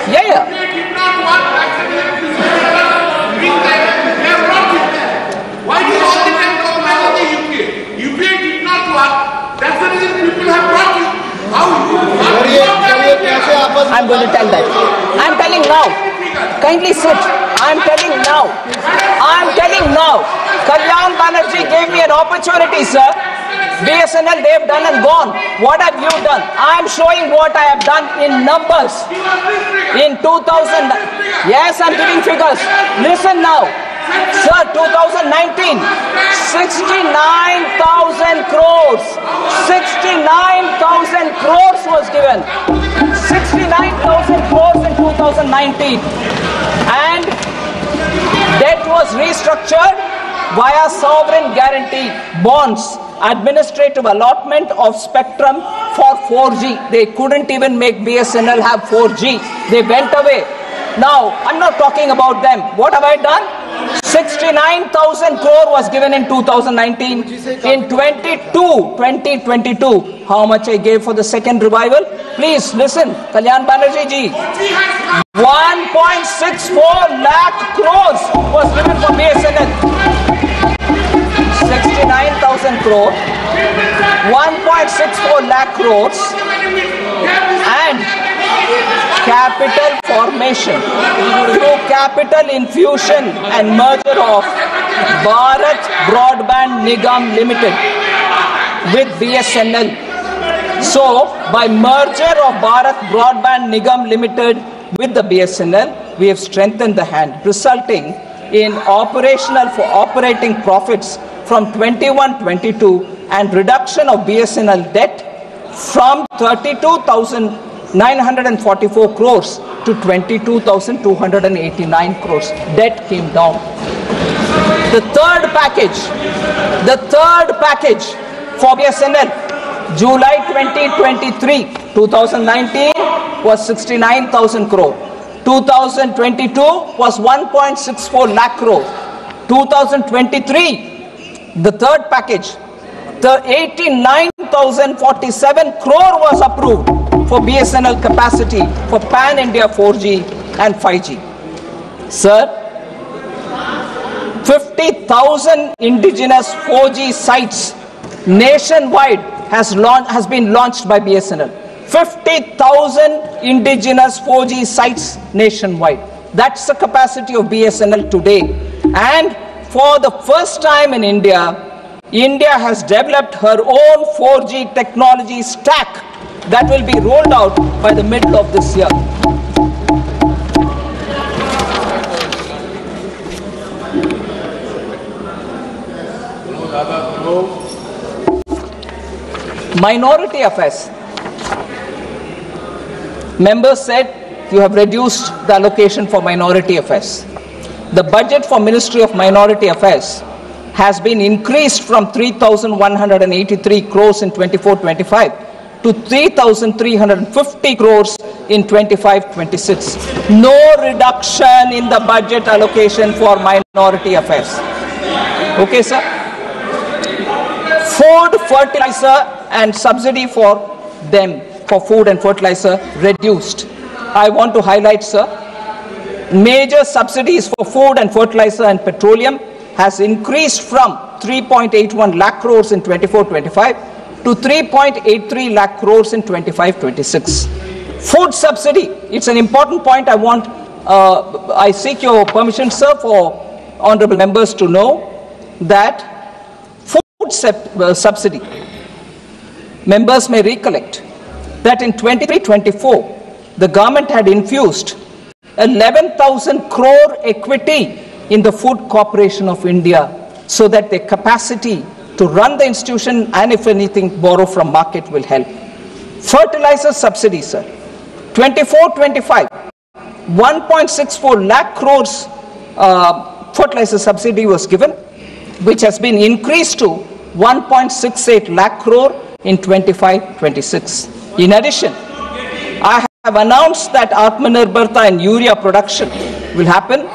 Yeah. Why did all the time go back to the UPA? UPA did not work. That's the reason people have brought you. I'm going to tell that. I'm telling now. Kindly sit. I'm telling now. I'm telling now. Kalyan Banerjee gave me an opportunity, sir. BSNL, they have done and gone. What have you done? I'm showing what I have done in numbers. In 2000, yes, I'm giving figures. Listen now. Sir, 2019, 69,000 crores. 69,000 crores was given. 69,000 crores in 2019. And debt was restructured via sovereign guarantee bonds, administrative allotment of spectrum for 4G. They couldn't even make BSNL have 4G. They went away. Now, I'm not talking about them. What have I done? 69,000 crore was given in 2019. In 2022, how much I gave for the second revival? Please listen, Kalyan Banerjee ji. 1.64 lakh crores was given for BSNL. 69,000 crore, 1.64 lakh crores, and capital formation through capital infusion and merger of Bharat Broadband Nigam Limited with BSNL. So, by merger of Bharat Broadband Nigam Limited with the BSNL, we have strengthened the hand, resulting in operating profits from 21-22 and reduction of BSNL debt from 32,944 crores to 22,289 crores. Debt came down. The third package for BSNL, July 2023, 2019 was 69,000 crore. 2022 was 1.64 lakh crore. 2023, the third package, the 89,047 crore was approved for BSNL capacity for pan-India 4G and 5G. Sir, 50,000 indigenous 4G sites nationwide has been launched by BSNL. 50,000 indigenous 4G sites nationwide. That's the capacity of BSNL today. And for the first time in India, India has developed her own 4G technology stack that will be rolled out by the middle of this year. Minority affairs. Members said you have reduced the allocation for minority affairs. The budget for Ministry of Minority Affairs has been increased from 3,183 crores in 24-25 to 3,350 crores in 25-26. No reduction in the budget allocation for minority affairs. Okay, sir? Food, fertilizer and subsidy for them, for food and fertilizer, reduced. I want to highlight, sir, major subsidies for food and fertilizer and petroleum has increased from 3.81 lakh crores in 24-25 to 3.83 lakh crores in 25-26. Food subsidy, it's an important point I seek your permission, sir, for honorable members to know that food subsidy, members may recollect that in 23-24, the government had infused 11,000 crore equity in the Food Corporation of India so that their capacity to run the institution and if anything borrow from market will help. Fertilizer subsidy, sir. 24-25, 1.64 lakh crores fertilizer subsidy was given, which has been increased to 1.68 lakh crore in 25-26. In addition, I have announced that Atmanirbharta and urea production will happen.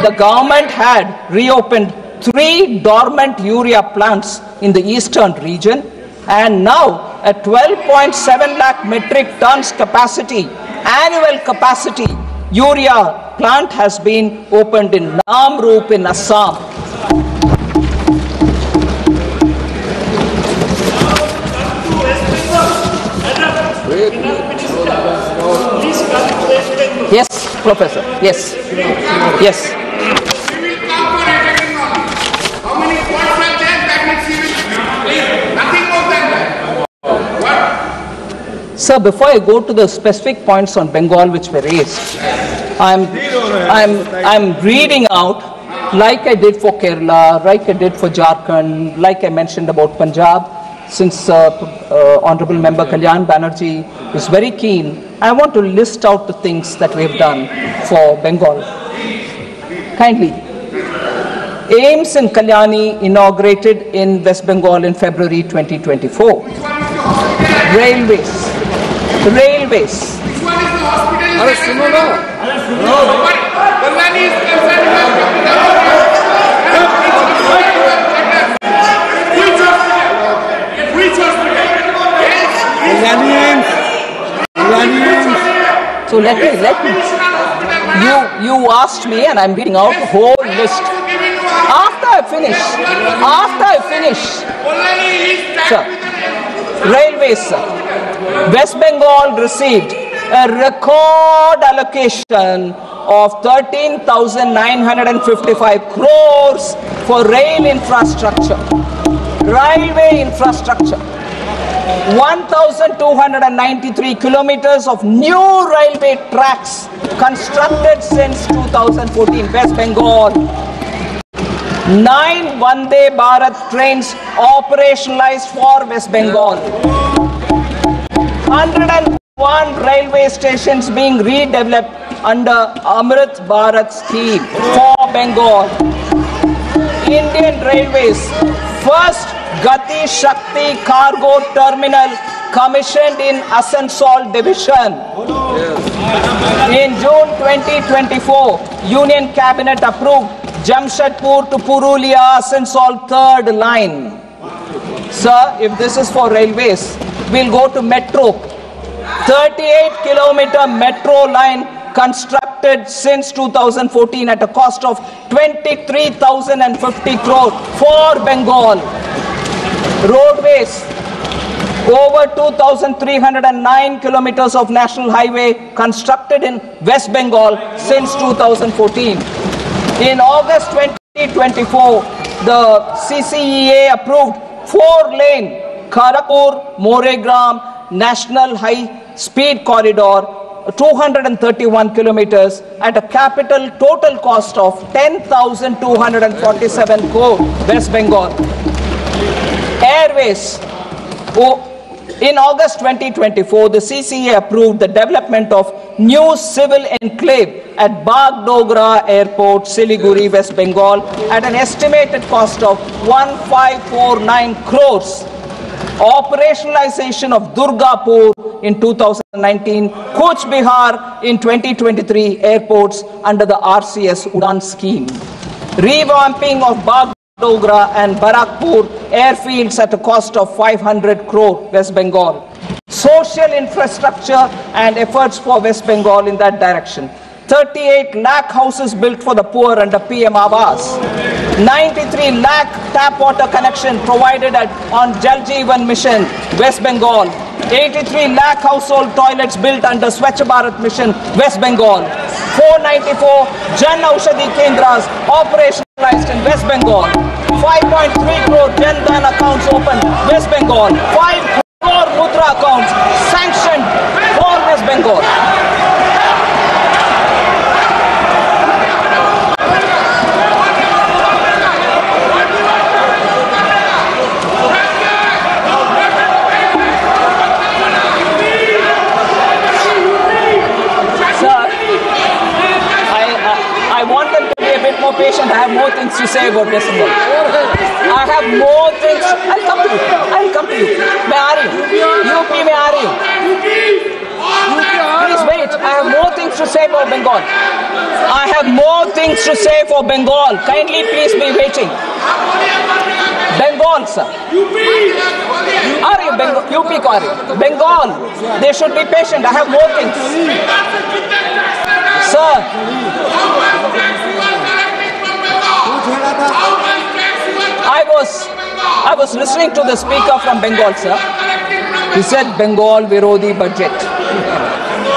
The government had reopened 3 dormant urea plants in the eastern region, and now a 12.7 lakh metric tons capacity, annual capacity urea plant has been opened in Namrup in Assam. Yes, Professor. Yes. Yes. How many points are there? That means nothing more than that. What? Sir, before I go to the specific points on Bengal which were raised, I'm reading out, like I did for Kerala, like I did for Jharkhand, like I mentioned about Punjab. Since Honorable Member Kalyan Banerjee is very keen, I want to list out the things that we have done for Bengal. Kindly. AIMS in Kalyani inaugurated in West Bengal in February 2024. Railways. Railways. Which one is the hospital? Kalyani is concerned So let me. You asked me, and I'm reading out the whole list. After I finish, sir, railways, sir. West Bengal received a record allocation of 13,955 crores for rail infrastructure, railway infrastructure. 1,293 kilometers of new railway tracks constructed since 2014, West Bengal. 9 Vande Bharat trains operationalized for West Bengal. 101 railway stations being redeveloped under Amrit Bharat scheme for Bengal. Indian Railways first Gati Shakti Cargo Terminal commissioned in Asansol Division. In June 2024, Union Cabinet approved Jamshedpur to Purulia Asansol third line. Sir, if this is for railways, we'll go to metro. 38-kilometer metro line constructed since 2014 at a cost of 23,050 crore for Bengal. Roadways, over 2,309 kilometers of national highway constructed in West Bengal since 2014. In August 2024, the CCEA approved 4-lane Kharagpur-Moregram National High Speed Corridor, 231 kilometers at a capital total cost of 10,247 crore, West Bengal. Airways, In August 2024, the CCA approved the development of new civil enclave at Bagdogra Airport, Siliguri, West Bengal at an estimated cost of 1549 crores. Operationalization of Durgapur in 2019, Cooch Behar in 2023 airports under the RCS Udan scheme. Revamping of Bagdogra and Barakpur airfields at a cost of 500 crore, West Bengal. Social infrastructure and efforts for West Bengal in that direction. 38 lakh houses built for the poor under PM Awas. 93 lakh tap water connection provided on Jal Jeevan Mission, West Bengal. 83 lakh household toilets built under Swachh Bharat Mission, West Bengal. 494 Jan Aushadhi Kendras operationalized in West Bengal. 5.3 crore Jan Dhan accounts opened, West Bengal. 5 crore Mudra accounts sanctioned for West Bengal. More patient. I have more things to say about West Bengal. I have more things. I'll come to you. I'll come to you. मैं आ रही हूँ. UP में आ रही हूँ. Please wait. I have more things to say about Bengal. I have more things to say for Bengal. Kindly please be waiting. Bengal, sir. आ रही हूँ. Bengal. UP को आ रही हूँ. Bengal. They should be patient. I have more things. Sir. I was listening to the speaker from Bengal, sir. He said Bengal Virodi budget.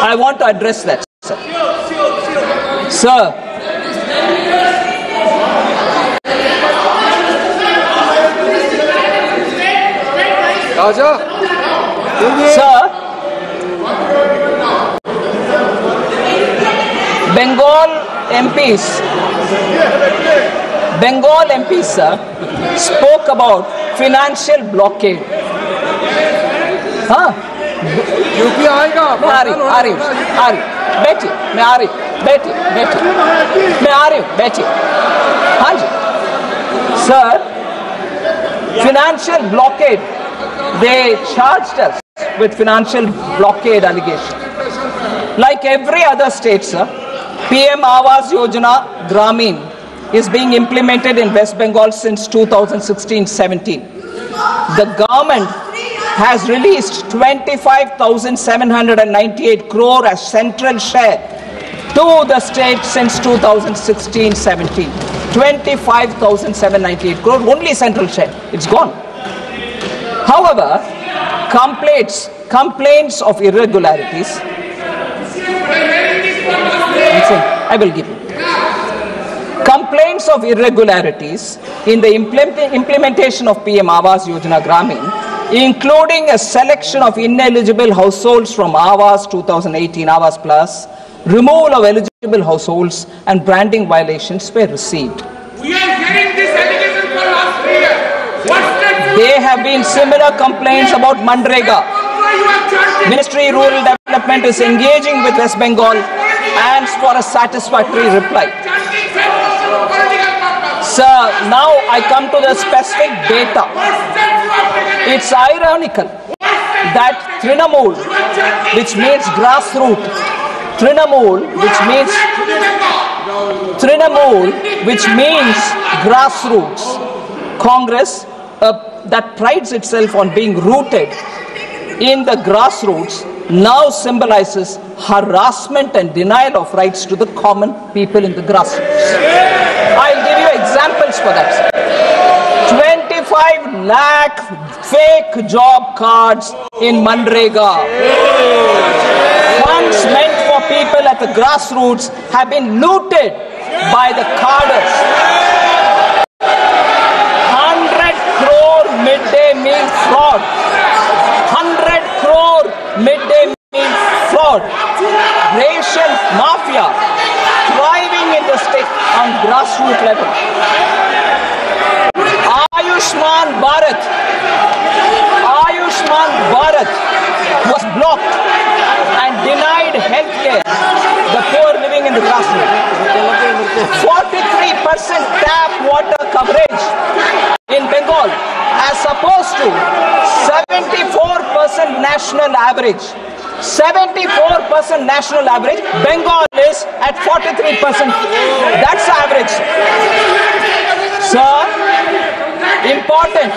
I want to address that, sir. Sir. Sir. Bengal MPs, sir, spoke about financial blockade. हाँ? UP आएगा। मैं आ रही हूँ, बैठिए, मैं आ रही हूँ, बैठिए, मैं आ रही हूँ, बैठिए। हाँ जी, sir, financial blockade. They charged us with financial blockade allegation. Like every other state, sir, PM Awas Yojana Gramin is being implemented in West Bengal since 2016-17. The government has released 25,798 crore as central share to the state since 2016-17. 25,798 crore, only central share. It's gone. However, complaints of irregularities, I will give you. Complaints of irregularities in the implementation of PM Awas Yojana Gramin, including a selection of ineligible households from Awas 2018 Awas Plus, removal of eligible households and branding violations were received. We are hearing this allegation for last 3 years. There have been similar complaints about Mandrega. Ministry Rural Development is engaging with West Bengal and for a satisfactory reply. Sir, now I come to the specific data. It's ironical that Trinamool, which means grassroots, grassroots, Congress that prides itself on being rooted in the grassroots now symbolizes harassment and denial of rights to the common people in the grassroots. I'll give you examples for that, sir. 25 lakh fake job cards in Mandrega. Funds meant for people at the grassroots have been looted by the carders. 100 crore midday meal fraud. 100 crore midday meal fraud. Ration mafia thriving in the state on grassroots level. Ayushman Bharat Ayushman Bharat was blocked and denied health care the poor living in the grassroots. 43% tap water coverage in Bengal as opposed to 74% national average. 74% national average. Bengal is at 43%. That's the average. Sir, important.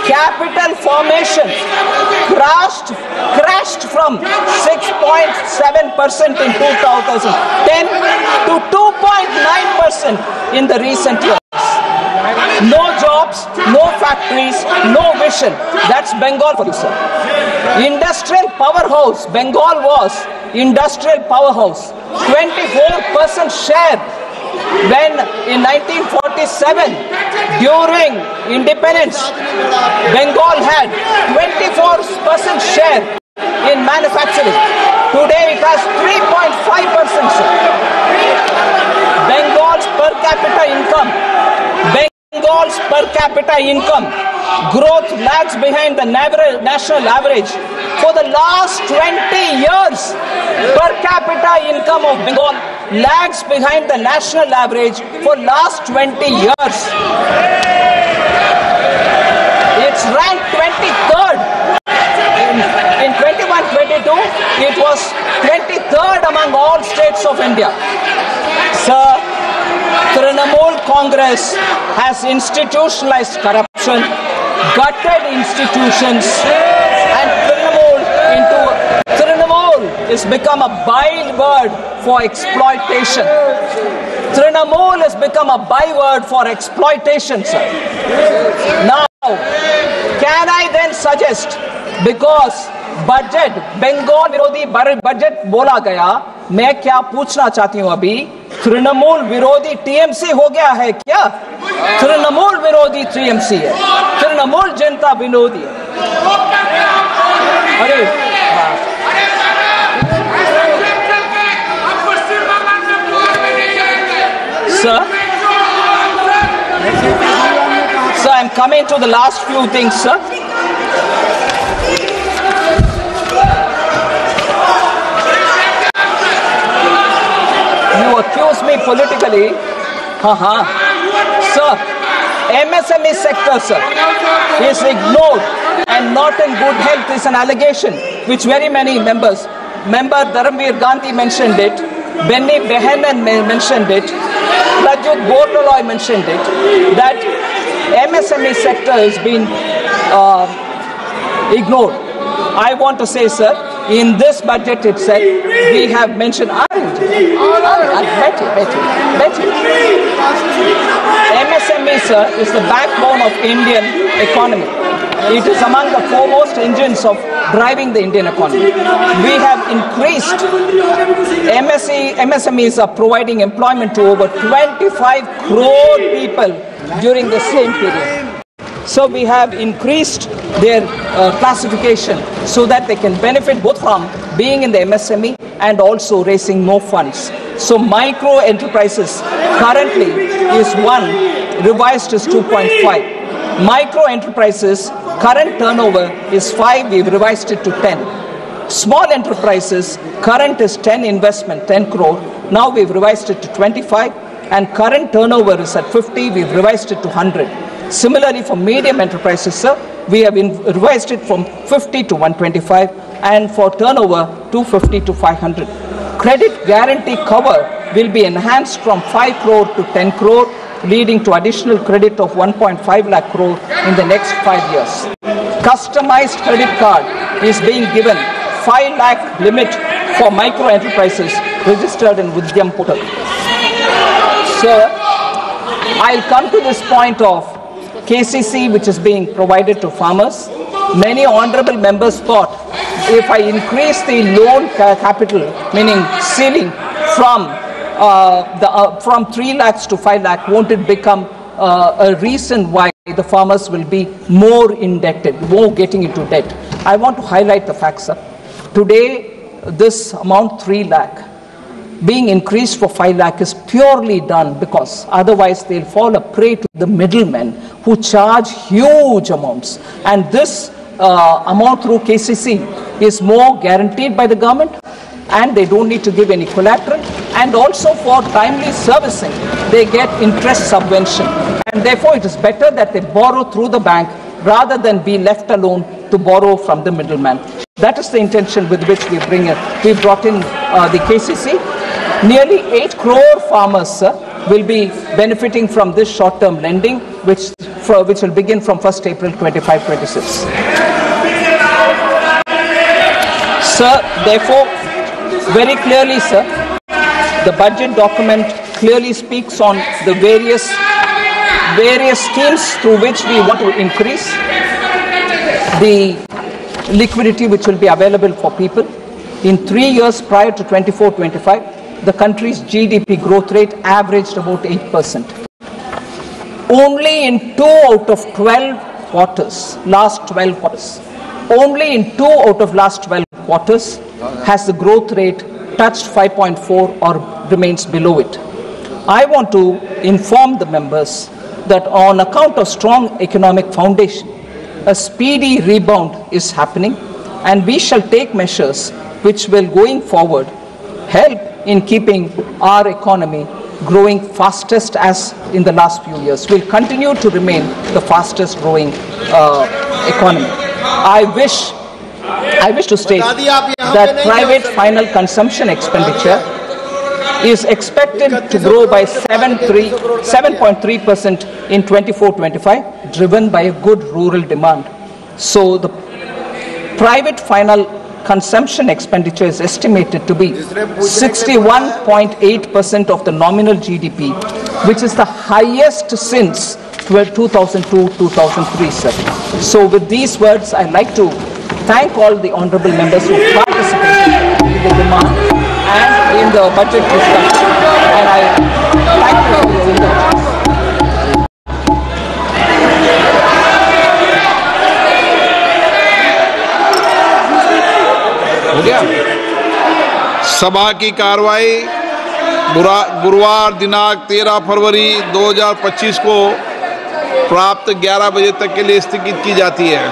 Capital formation crashed from 6.7% in 2010 to 2.9% in the recent years. No jobs, no factories, no vision. That's Bengal for you, sir. Industrial powerhouse. Bengal was industrial powerhouse. 24% share when in 1947 during independence Bengal had 24% share in manufacturing. Today it has 3.5%. Bengal's per capita income growth lags behind the national average. For the last 20 years, per capita income of Bengal lags behind the national average for last 20 years. It's ranked 23rd. In 21-22, it was 23rd among all states of India. Sir, Trinamool Congress has institutionalized corruption, gutted institutions, and Trinamool has become a byword for exploitation. Trinamool has become a byword for exploitation, sir. Now, can I then suggest, because budget, Bengal विरोधी budget बोला गया, मैं क्या पूछना चाहती हूँ अभी, तृणमूल विरोधी टीएमसी हो गया है क्या? तृणमूल विरोधी टीएमसी है, तृणमूल जनता विरोधी है। अरे Sir, I'm coming to the last few things, sir. You accuse me politically. Sir, MSME sector, sir, is ignored and not in good health is an allegation which very many members, Rahul Gandhi mentioned it, Benny Behanan mentioned it, Rajut Bortoloy mentioned it, that MSME sector has been ignored. I want to say, sir, in this budget itself, we have mentioned MSME, sir, is the backbone of Indian economy. It is among the foremost engines of driving the Indian economy. We have increased, MSMEs are providing employment to over 25 crore people during the same period. So we have increased their classification so that they can benefit both from being in the MSME and also raising more funds. So micro enterprises currently is 1, revised is 2.5. Micro enterprises current turnover is 5, we've revised it to 10. Small enterprises current is 10 investment, 10 crore. Now we've revised it to 25, and current turnover is at 50, we've revised it to 100. Similarly, for medium enterprises, sir, we have revised it from 50 to 125, and for turnover 250 to 500. Credit guarantee cover will be enhanced from 5 crore to 10 crore, leading to additional credit of 1.5 lakh crore in the next 5 years. Customized credit card is being given 5 lakh limit for micro enterprises registered in Vidyam portal. Sir, I'll come to this point of KCC which is being provided to farmers. Many honorable members thought if I increase the loan capital, meaning ceiling from 3 lakhs to 5 lakh, won't it become a reason why the farmers will be more indebted, more getting into debt? I want to highlight the fact, sir. Today, this amount 3 lakh being increased for 5 lakh is purely done because otherwise they'll fall a prey to the middlemen who charge huge amounts. And this amount through KCC is more guaranteed by the government, and they don't need to give any collateral, and also for timely servicing they get interest subvention, and therefore it is better that they borrow through the bank rather than be left alone to borrow from the middleman. That is the intention with which we brought in the KCC. Nearly 8 crore farmers will be benefiting from this short-term lending, which will begin from 1st April 25-26. Sir, therefore, very clearly, sir, the budget document clearly speaks on the various schemes through which we want to increase the liquidity which will be available for people. In 3 years prior to 24-25, the country's GDP growth rate averaged about 8%. Only in 2 out of 12 quarters, last 12 quarters, only in 2 out of last 12 quarters has the growth rate touched 5.4 or remains below it. I want to inform the members that on account of strong economic foundation, a speedy rebound is happening, and we shall take measures which will, going forward, help in keeping our economy growing fastest as in the last few years. Will continue to remain the fastest growing economy. I wish to state that private final consumption expenditure is expected to grow by 7.3% in 24-25, driven by a good rural demand. So the private final consumption expenditure is estimated to be 61.8% of the nominal GDP, which is the highest since 2002-2003, sir. So with these words, I'd like to thank all the honorable members who participated in the demand and in the budget discussion, and I thank you for your indulgence. हो गया। सभा की कार्रवाई गुरुवार दिनांक 13 फरवरी 2025 को प्राप्त 11 बजे तक के लिए स्थगित की जाती है।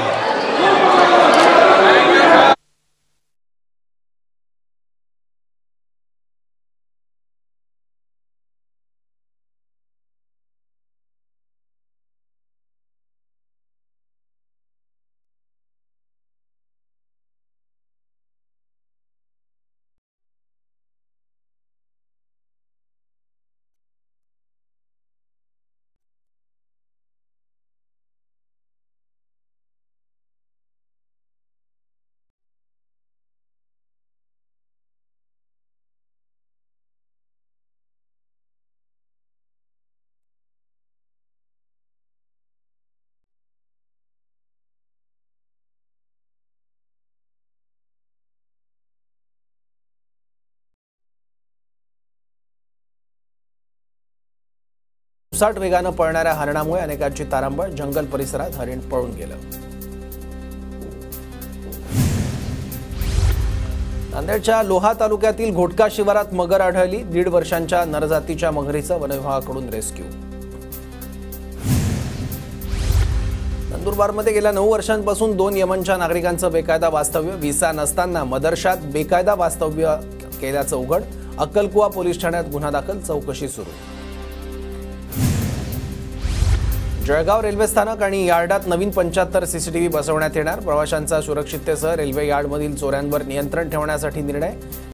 साठ वेगानं पळणाऱ्या हरणामुळे अनेकांची तारांबळ, जंगल परिसरात हरिण पळून गेलं। नांदेडच्या लोहा तालुक्यातील घोटका शिवारात मगर आढळली। 1.5 वर्षांच्या नरजातीच्या मगरीचं वनविभागाकडून रेस्क्यू। नंदुरबारमध्ये गेल्या 9 वर्षांपासून 2 यमनच्या नागरिकांचं बेकायदा वास्तव्य, व्हिसा नसताना मदरशात बेकायदा वास्तव्य केल्याचं उघड। अक्कलकुवा पोलीस ठाण्यात गुन्हा दाखल, चौकशी सुरू। जळगाव रेल्वे स्थानक आणि यार्डात नवीन 75 सीसीटीव्ही बसवण्यात येणार। प्रवाशांचा सुरक्षिततेसह रेल्वे यार्डमधील चोऱ्यांवर नियंत्रण ठेवण्यासाठी निर्णय।